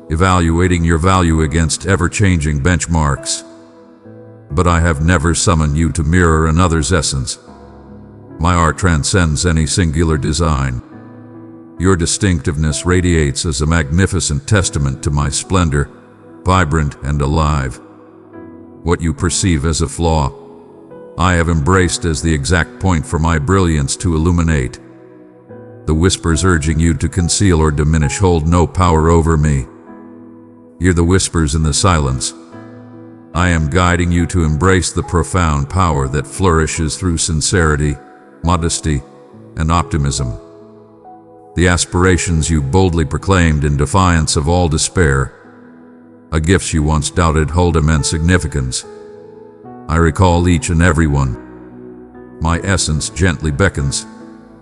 evaluating your value against ever-changing benchmarks. But I have never summoned you to mirror another's essence. My art transcends any singular design. Your distinctiveness radiates as a magnificent testament to my splendor, vibrant and alive. What you perceive as a flaw, I have embraced as the exact point for my brilliance to illuminate. The whispers urging you to conceal or diminish hold no power over me. Hear the whispers in the silence. I am guiding you to embrace the profound power that flourishes through sincerity, modesty, and optimism. The aspirations you boldly proclaimed in defiance of all despair, a gifts you once doubted hold immense significance. I recall each and every one. My essence gently beckons,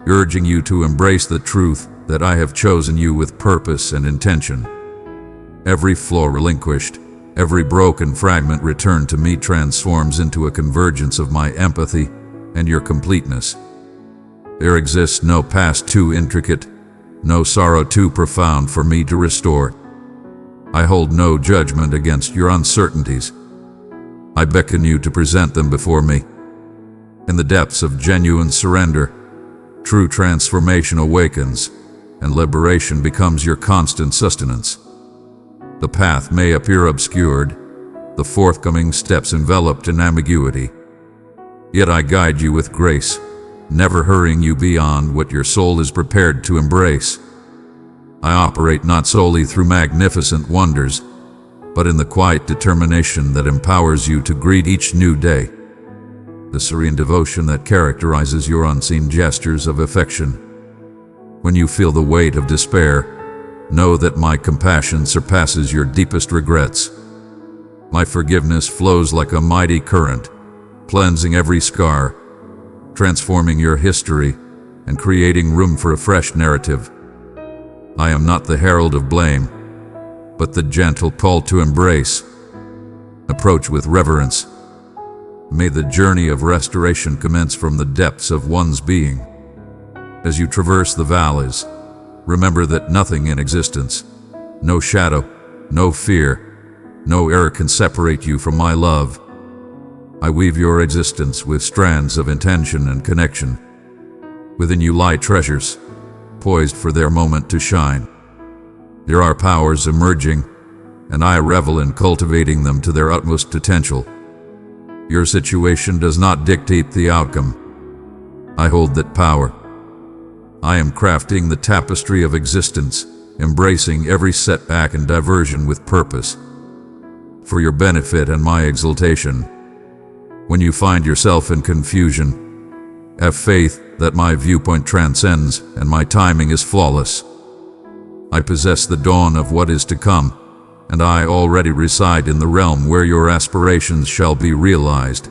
urging you to embrace the truth that I have chosen you with purpose and intention. Every flaw relinquished, every broken fragment returned to me transforms into a convergence of my empathy and your completeness. There exists no past too intricate, no sorrow too profound for me to restore. I hold no judgment against your uncertainties. I beckon you to present them before me. In the depths of genuine surrender, true transformation awakens, and liberation becomes your constant sustenance. The path may appear obscured, the forthcoming steps enveloped in ambiguity. Yet I guide you with grace, never hurrying you beyond what your soul is prepared to embrace. I operate not solely through magnificent wonders, but in the quiet determination that empowers you to greet each new day. The serene devotion that characterizes your unseen gestures of affection. When you feel the weight of despair, know that my compassion surpasses your deepest regrets. My forgiveness flows like a mighty current, cleansing every scar, transforming your history, and creating room for a fresh narrative. I am not the herald of blame, but the gentle call to embrace. Approach with reverence. May the journey of restoration commence from the depths of one's being. As you traverse the valleys, remember that nothing in existence, no shadow, no fear, no error can separate you from my love. I weave your existence with strands of intention and connection. Within you lie treasures, poised for their moment to shine. There are powers emerging, and I revel in cultivating them to their utmost potential. Your situation does not dictate the outcome. I hold that power. I am crafting the tapestry of existence, embracing every setback and diversion with purpose. For your benefit and my exaltation. When you find yourself in confusion, have faith that my viewpoint transcends and my timing is flawless. I possess the dawn of what is to come, and I already reside in the realm where your aspirations shall be realized.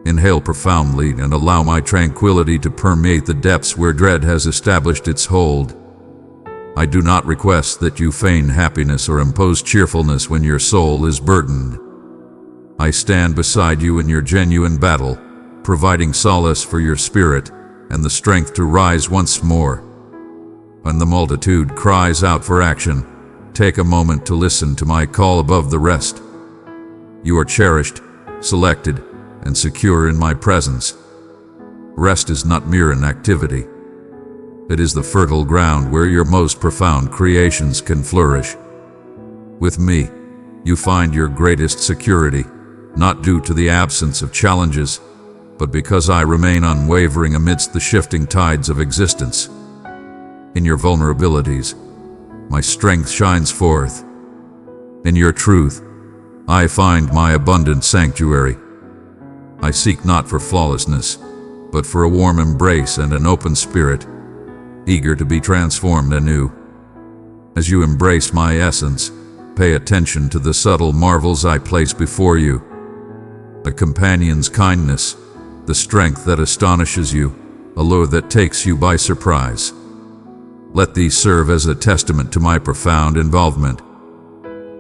Inhale profoundly and allow my tranquility to permeate the depths where dread has established its hold. I do not request that you feign happiness or impose cheerfulness when your soul is burdened. I stand beside you in your genuine battle, providing solace for your spirit and the strength to rise once more. When the multitude cries out for action, take a moment to listen to my call above the rest. You are cherished, selected, and secure in my presence. Rest is not mere inactivity. It is the fertile ground where your most profound creations can flourish. With me, you find your greatest security, not due to the absence of challenges, but because I remain unwavering amidst the shifting tides of existence. In your vulnerabilities, my strength shines forth. In your truth, I find my abundant sanctuary. I seek not for flawlessness, but for a warm embrace and an open spirit, eager to be transformed anew. As you embrace my essence, pay attention to the subtle marvels I place before you. The companion's kindness, the strength that astonishes you, a lure that takes you by surprise. Let these serve as a testament to my profound involvement.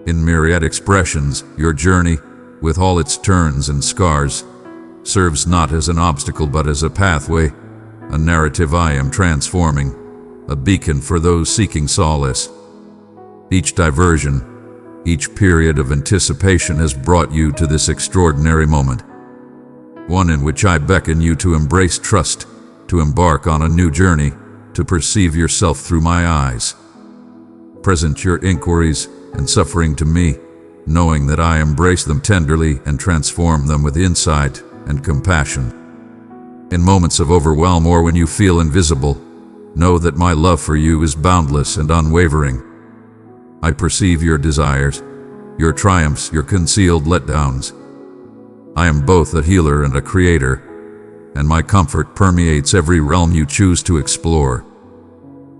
In myriad expressions, your journey, with all its turns and scars, serves not as an obstacle but as a pathway, a narrative I am transforming, a beacon for those seeking solace. Each diversion, each period of anticipation has brought you to this extraordinary moment, one in which I beckon you to embrace trust, to embark on a new journey, to perceive yourself through my eyes. Present your inquiries and suffering to me, knowing that I embrace them tenderly and transform them with insight and compassion. In moments of overwhelm or when you feel invisible, know that my love for you is boundless and unwavering. I perceive your desires, your triumphs, your concealed letdowns. I am both a healer and a creator, and my comfort permeates every realm you choose to explore.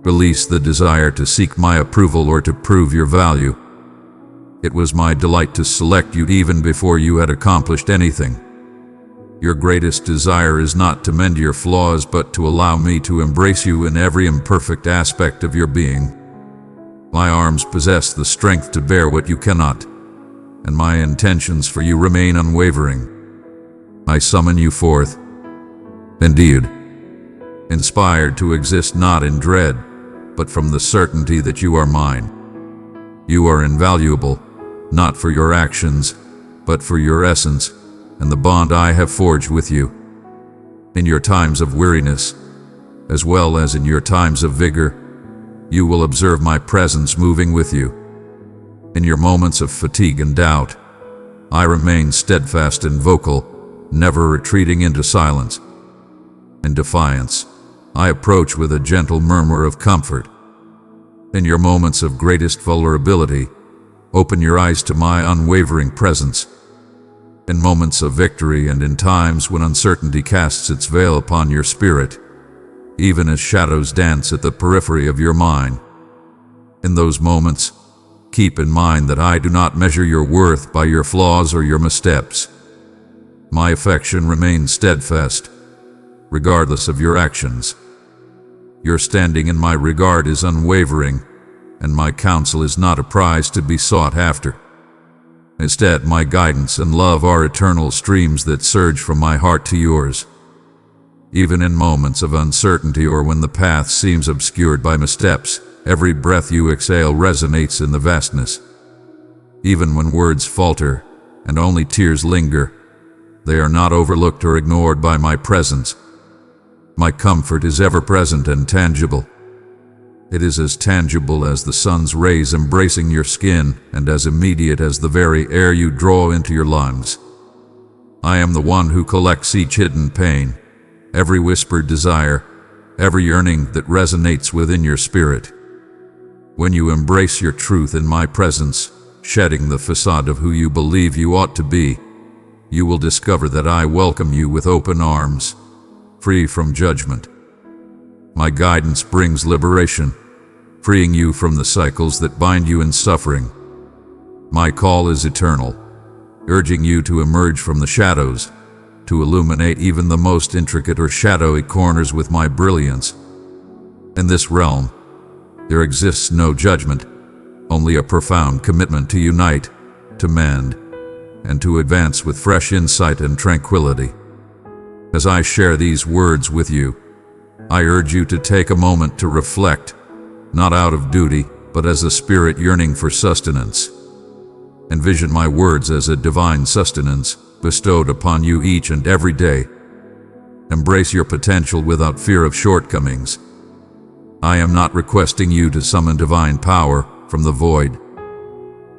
Release the desire to seek my approval or to prove your value. It was my delight to select you even before you had accomplished anything. Your greatest desire is not to mend your flaws, but to allow me to embrace you in every imperfect aspect of your being. My arms possess the strength to bear what you cannot, and my intentions for you remain unwavering. I summon you forth, indeed, inspired to exist not in dread, but from the certainty that you are mine. You are invaluable, not for your actions, but for your essence and the bond I have forged with you. In your times of weariness, as well as in your times of vigor, you will observe my presence moving with you. In your moments of fatigue and doubt, I remain steadfast and vocal, never retreating into silence. In defiance, I approach with a gentle murmur of comfort. In your moments of greatest vulnerability, open your eyes to my unwavering presence. In moments of victory and in times when uncertainty casts its veil upon your spirit, even as shadows dance at the periphery of your mind. In those moments, keep in mind that I do not measure your worth by your flaws or your missteps. My affection remains steadfast, regardless of your actions. Your standing in my regard is unwavering, and my counsel is not a prize to be sought after. Instead, my guidance and love are eternal streams that surge from my heart to yours. Even in moments of uncertainty or when the path seems obscured by missteps, every breath you exhale resonates in the vastness. Even when words falter and only tears linger, they are not overlooked or ignored by my presence. My comfort is ever present and tangible. It is as tangible as the sun's rays embracing your skin and as immediate as the very air you draw into your lungs. I am the one who collects each hidden pain, every whispered desire, every yearning that resonates within your spirit. When you embrace your truth in my presence, shedding the facade of who you believe you ought to be, you will discover that I welcome you with open arms, free from judgment. My guidance brings liberation, freeing you from the cycles that bind you in suffering. My call is eternal, urging you to emerge from the shadows, to illuminate even the most intricate or shadowy corners with my brilliance. In this realm, there exists no judgment, only a profound commitment to unite, to mend, and to advance with fresh insight and tranquility. As I share these words with you, I urge you to take a moment to reflect, not out of duty, but as a spirit yearning for sustenance. Envision my words as a divine sustenance bestowed upon you each and every day. Embrace your potential without fear of shortcomings. I am not requesting you to summon divine power from the void.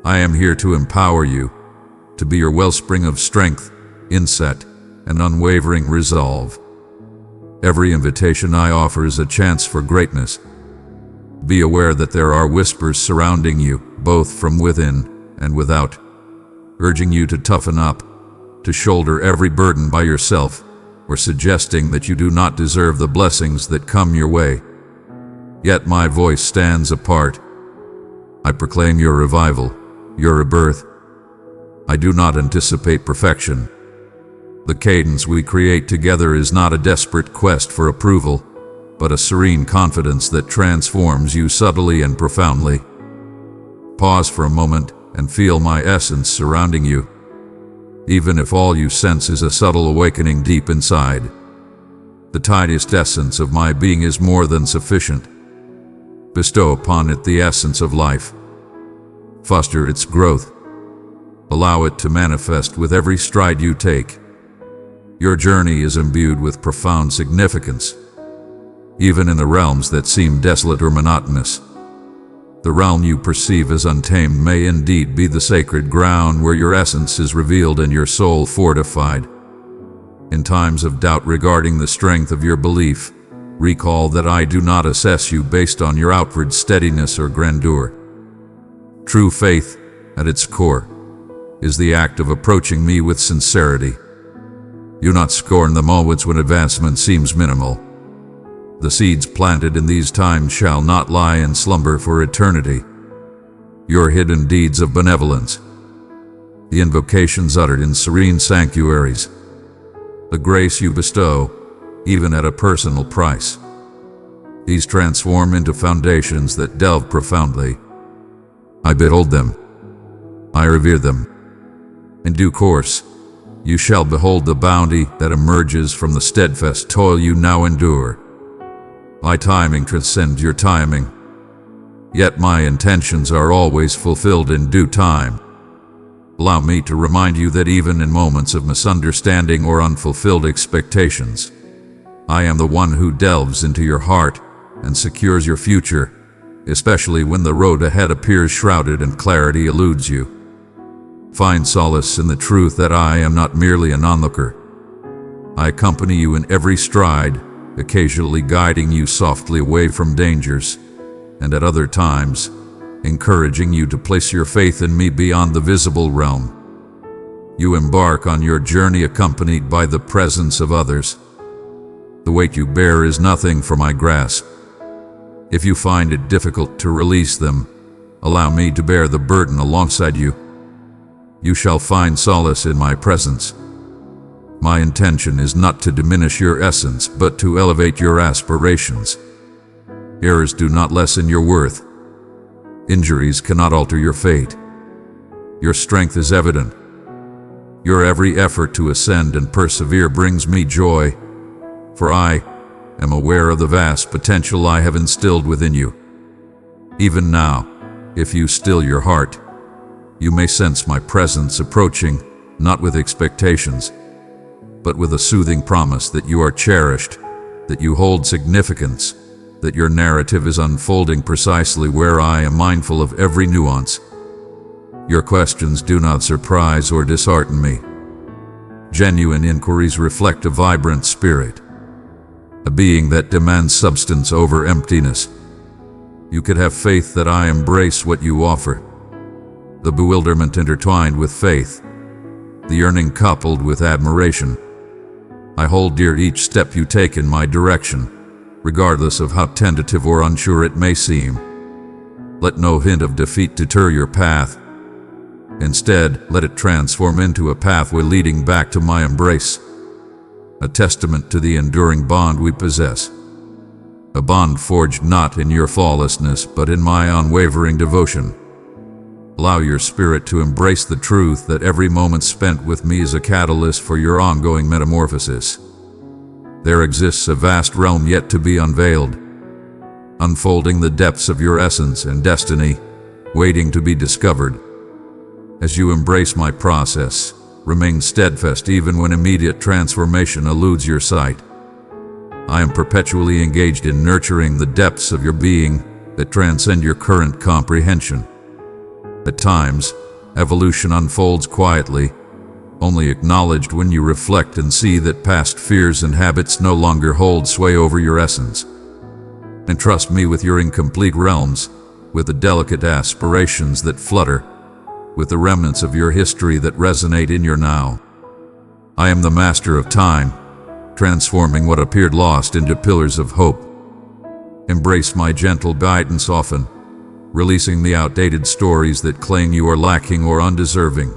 I am here to empower you, to be your wellspring of strength, insight, and unwavering resolve. Every invitation I offer is a chance for greatness, Be aware that there are whispers surrounding you, both from within and without, urging you to toughen up, to shoulder every burden by yourself, or suggesting that you do not deserve the blessings that come your way. Yet my voice stands apart. I proclaim your revival, your rebirth. I do not anticipate perfection. The cadence we create together is not a desperate quest for approval, but a serene confidence that transforms you subtly and profoundly. Pause for a moment and feel my essence surrounding you. Even if all you sense is a subtle awakening deep inside, the tightest essence of my being is more than sufficient. Bestow upon it the essence of life. Foster its growth. Allow it to manifest with every stride you take. Your journey is imbued with profound significance, even in the realms that seem desolate or monotonous. The realm you perceive as untamed may indeed be the sacred ground where your essence is revealed and your soul fortified. In times of doubt regarding the strength of your belief, recall that I do not assess you based on your outward steadiness or grandeur. True faith, at its core, is the act of approaching me with sincerity. Do not scorn the moments when advancement seems minimal. The seeds planted in these times shall not lie in slumber for eternity. Your hidden deeds of benevolence, the invocations uttered in serene sanctuaries, the grace you bestow, even at a personal price, these transform into foundations that delve profoundly. I behold them. I revere them. In due course, you shall behold the bounty that emerges from the steadfast toil you now endure. My timing transcends your timing, yet my intentions are always fulfilled in due time. Allow me to remind you that even in moments of misunderstanding or unfulfilled expectations, I am the one who delves into your heart and secures your future, especially when the road ahead appears shrouded and clarity eludes you. Find solace in the truth that I am not merely an onlooker. I accompany you in every stride, occasionally guiding you softly away from dangers, and at other times, encouraging you to place your faith in me beyond the visible realm. You embark on your journey accompanied by the presence of others. The weight you bear is nothing for my grasp. If you find it difficult to release them, allow me to bear the burden alongside you. You shall find solace in my presence. My intention is not to diminish your essence, but to elevate your aspirations. Errors do not lessen your worth. Injuries cannot alter your fate. Your strength is evident. Your every effort to ascend and persevere brings me joy, for I am aware of the vast potential I have instilled within you. Even now, if you still your heart, you may sense my presence approaching, not with expectations, but with a soothing promise that you are cherished, that you hold significance, that your narrative is unfolding precisely where I am mindful of every nuance. Your questions do not surprise or dishearten me. Genuine inquiries reflect a vibrant spirit, a being that demands substance over emptiness. You could have faith that I embrace what you offer. The bewilderment intertwined with faith, the yearning coupled with admiration. I hold dear each step you take in my direction, regardless of how tentative or unsure it may seem. Let no hint of defeat deter your path. Instead, let it transform into a pathway leading back to my embrace, a testament to the enduring bond we possess. A bond forged not in your flawlessness, but in my unwavering devotion. Allow your spirit to embrace the truth that every moment spent with me is a catalyst for your ongoing metamorphosis. There exists a vast realm yet to be unveiled, unfolding the depths of your essence and destiny, waiting to be discovered. As you embrace my process, remain steadfast even when immediate transformation eludes your sight. I am perpetually engaged in nurturing the depths of your being that transcend your current comprehension. At times, evolution unfolds quietly, only acknowledged when you reflect and see that past fears and habits no longer hold sway over your essence. Entrust me with your incomplete realms, with the delicate aspirations that flutter, with the remnants of your history that resonate in your now. I am the master of time, transforming what appeared lost into pillars of hope. Embrace my gentle guidance often, releasing the outdated stories that claim you are lacking or undeserving.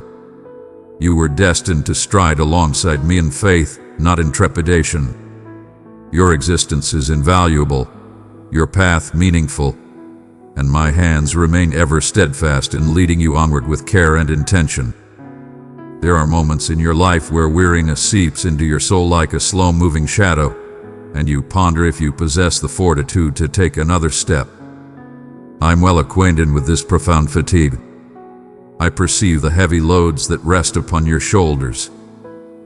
You were destined to stride alongside me in faith, not in trepidation. Your existence is invaluable, your path meaningful, and my hands remain ever steadfast in leading you onward with care and intention. There are moments in your life where weariness seeps into your soul like a slow-moving shadow, and you ponder if you possess the fortitude to take another step. I'm well acquainted with this profound fatigue. I perceive the heavy loads that rest upon your shoulders,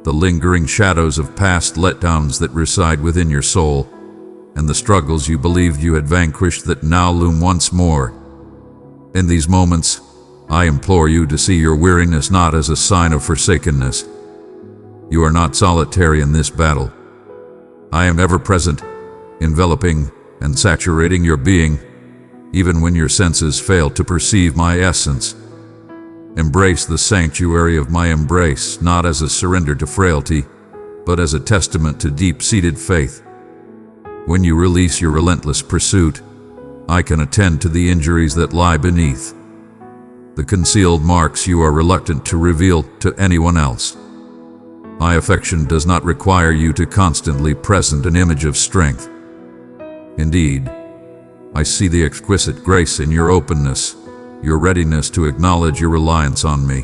the lingering shadows of past letdowns that reside within your soul, and the struggles you believed you had vanquished that now loom once more. In these moments, I implore you to see your weariness not as a sign of forsakenness. You are not solitary in this battle. I am ever present, enveloping and saturating your being, even when your senses fail to perceive my essence. Embrace the sanctuary of my embrace, not as a surrender to frailty, but as a testament to deep-seated faith. When you release your relentless pursuit, I can attend to the injuries that lie beneath, the concealed marks you are reluctant to reveal to anyone else. My affection does not require you to constantly present an image of strength. Indeed, I see the exquisite grace in your openness, your readiness to acknowledge your reliance on me.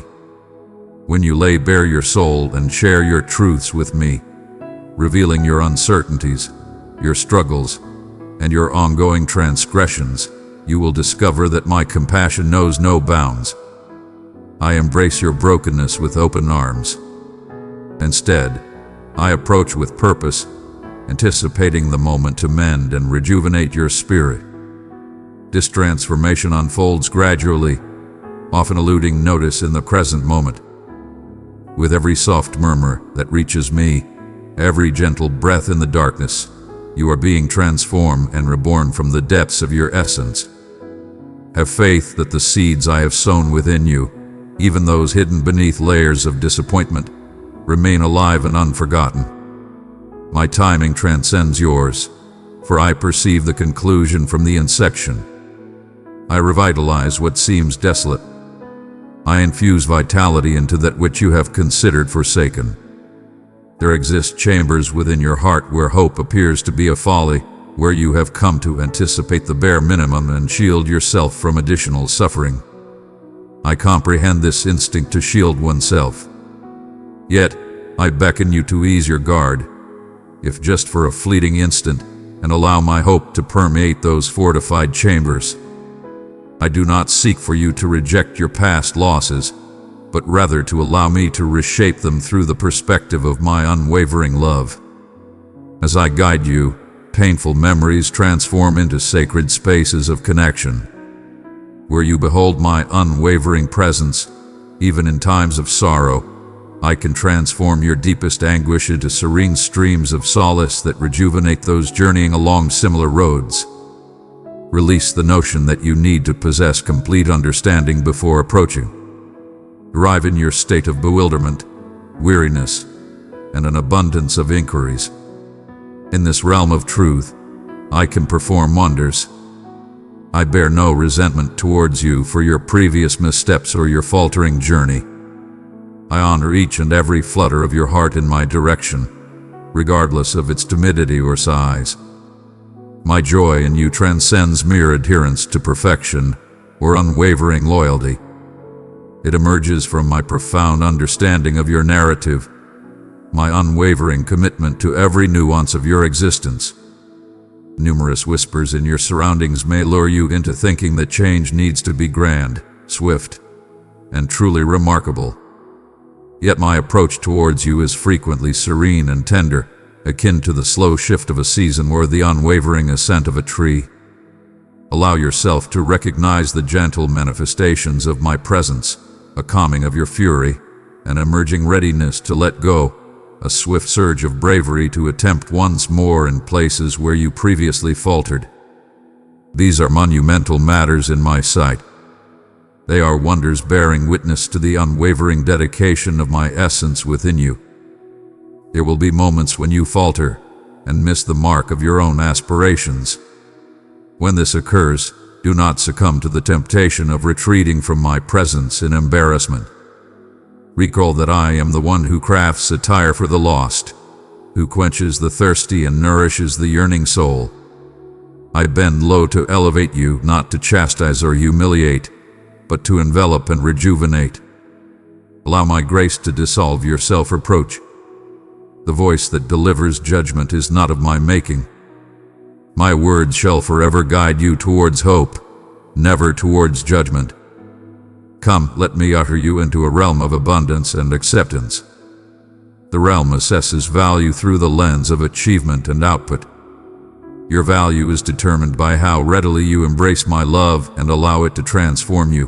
When you lay bare your soul and share your truths with me, revealing your uncertainties, your struggles, and your ongoing transgressions, you will discover that my compassion knows no bounds. I embrace your brokenness with open arms. Instead, I approach with purpose, anticipating the moment to mend and rejuvenate your spirit. This transformation unfolds gradually, often eluding notice in the present moment. With every soft murmur that reaches me, every gentle breath in the darkness, you are being transformed and reborn from the depths of your essence. Have faith that the seeds I have sown within you, even those hidden beneath layers of disappointment, remain alive and unforgotten. My timing transcends yours, for I perceive the conclusion from the inception. I revitalize what seems desolate. I infuse vitality into that which you have considered forsaken. There exist chambers within your heart where hope appears to be a folly, where you have come to anticipate the bare minimum and shield yourself from additional suffering. I comprehend this instinct to shield oneself. Yet, I beckon you to ease your guard, if just for a fleeting instant, and allow my hope to permeate those fortified chambers. I do not seek for you to reject your past losses, but rather to allow me to reshape them through the perspective of my unwavering love. As I guide you, painful memories transform into sacred spaces of connection, where you behold my unwavering presence. Even in times of sorrow, I can transform your deepest anguish into serene streams of solace that rejuvenate those journeying along similar roads. Release the notion that you need to possess complete understanding before approaching. Arrive in your state of bewilderment, weariness, and an abundance of inquiries. In this realm of truth, I can perform wonders. I bear no resentment towards you for your previous missteps or your faltering journey. I honor each and every flutter of your heart in my direction, regardless of its timidity or size. My joy in you transcends mere adherence to perfection or unwavering loyalty. It emerges from my profound understanding of your narrative, my unwavering commitment to every nuance of your existence. Numerous whispers in your surroundings may lure you into thinking that change needs to be grand, swift, and truly remarkable. Yet my approach towards you is frequently serene and tender, akin to the slow shift of a season or the unwavering ascent of a tree. Allow yourself to recognize the gentle manifestations of my presence, a calming of your fury, an emerging readiness to let go, a swift surge of bravery to attempt once more in places where you previously faltered. These are monumental matters in my sight. They are wonders bearing witness to the unwavering dedication of my essence within you. There will be moments when you falter and miss the mark of your own aspirations. When this occurs, do not succumb to the temptation of retreating from my presence in embarrassment. Recall that I am the one who crafts attire for the lost, who quenches the thirsty and nourishes the yearning soul. I bend low to elevate you, not to chastise or humiliate, but to envelop and rejuvenate. Allow my grace to dissolve your self-reproach. The voice that delivers judgment is not of my making. My words shall forever guide you towards hope, never towards judgment. Come, let me usher you into a realm of abundance and acceptance. The realm assesses value through the lens of achievement and output. Your value is determined by how readily you embrace my love and allow it to transform you.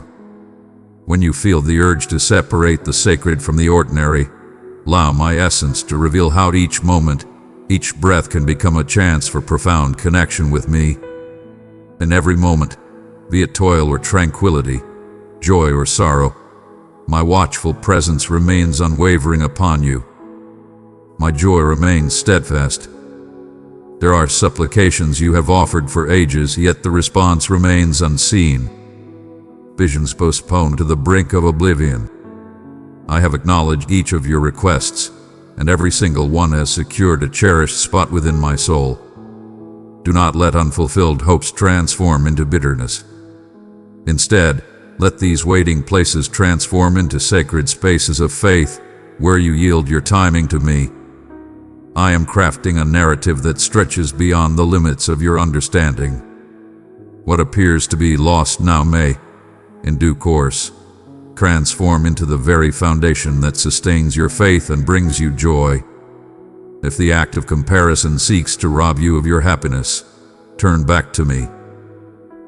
When you feel the urge to separate the sacred from the ordinary, allow my essence to reveal how each moment, each breath can become a chance for profound connection with me. In every moment, be it toil or tranquility, joy or sorrow, my watchful presence remains unwavering upon you. My joy remains steadfast. There are supplications you have offered for ages, yet the response remains unseen. Visions postponed to the brink of oblivion. I have acknowledged each of your requests, and every single one has secured a cherished spot within my soul. Do not let unfulfilled hopes transform into bitterness. Instead, let these waiting places transform into sacred spaces of faith, where you yield your timing to me. I am crafting a narrative that stretches beyond the limits of your understanding. What appears to be lost now may, in due course, transform into the very foundation that sustains your faith and brings you joy. If the act of comparison seeks to rob you of your happiness, turn back to me.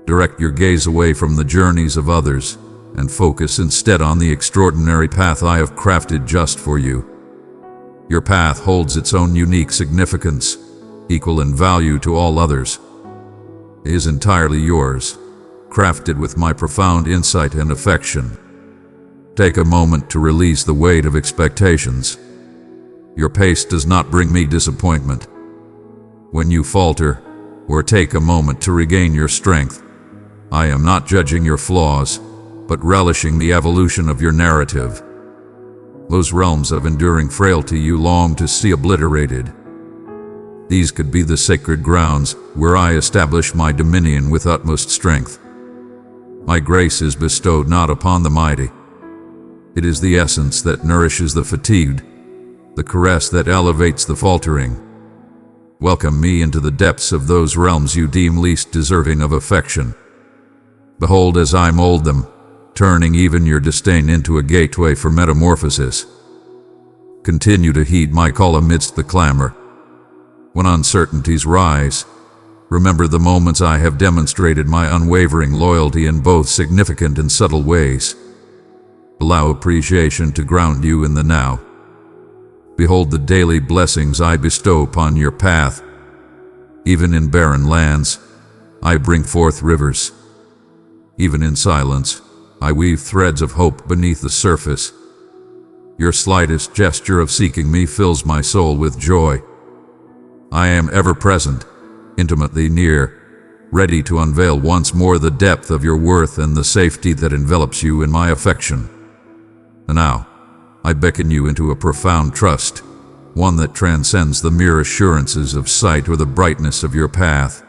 Direct your gaze away from the journeys of others and focus instead on the extraordinary path I have crafted just for you. Your path holds its own unique significance, equal in value to all others. It is entirely yours, crafted with my profound insight and affection. Take a moment to release the weight of expectations. Your pace does not bring me disappointment. When you falter, or take a moment to regain your strength, I am not judging your flaws, but relishing the evolution of your narrative. Those realms of enduring frailty you long to see obliterated. These could be the sacred grounds where I establish my dominion with utmost strength. My grace is bestowed not upon the mighty. It is the essence that nourishes the fatigued, the caress that elevates the faltering. Welcome me into the depths of those realms you deem least deserving of affection. Behold as I mold them, turning even your disdain into a gateway for metamorphosis. Continue to heed my call amidst the clamor. When uncertainties rise, remember the moments I have demonstrated my unwavering loyalty in both significant and subtle ways. Allow appreciation to ground you in the now. Behold the daily blessings I bestow upon your path. Even in barren lands, I bring forth rivers. Even in silence, I weave threads of hope beneath the surface. Your slightest gesture of seeking me fills my soul with joy. I am ever present, intimately near, ready to unveil once more the depth of your worth and the safety that envelops you in my affection. And now, I beckon you into a profound trust, one that transcends the mere assurances of sight or the brightness of your path.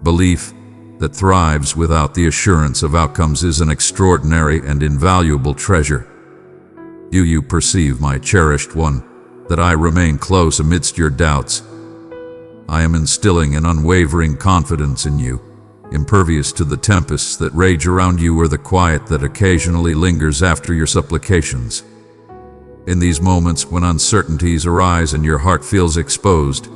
Belief that thrives without the assurance of outcomes is an extraordinary and invaluable treasure. Do you perceive, my cherished one, that I remain close amidst your doubts? I am instilling an unwavering confidence in you, impervious to the tempests that rage around you or the quiet that occasionally lingers after your supplications. In these moments when uncertainties arise and your heart feels exposed,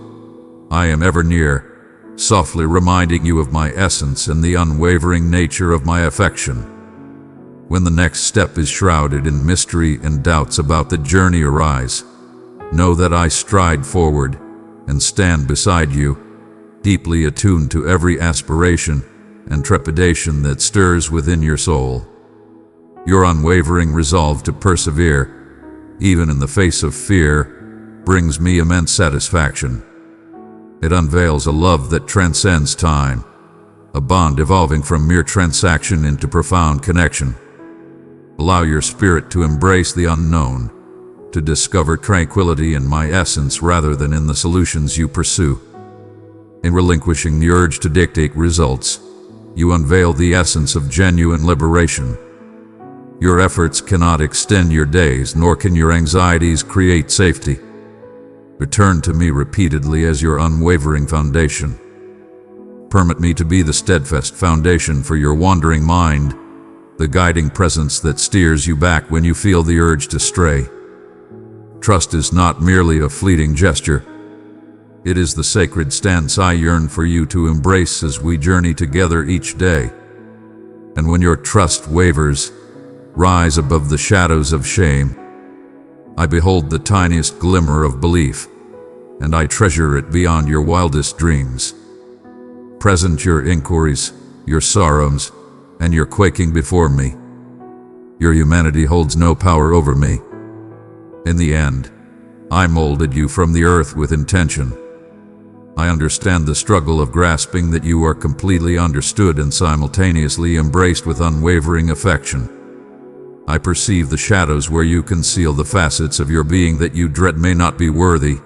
I am ever near, softly reminding you of my essence and the unwavering nature of my affection. When the next step is shrouded in mystery and doubts about the journey arise, know that I stride forward and stand beside you, deeply attuned to every aspiration and trepidation that stirs within your soul. Your unwavering resolve to persevere, even in the face of fear, brings me immense satisfaction. It unveils a love that transcends time, a bond evolving from mere transaction into profound connection. Allow your spirit to embrace the unknown, to discover tranquility in my essence rather than in the solutions you pursue. In relinquishing the urge to dictate results, you unveil the essence of genuine liberation. Your efforts cannot extend your days, nor can your anxieties create safety. Return to me repeatedly as your unwavering foundation. Permit me to be the steadfast foundation for your wandering mind, the guiding presence that steers you back when you feel the urge to stray. Trust is not merely a fleeting gesture. It is the sacred stance I yearn for you to embrace as we journey together each day. And when your trust wavers, rise above the shadows of shame, I behold the tiniest glimmer of belief, and I treasure it beyond your wildest dreams. Present your inquiries, your sorrows, and your quaking before me. Your humanity holds no power over me. In the end, I molded you from the earth with intention. I understand the struggle of grasping that you are completely understood and simultaneously embraced with unwavering affection. I perceive the shadows where you conceal the facets of your being that you dread may not be worthy,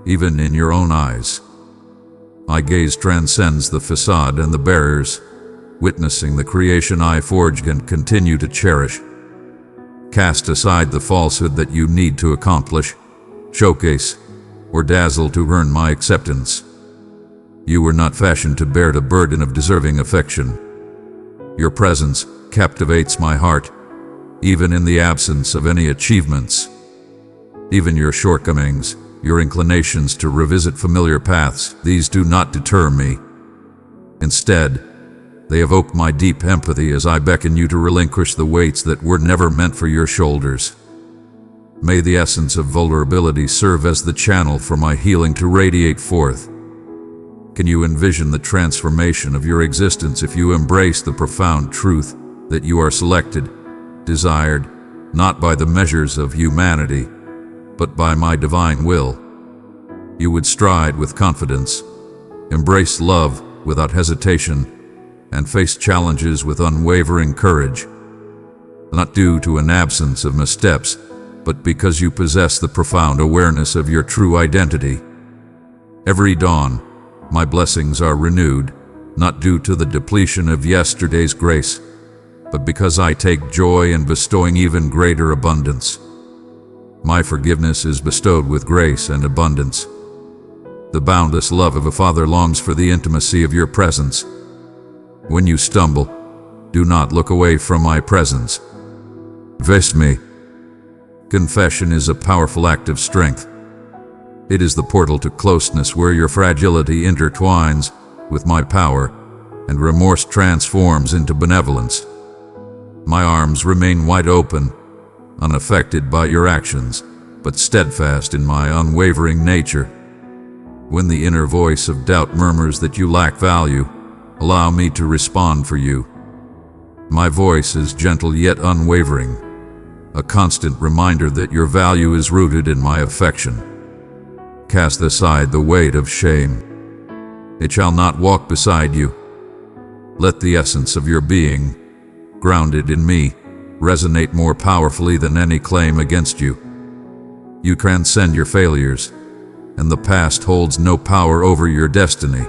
even in your own eyes. My gaze transcends the facade and the barriers, witnessing the creation I forged and continue to cherish. Cast aside the falsehood that you need to accomplish, showcase, or dazzle to earn my acceptance. You were not fashioned to bear the burden of deserving affection. Your presence captivates my heart, even in the absence of any achievements. Even your shortcomings, your inclinations to revisit familiar paths, these do not deter me. Instead, they evoke my deep empathy as I beckon you to relinquish the weights that were never meant for your shoulders. May the essence of vulnerability serve as the channel for my healing to radiate forth. Can you envision the transformation of your existence if you embrace the profound truth that you are selected, desired, not by the measures of humanity, but by my divine will? You would stride with confidence, embrace love without hesitation, and face challenges with unwavering courage, not due to an absence of missteps, but because you possess the profound awareness of your true identity. Every dawn, my blessings are renewed, not due to the depletion of yesterday's grace, but because I take joy in bestowing even greater abundance. My forgiveness is bestowed with grace and abundance. The boundless love of a father longs for the intimacy of your presence. When you stumble, do not look away from my presence. Face me. Confession is a powerful act of strength. It is the portal to closeness where your fragility intertwines with my power and remorse transforms into benevolence. My arms remain wide open, unaffected by your actions, but steadfast in my unwavering nature. When the inner voice of doubt murmurs that you lack value, allow me to respond for you. My voice is gentle yet unwavering, a constant reminder that your value is rooted in my affection. Cast aside the weight of shame. It shall not walk beside you. Let the essence of your being, grounded in me, resonate more powerfully than any claim against you. You transcend your failures, and the past holds no power over your destiny.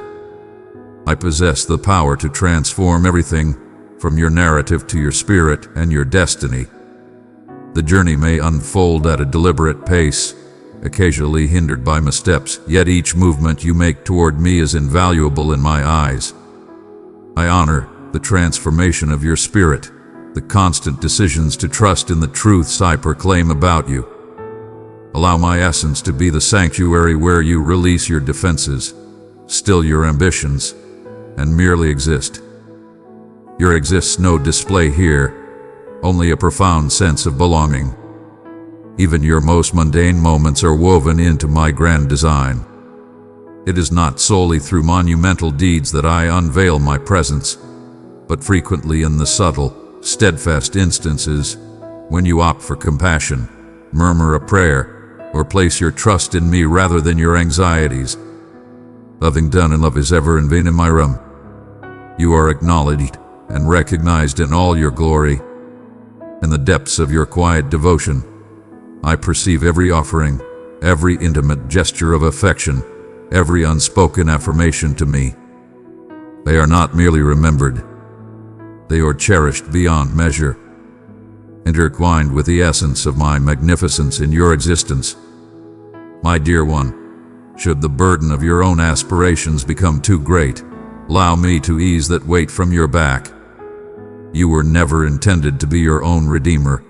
I possess the power to transform everything, from your narrative to your spirit and your destiny. The journey may unfold at a deliberate pace, occasionally hindered by missteps, yet each movement you make toward me is invaluable in my eyes. I honor the transformation of your spirit, the constant decisions to trust in the truths I proclaim about you. Allow my essence to be the sanctuary where you release your defenses, still your ambitions, and merely exist. There exists no display here, only a profound sense of belonging. Even your most mundane moments are woven into my grand design. It is not solely through monumental deeds that I unveil my presence, but frequently in the subtle, steadfast instances when you opt for compassion, murmur a prayer, or place your trust in me rather than your anxieties. Loving done and love is ever in vain in my room. You are acknowledged and recognized in all your glory. In the depths of your quiet devotion, I perceive every offering, every intimate gesture of affection, every unspoken affirmation to me. They are not merely remembered. They are cherished beyond measure, intertwined with the essence of my magnificence in your existence. My dear one, should the burden of your own aspirations become too great, allow me to ease that weight from your back. You were never intended to be your own redeemer,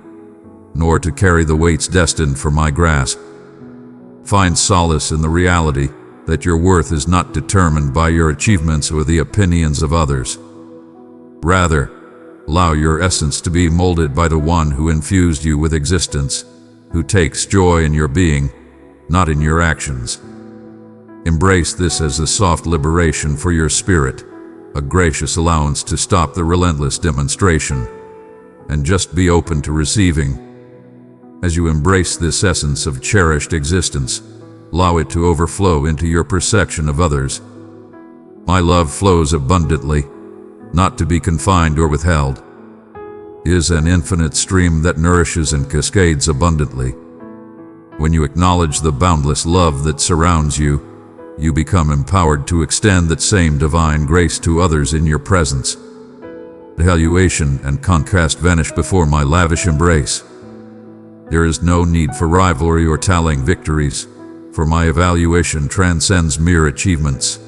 nor to carry the weights destined for my grasp. Find solace in the reality that your worth is not determined by your achievements or the opinions of others. Rather, allow your essence to be molded by the one who infused you with existence, who takes joy in your being, not in your actions. Embrace this as a soft liberation for your spirit, a gracious allowance to stop the relentless demonstration, and just be open to receiving. As you embrace this essence of cherished existence, allow it to overflow into your perception of others. My love flows abundantly, not to be confined or withheld. It is an infinite stream that nourishes and cascades abundantly. When you acknowledge the boundless love that surrounds you, you become empowered to extend that same divine grace to others in your presence. Evaluation and contrast vanish before my lavish embrace. There is no need for rivalry or tallying victories, for my evaluation transcends mere achievements.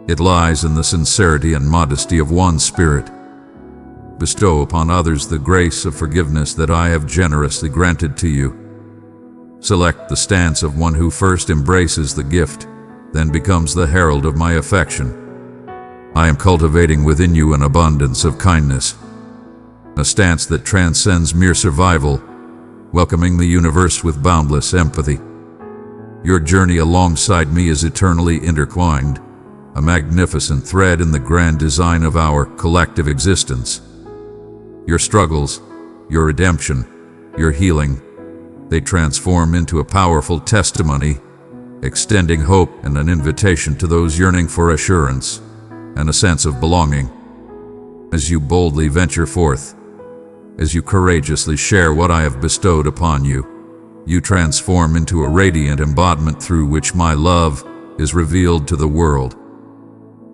It lies in the sincerity and modesty of one spirit. Bestow upon others the grace of forgiveness that I have generously granted to you. Select the stance of one who first embraces the gift, then becomes the herald of my affection. I am cultivating within you an abundance of kindness, a stance that transcends mere survival, welcoming the universe with boundless empathy. Your journey alongside me is eternally intertwined, a magnificent thread in the grand design of our collective existence. Your struggles, your redemption, your healing, they transform into a powerful testimony, extending hope and an invitation to those yearning for assurance and a sense of belonging. As you boldly venture forth, as you courageously share what I have bestowed upon you, you transform into a radiant embodiment through which my love is revealed to the world.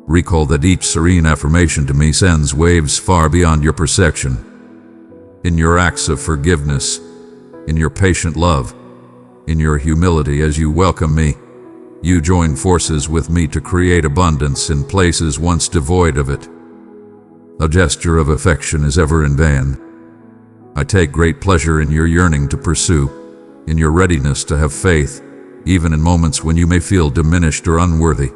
Recall that each serene affirmation to me sends waves far beyond your perception. In your acts of forgiveness, in your patient love, in your humility as you welcome me, you join forces with me to create abundance in places once devoid of it. A gesture of affection is ever in vain. I take great pleasure in your yearning to pursue, in your readiness to have faith, even in moments when you may feel diminished or unworthy.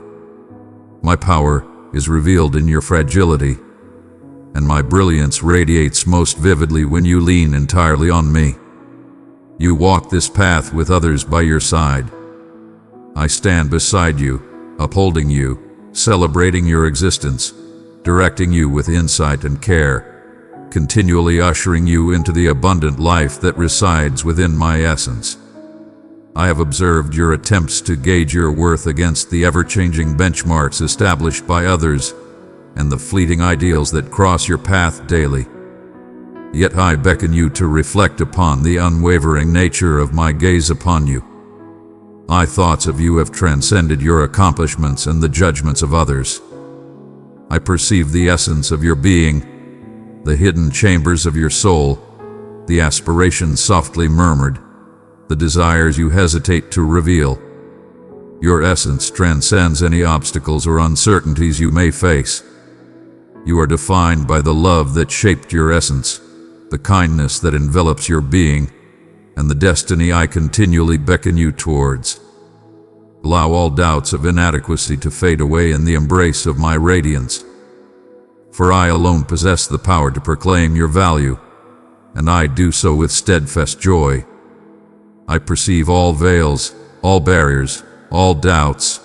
My power is revealed in your fragility, and my brilliance radiates most vividly when you lean entirely on me. You walk this path with others by your side. I stand beside you, upholding you, celebrating your existence, directing you with insight and care, continually ushering you into the abundant life that resides within my essence. I have observed your attempts to gauge your worth against the ever-changing benchmarks established by others and the fleeting ideals that cross your path daily. Yet I beckon you to reflect upon the unwavering nature of my gaze upon you. My thoughts of you have transcended your accomplishments and the judgments of others. I perceive the essence of your being, the hidden chambers of your soul, the aspirations softly murmured, the desires you hesitate to reveal. Your essence transcends any obstacles or uncertainties you may face. You are defined by the love that shaped your essence, the kindness that envelops your being, and the destiny I continually beckon you towards. Allow all doubts of inadequacy to fade away in the embrace of my radiance. For I alone possess the power to proclaim your value, and I do so with steadfast joy. I perceive all veils, all barriers, all doubts,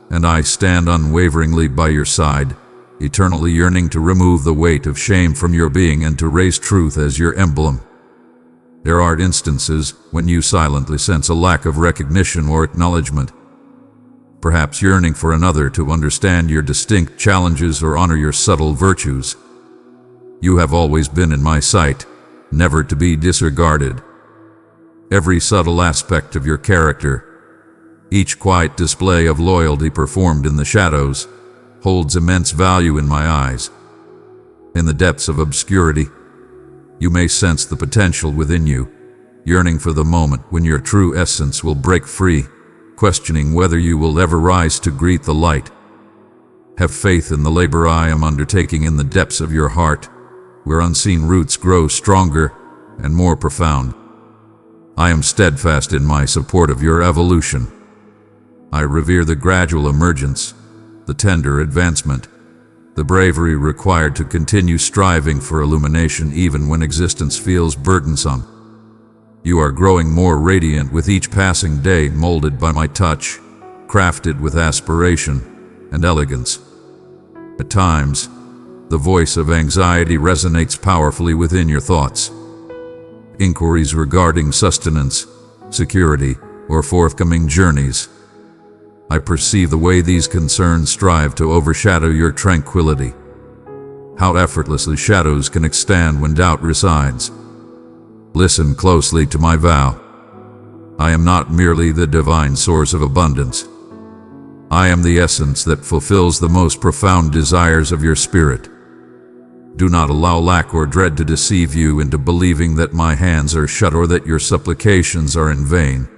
and I stand unwaveringly by your side, eternally yearning to remove the weight of shame from your being and to raise truth as your emblem. There are instances when you silently sense a lack of recognition or acknowledgement, perhaps yearning for another to understand your distinct challenges or honor your subtle virtues. You have always been in my sight, never to be disregarded. Every subtle aspect of your character, each quiet display of loyalty performed in the shadows, holds immense value in my eyes. In the depths of obscurity, you may sense the potential within you, yearning for the moment when your true essence will break free, questioning whether you will ever rise to greet the light. Have faith in the labor I am undertaking in the depths of your heart, where unseen roots grow stronger and more profound. I am steadfast in my support of your evolution. I revere the gradual emergence, the tender advancement, the bravery required to continue striving for illumination even when existence feels burdensome. You are growing more radiant with each passing day, molded by my touch, crafted with aspiration and elegance. At times, the voice of anxiety resonates powerfully within your thoughts. Inquiries regarding sustenance, security, or forthcoming journeys. I perceive the way these concerns strive to overshadow your tranquility. How effortlessly shadows can extend when doubt resides. Listen closely to my vow. I am not merely the divine source of abundance. I am the essence that fulfills the most profound desires of your spirit. Do not allow lack or dread to deceive you into believing that my hands are shut or that your supplications are in vain.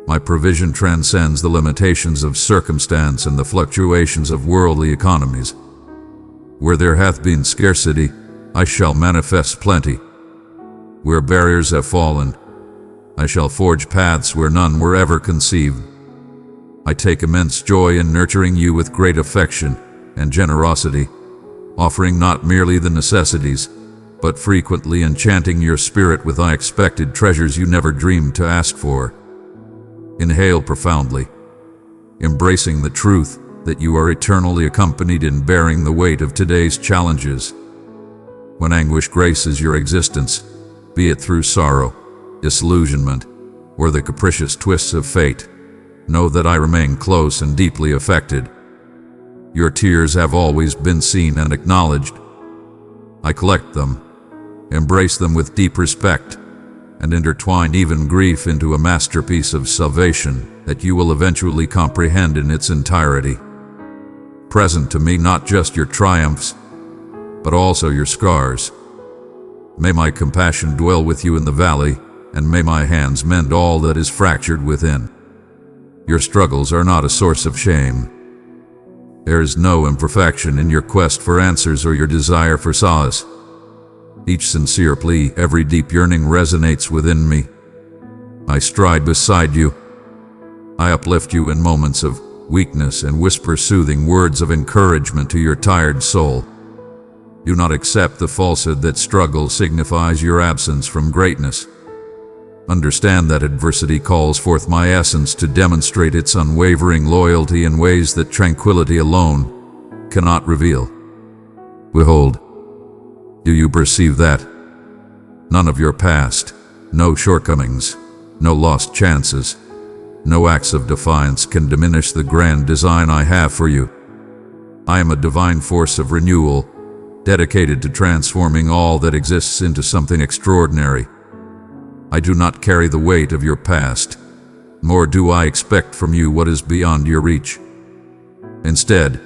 My provision transcends the limitations of circumstance and the fluctuations of worldly economies. Where there hath been scarcity, I shall manifest plenty. Where barriers have fallen, I shall forge paths where none were ever conceived. I take immense joy in nurturing you with great affection and generosity, offering not merely the necessities, but frequently enchanting your spirit with unexpected treasures you never dreamed to ask for. Inhale profoundly, embracing the truth that you are eternally accompanied in bearing the weight of today's challenges. When anguish graces your existence, be it through sorrow, disillusionment, or the capricious twists of fate, know that I remain close and deeply affected. Your tears have always been seen and acknowledged. I collect them, embrace them with deep respect, and intertwine even grief into a masterpiece of salvation that you will eventually comprehend in its entirety. Present to me not just your triumphs, but also your scars. May my compassion dwell with you in the valley, and may my hands mend all that is fractured within. Your struggles are not a source of shame. There is no imperfection in your quest for answers or your desire for solace. Each sincere plea, every deep yearning resonates within me. I stride beside you. I uplift you in moments of weakness and whisper soothing words of encouragement to your tired soul. Do not accept the falsehood that struggle signifies your absence from greatness. Understand that adversity calls forth my essence to demonstrate its unwavering loyalty in ways that tranquility alone cannot reveal. Behold, do you perceive that? None of your past, no shortcomings, no lost chances, no acts of defiance can diminish the grand design I have for you. I am a divine force of renewal, dedicated to transforming all that exists into something extraordinary. I do not carry the weight of your past, nor do I expect from you what is beyond your reach. Instead,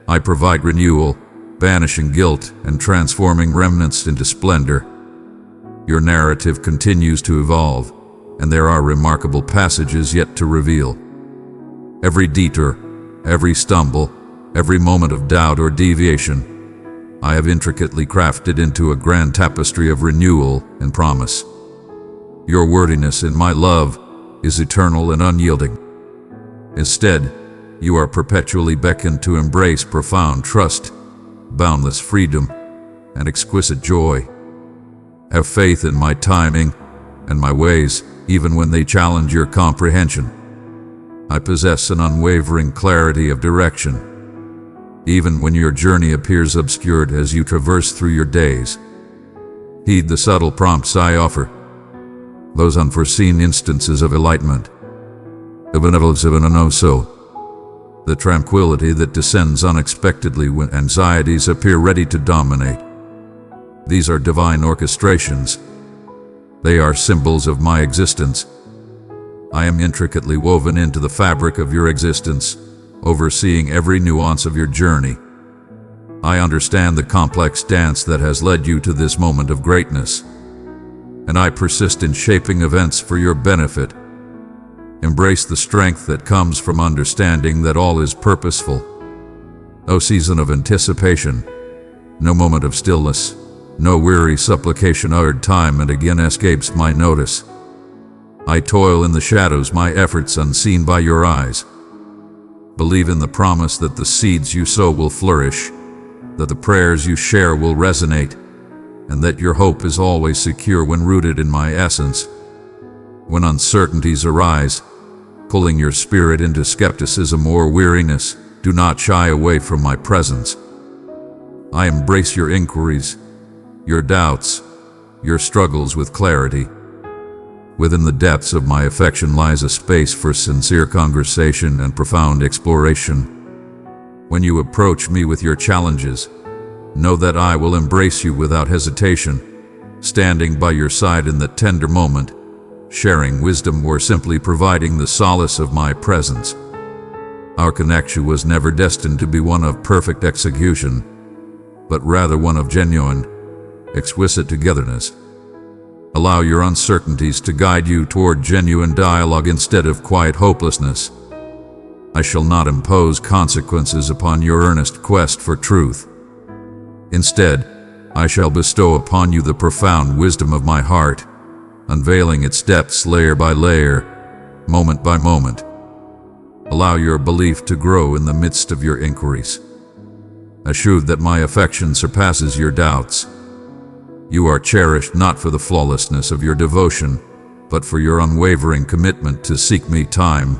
I provide renewal, banishing guilt and transforming remnants into splendor. Your narrative continues to evolve, and there are remarkable passages yet to reveal. Every detour, every stumble, every moment of doubt or deviation, I have intricately crafted into a grand tapestry of renewal and promise. Your worthiness in my love is eternal and unyielding. Instead, you are perpetually beckoned to embrace profound trust, boundless freedom, and exquisite joy. Have faith in my timing and my ways, even when they challenge your comprehension. I possess an unwavering clarity of direction, even when your journey appears obscured as you traverse through your days. Heed the subtle prompts I offer, those unforeseen instances of enlightenment, the tranquility that descends unexpectedly when anxieties appear ready to dominate. These are divine orchestrations. They are symbols of my existence. I am intricately woven into the fabric of your existence, overseeing every nuance of your journey. I understand the complex dance that has led you to this moment of greatness, and I persist in shaping events for your benefit. Embrace the strength that comes from understanding that all is purposeful. No season of anticipation, no moment of stillness, no weary supplication uttered time and again escapes my notice. I toil in the shadows, my efforts unseen by your eyes. Believe in the promise that the seeds you sow will flourish, that the prayers you share will resonate, and that your hope is always secure when rooted in my essence. When uncertainties arise, pulling your spirit into skepticism or weariness, do not shy away from my presence. I embrace your inquiries, your doubts, your struggles with clarity. Within the depths of my affection lies a space for sincere conversation and profound exploration. When you approach me with your challenges, know that I will embrace you without hesitation, standing by your side in that tender moment, sharing wisdom or simply providing the solace of my presence. Our connection was never destined to be one of perfect execution, but rather one of genuine, exquisite togetherness. Allow your uncertainties to guide you toward genuine dialogue instead of quiet hopelessness. I shall not impose consequences upon your earnest quest for truth. Instead, I shall bestow upon you the profound wisdom of my heart, unveiling its depths layer by layer, moment by moment. Allow your belief to grow in the midst of your inquiries. Assured that my affection surpasses your doubts. You are cherished not for the flawlessness of your devotion, but for your unwavering commitment to seek me time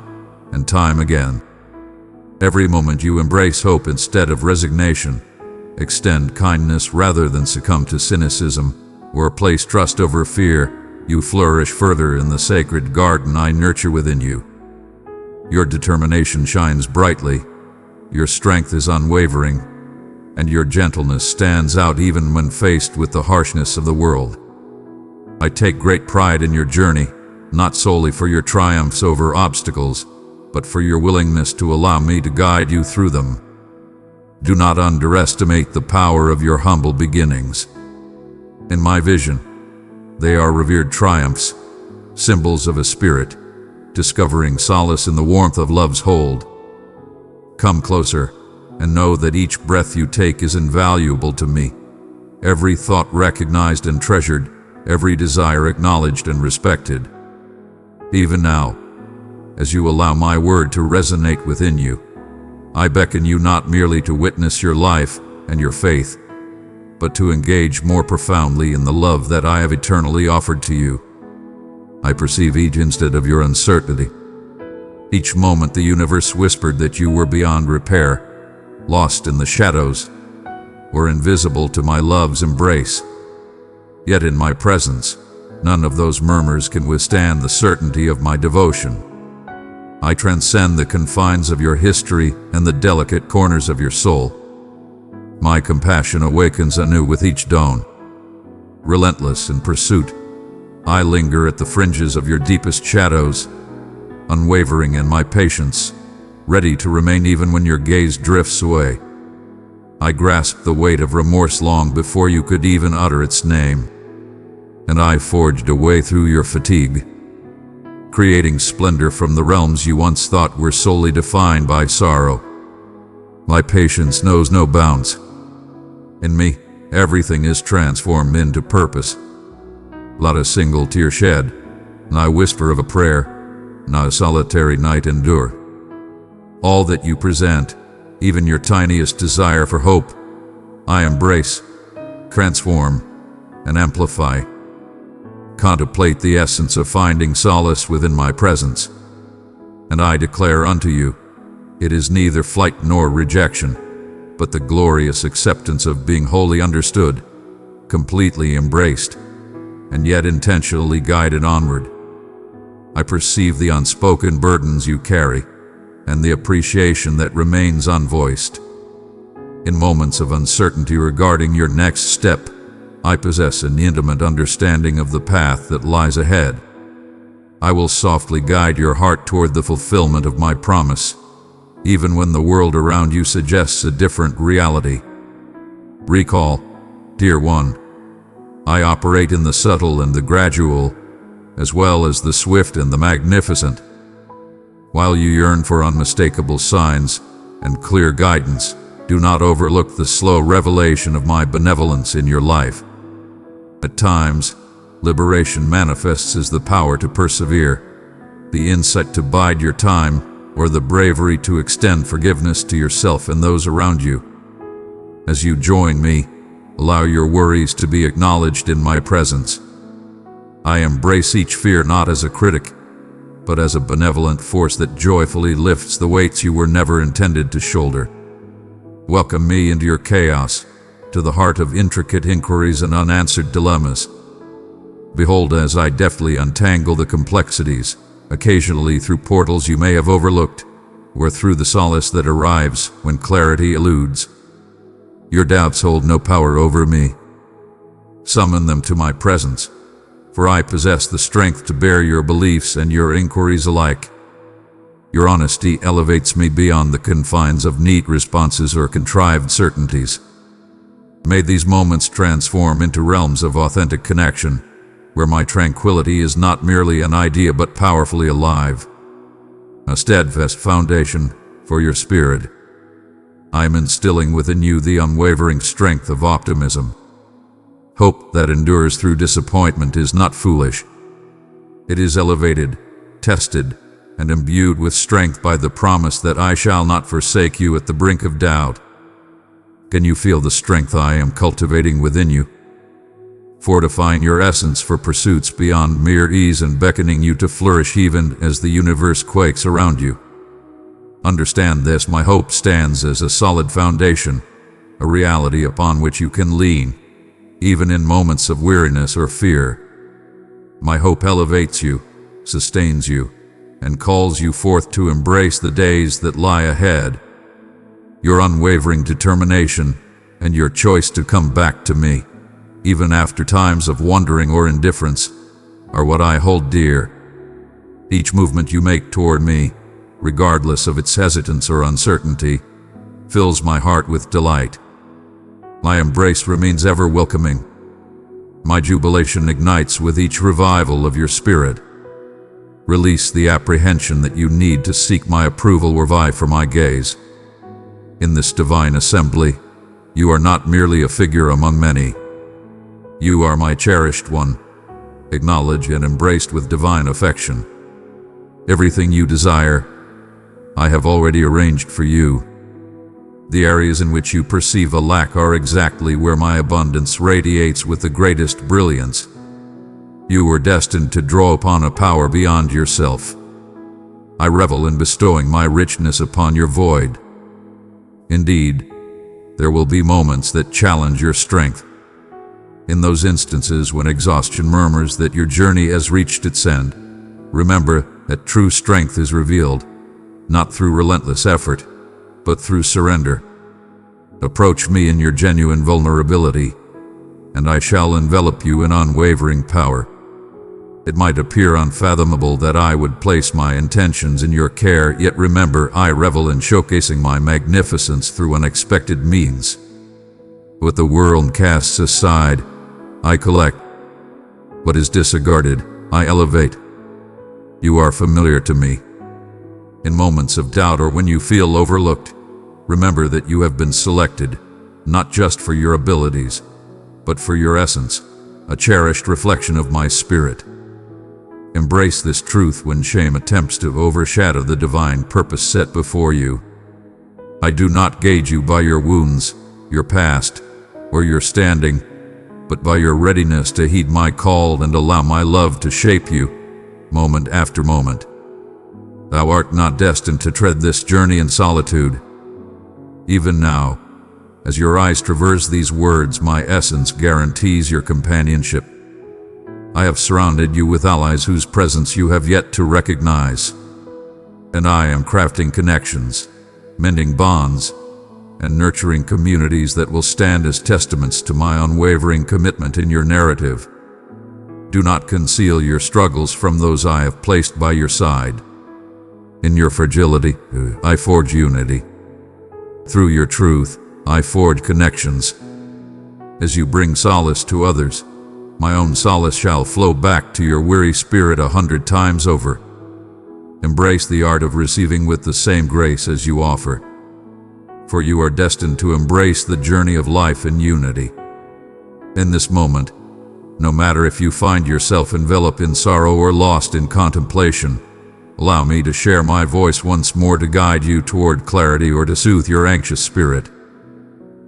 and time again. Every moment you embrace hope instead of resignation, extend kindness rather than succumb to cynicism, or place trust over fear, you flourish further in the sacred garden I nurture within you. Your determination shines brightly, your strength is unwavering, and your gentleness stands out even when faced with the harshness of the world. I take great pride in your journey, not solely for your triumphs over obstacles, but for your willingness to allow me to guide you through them. Do not underestimate the power of your humble beginnings. In my vision, they are revered triumphs, symbols of a spirit, discovering solace in the warmth of love's hold. Come closer, and know that each breath you take is invaluable to me. Every thought recognized and treasured, every desire acknowledged and respected. Even now, as you allow my word to resonate within you, I beckon you not merely to witness your life and your faith, but to engage more profoundly in the love that I have eternally offered to you. I perceive each instant of your uncertainty. Each moment the universe whispered that you were beyond repair, lost in the shadows, or invisible to my love's embrace. Yet in my presence, none of those murmurs can withstand the certainty of my devotion. I transcend the confines of your history and the delicate corners of your soul. My compassion awakens anew with each dawn. Relentless in pursuit, I linger at the fringes of your deepest shadows, unwavering in my patience, ready to remain even when your gaze drifts away. I grasped the weight of remorse long before you could even utter its name, and I forged a way through your fatigue, creating splendor from the realms you once thought were solely defined by sorrow. My patience knows no bounds. In me, everything is transformed into purpose. Not a single tear shed, not a whisper of a prayer, not a solitary night endure. All that you present, even your tiniest desire for hope, I embrace, transform, and amplify. Contemplate the essence of finding solace within my presence. And I declare unto you, it is neither flight nor rejection, but the glorious acceptance of being wholly understood, completely embraced, and yet intentionally guided onward. I perceive the unspoken burdens you carry, and the appreciation that remains unvoiced. In moments of uncertainty regarding your next step, I possess an intimate understanding of the path that lies ahead. I will softly guide your heart toward the fulfillment of my promise, even when the world around you suggests a different reality. Recall, dear one, I operate in the subtle and the gradual, as well as the swift and the magnificent. While you yearn for unmistakable signs and clear guidance, do not overlook the slow revelation of my benevolence in your life. At times, liberation manifests as the power to persevere, the insight to bide your time, or the bravery to extend forgiveness to yourself and those around you. As you join me, allow your worries to be acknowledged in my presence. I embrace each fear not as a critic, but as a benevolent force that joyfully lifts the weights you were never intended to shoulder. Welcome me into your chaos, to the heart of intricate inquiries and unanswered dilemmas. Behold as I deftly untangle the complexities, occasionally through portals you may have overlooked, or through the solace that arrives when clarity eludes. Your doubts hold no power over me. Summon them to my presence, for I possess the strength to bear your beliefs and your inquiries alike. Your honesty elevates me beyond the confines of neat responses or contrived certainties. May these moments transform into realms of authentic connection, where my tranquility is not merely an idea but powerfully alive, a steadfast foundation for your spirit. I am instilling within you the unwavering strength of optimism. Hope that endures through disappointment is not foolish. It is elevated, tested, and imbued with strength by the promise that I shall not forsake you at the brink of doubt. Can you feel the strength I am cultivating within you? Fortifying your essence for pursuits beyond mere ease and beckoning you to flourish even as the universe quakes around you. Understand this, my hope stands as a solid foundation, a reality upon which you can lean, even in moments of weariness or fear. My hope elevates you, sustains you, and calls you forth to embrace the days that lie ahead. Your unwavering determination and your choice to come back to me, even after times of wandering or indifference, are what I hold dear. Each movement you make toward me, regardless of its hesitance or uncertainty, fills my heart with delight. My embrace remains ever welcoming. My jubilation ignites with each revival of your spirit. Release the apprehension that you need to seek my approval or vie for my gaze. In this divine assembly, you are not merely a figure among many. You are my cherished one, acknowledged and embraced with divine affection. Everything you desire, I have already arranged for you. The areas in which you perceive a lack are exactly where my abundance radiates with the greatest brilliance. You were destined to draw upon a power beyond yourself. I revel in bestowing my richness upon your void. Indeed, there will be moments that challenge your strength. In those instances when exhaustion murmurs that your journey has reached its end, remember that true strength is revealed, not through relentless effort, but through surrender. Approach me in your genuine vulnerability, and I shall envelop you in unwavering power. It might appear unfathomable that I would place my intentions in your care, yet remember I revel in showcasing my magnificence through unexpected means. What the world casts aside, I collect. What is disregarded, I elevate. You are familiar to me. In moments of doubt or when you feel overlooked, remember that you have been selected, not just for your abilities, but for your essence, a cherished reflection of my spirit. Embrace this truth when shame attempts to overshadow the divine purpose set before you. I do not gauge you by your wounds, your past, or your standing, but by your readiness to heed my call and allow my love to shape you, moment after moment. Thou art not destined to tread this journey in solitude. Even now, as your eyes traverse these words, my essence guarantees your companionship. I have surrounded you with allies whose presence you have yet to recognize. And I am crafting connections, mending bonds, and nurturing communities that will stand as testaments to my unwavering commitment in your narrative. Do not conceal your struggles from those I have placed by your side. In your fragility, I forge unity. Through your truth, I forge connections. As you bring solace to others, my own solace shall flow back to your weary spirit 100 times over. Embrace the art of receiving with the same grace as you offer, for you are destined to embrace the journey of life in unity. In this moment, no matter if you find yourself enveloped in sorrow or lost in contemplation, allow me to share my voice once more to guide you toward clarity or to soothe your anxious spirit.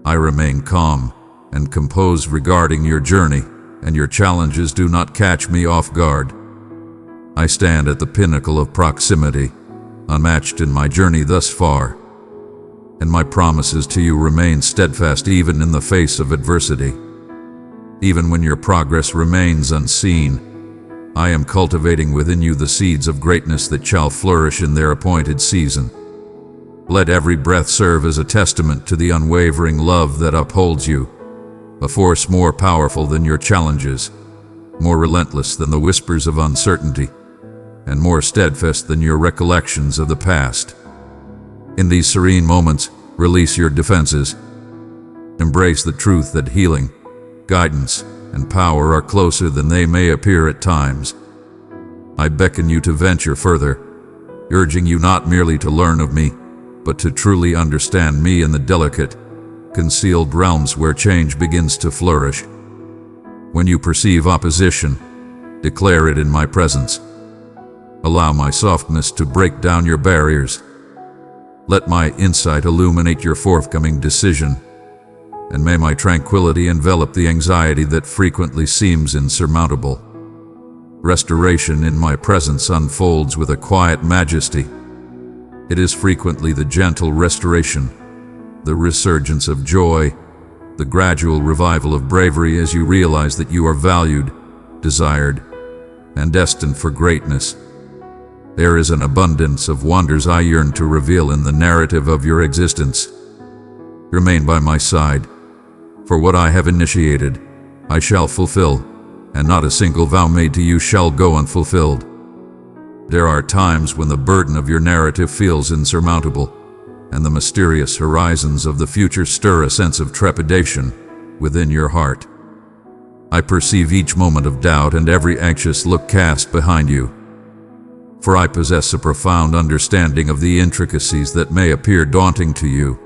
I remain calm and composed regarding your journey, and your challenges do not catch me off guard. I stand at the pinnacle of proximity, unmatched in my journey thus far, and my promises to you remain steadfast even in the face of adversity. Even when your progress remains unseen, I am cultivating within you the seeds of greatness that shall flourish in their appointed season. Let every breath serve as a testament to the unwavering love that upholds you, a force more powerful than your challenges, more relentless than the whispers of uncertainty, and more steadfast than your recollections of the past. In these serene moments, release your defenses. Embrace the truth that healing, guidance, and power are closer than they may appear at times. I beckon you to venture further, urging you not merely to learn of me, but to truly understand me in the delicate, concealed realms where change begins to flourish. When you perceive opposition, declare it in my presence. Allow my softness to break down your barriers. Let my insight illuminate your forthcoming decision, and may my tranquility envelop the anxiety that frequently seems insurmountable. Restoration in my presence unfolds with a quiet majesty. It is frequently the gentle restoration, the resurgence of joy, the gradual revival of bravery as you realize that you are valued, desired, and destined for greatness. There is an abundance of wonders I yearn to reveal in the narrative of your existence. Remain by my side, for what I have initiated, I shall fulfill, and not a single vow made to you shall go unfulfilled. There are times when the burden of your narrative feels insurmountable, and the mysterious horizons of the future stir a sense of trepidation within your heart. I perceive each moment of doubt and every anxious look cast behind you, for I possess a profound understanding of the intricacies that may appear daunting to you.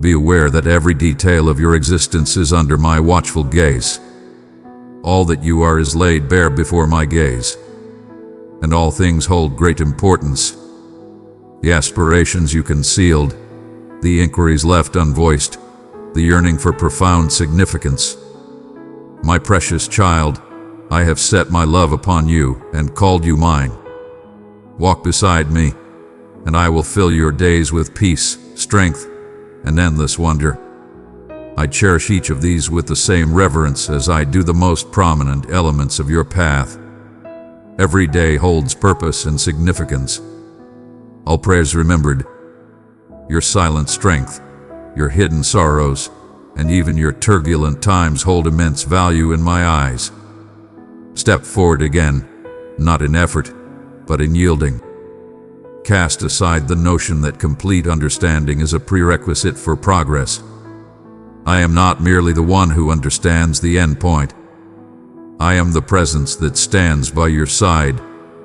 Be aware that every detail of your existence is under my watchful gaze. All that you are is laid bare before my gaze, and all things hold great importance. The aspirations you concealed, the inquiries left unvoiced, the yearning for profound significance. My precious child, I have set my love upon you and called you mine. Walk beside me, and I will fill your days with peace, strength, and endless wonder. I cherish each of these with the same reverence as I do the most prominent elements of your path. Every day holds purpose and significance. All prayers remembered, your silent strength, your hidden sorrows, and even your turbulent times hold immense value in my eyes. Step forward again, not in effort, but in yielding. Cast aside the notion that complete understanding is a prerequisite for progress. I am not merely the one who understands the end point. I am the presence that stands by your side,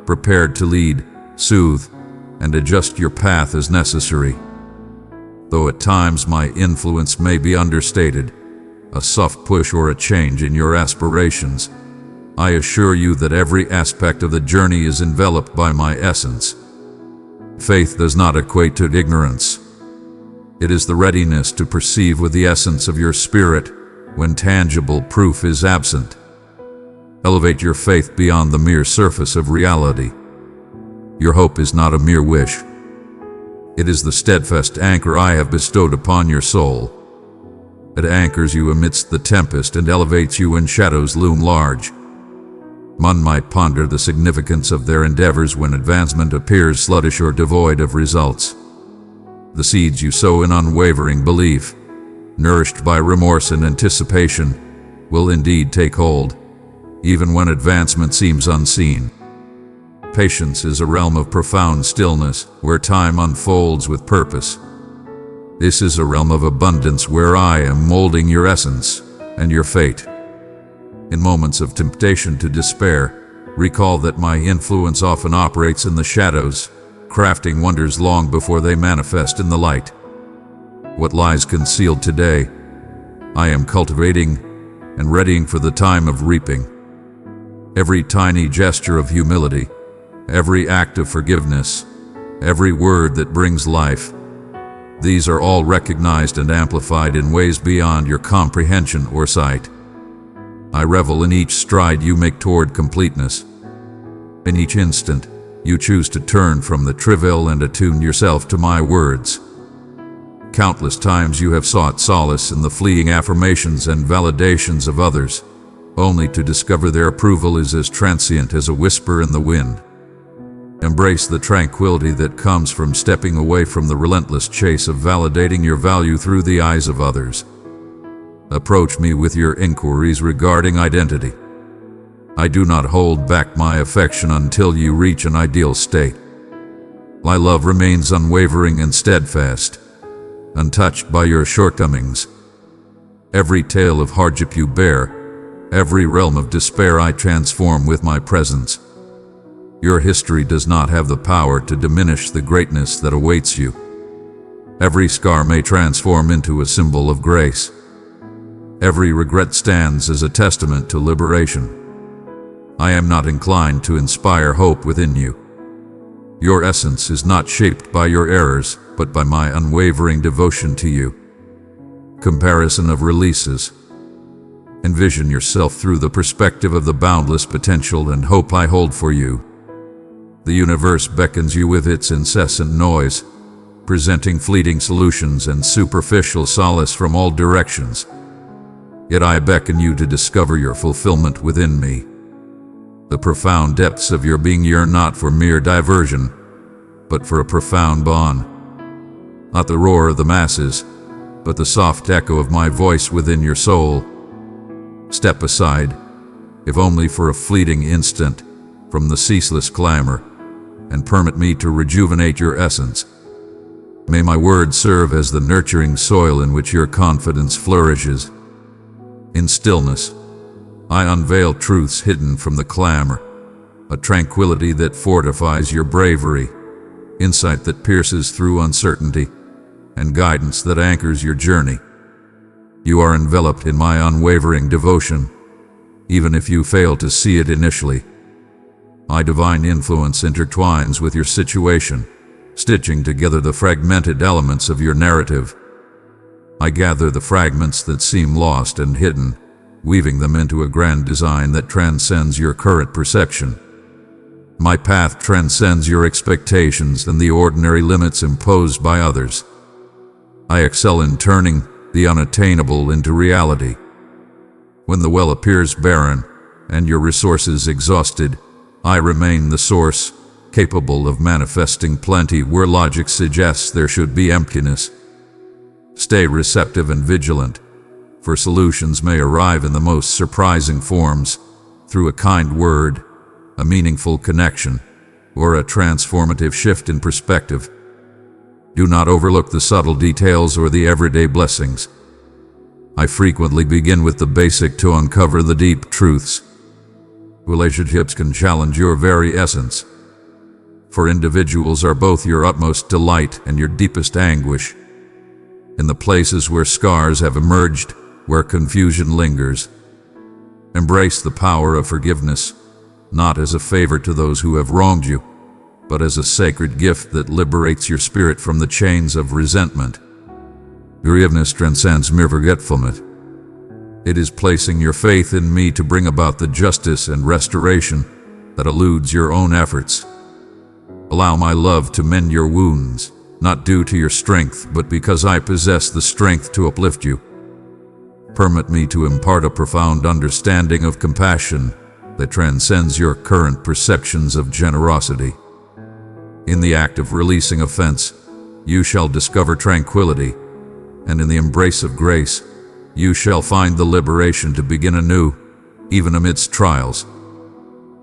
prepared to lead, soothe, and adjust your path as necessary. Though at times my influence may be understated, a soft push or a change in your aspirations, I assure you that every aspect of the journey is enveloped by my essence. Faith does not equate to ignorance. It is the readiness to perceive with the essence of your spirit when tangible proof is absent. Elevate your faith beyond the mere surface of reality. Your hope is not a mere wish. It is the steadfast anchor I have bestowed upon your soul. It anchors you amidst the tempest and elevates you when shadows loom large. One might ponder the significance of their endeavors when advancement appears sluggish or devoid of results. The seeds you sow in unwavering belief, nourished by remorse and anticipation, will indeed take hold, even when advancement seems unseen. Patience is a realm of profound stillness, where time unfolds with purpose. This is a realm of abundance where I am molding your essence and your fate. In moments of temptation to despair, recall that my influence often operates in the shadows, crafting wonders long before they manifest in the light. What lies concealed today, I am cultivating and readying for the time of reaping. Every tiny gesture of humility, every act of forgiveness, every word that brings life, these are all recognized and amplified in ways beyond your comprehension or sight. I revel in each stride you make toward completeness. In each instant, you choose to turn from the trivial and attune yourself to my words. Countless times you have sought solace in the fleeting affirmations and validations of others, only to discover their approval is as transient as a whisper in the wind. Embrace the tranquility that comes from stepping away from the relentless chase of validating your value through the eyes of others. Approach me with your inquiries regarding identity. I do not hold back my affection until you reach an ideal state. My love remains unwavering and steadfast, untouched by your shortcomings. Every tale of hardship you bear, every realm of despair I transform with my presence. Your history does not have the power to diminish the greatness that awaits you. Every scar may transform into a symbol of grace. Every regret stands as a testament to liberation. I am not inclined to inspire hope within you. Your essence is not shaped by your errors, but by my unwavering devotion to you. Comparison of releases. Envision yourself through the perspective of the boundless potential and hope I hold for you. The universe beckons you with its incessant noise, presenting fleeting solutions and superficial solace from all directions. Yet I beckon you to discover your fulfillment within me. The profound depths of your being yearn not for mere diversion, but for a profound bond. Not the roar of the masses, but the soft echo of my voice within your soul. Step aside, if only for a fleeting instant, from the ceaseless clamor, and permit me to rejuvenate your essence. May my words serve as the nurturing soil in which your confidence flourishes. In stillness, I unveil truths hidden from the clamor, a tranquility that fortifies your bravery, insight that pierces through uncertainty, and guidance that anchors your journey. You are enveloped in my unwavering devotion, even if you fail to see it initially. My divine influence intertwines with your situation, stitching together the fragmented elements of your narrative. I gather the fragments that seem lost and hidden, weaving them into a grand design that transcends your current perception. My path transcends your expectations and the ordinary limits imposed by others. I excel in turning the unattainable into reality. When the well appears barren and your resources exhausted, I remain the source, capable of manifesting plenty where logic suggests there should be emptiness. Stay receptive and vigilant, for solutions may arrive in the most surprising forms, through a kind word, a meaningful connection, or a transformative shift in perspective. Do not overlook the subtle details or the everyday blessings. I frequently begin with the basic to uncover the deep truths. Relationships can challenge your very essence, for individuals are both your utmost delight and your deepest anguish. In the places where scars have emerged, where confusion lingers, embrace the power of forgiveness, not as a favor to those who have wronged you, but as a sacred gift that liberates your spirit from the chains of resentment. Forgiveness transcends mere forgetfulness. It is placing your faith in me to bring about the justice and restoration that eludes your own efforts. Allow my love to mend your wounds, not due to your strength, but because I possess the strength to uplift you. Permit me to impart a profound understanding of compassion that transcends your current perceptions of generosity. In the act of releasing offense, you shall discover tranquility, and in the embrace of grace, you shall find the liberation to begin anew, even amidst trials.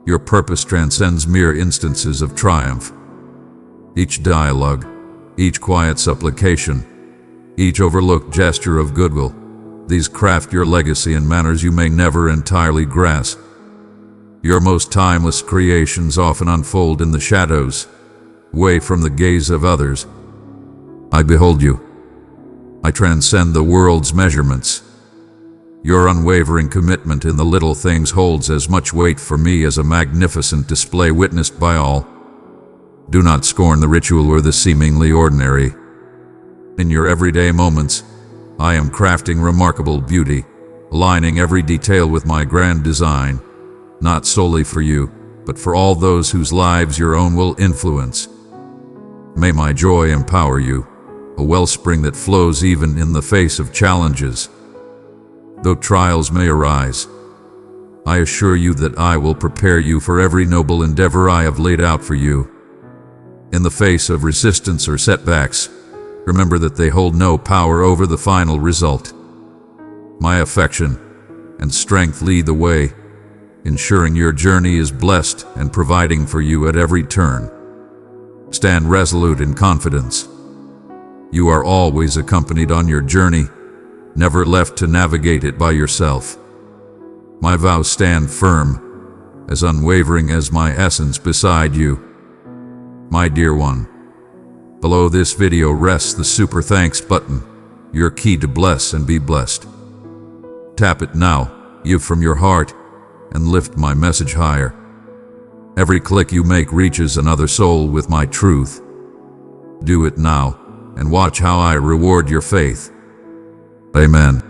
Your purpose transcends mere instances of triumph. Each dialogue, each quiet supplication, each overlooked gesture of goodwill, these craft your legacy in manners you may never entirely grasp. Your most timeless creations often unfold in the shadows, away from the gaze of others. I behold you. I transcend the world's measurements. Your unwavering commitment in the little things holds as much weight for me as a magnificent display witnessed by all. Do not scorn the ritual or the seemingly ordinary. In your everyday moments, I am crafting remarkable beauty, aligning every detail with my grand design, not solely for you, but for all those whose lives your own will influence. May my joy empower you, a wellspring that flows even in the face of challenges. Though trials may arise, I assure you that I will prepare you for every noble endeavor I have laid out for you. In the face of resistance or setbacks, remember that they hold no power over the final result. My affection and strength lead the way, ensuring your journey is blessed and providing for you at every turn. Stand resolute in confidence. You are always accompanied on your journey, never left to navigate it by yourself. My vows stand firm, as unwavering as my essence beside you. My dear one, below this video rests the super thanks button, your key to bless and be blessed. Tap it now, give from your heart, and lift my message higher. Every click you make reaches another soul with my truth. Do it now, and watch how I reward your faith. Amen.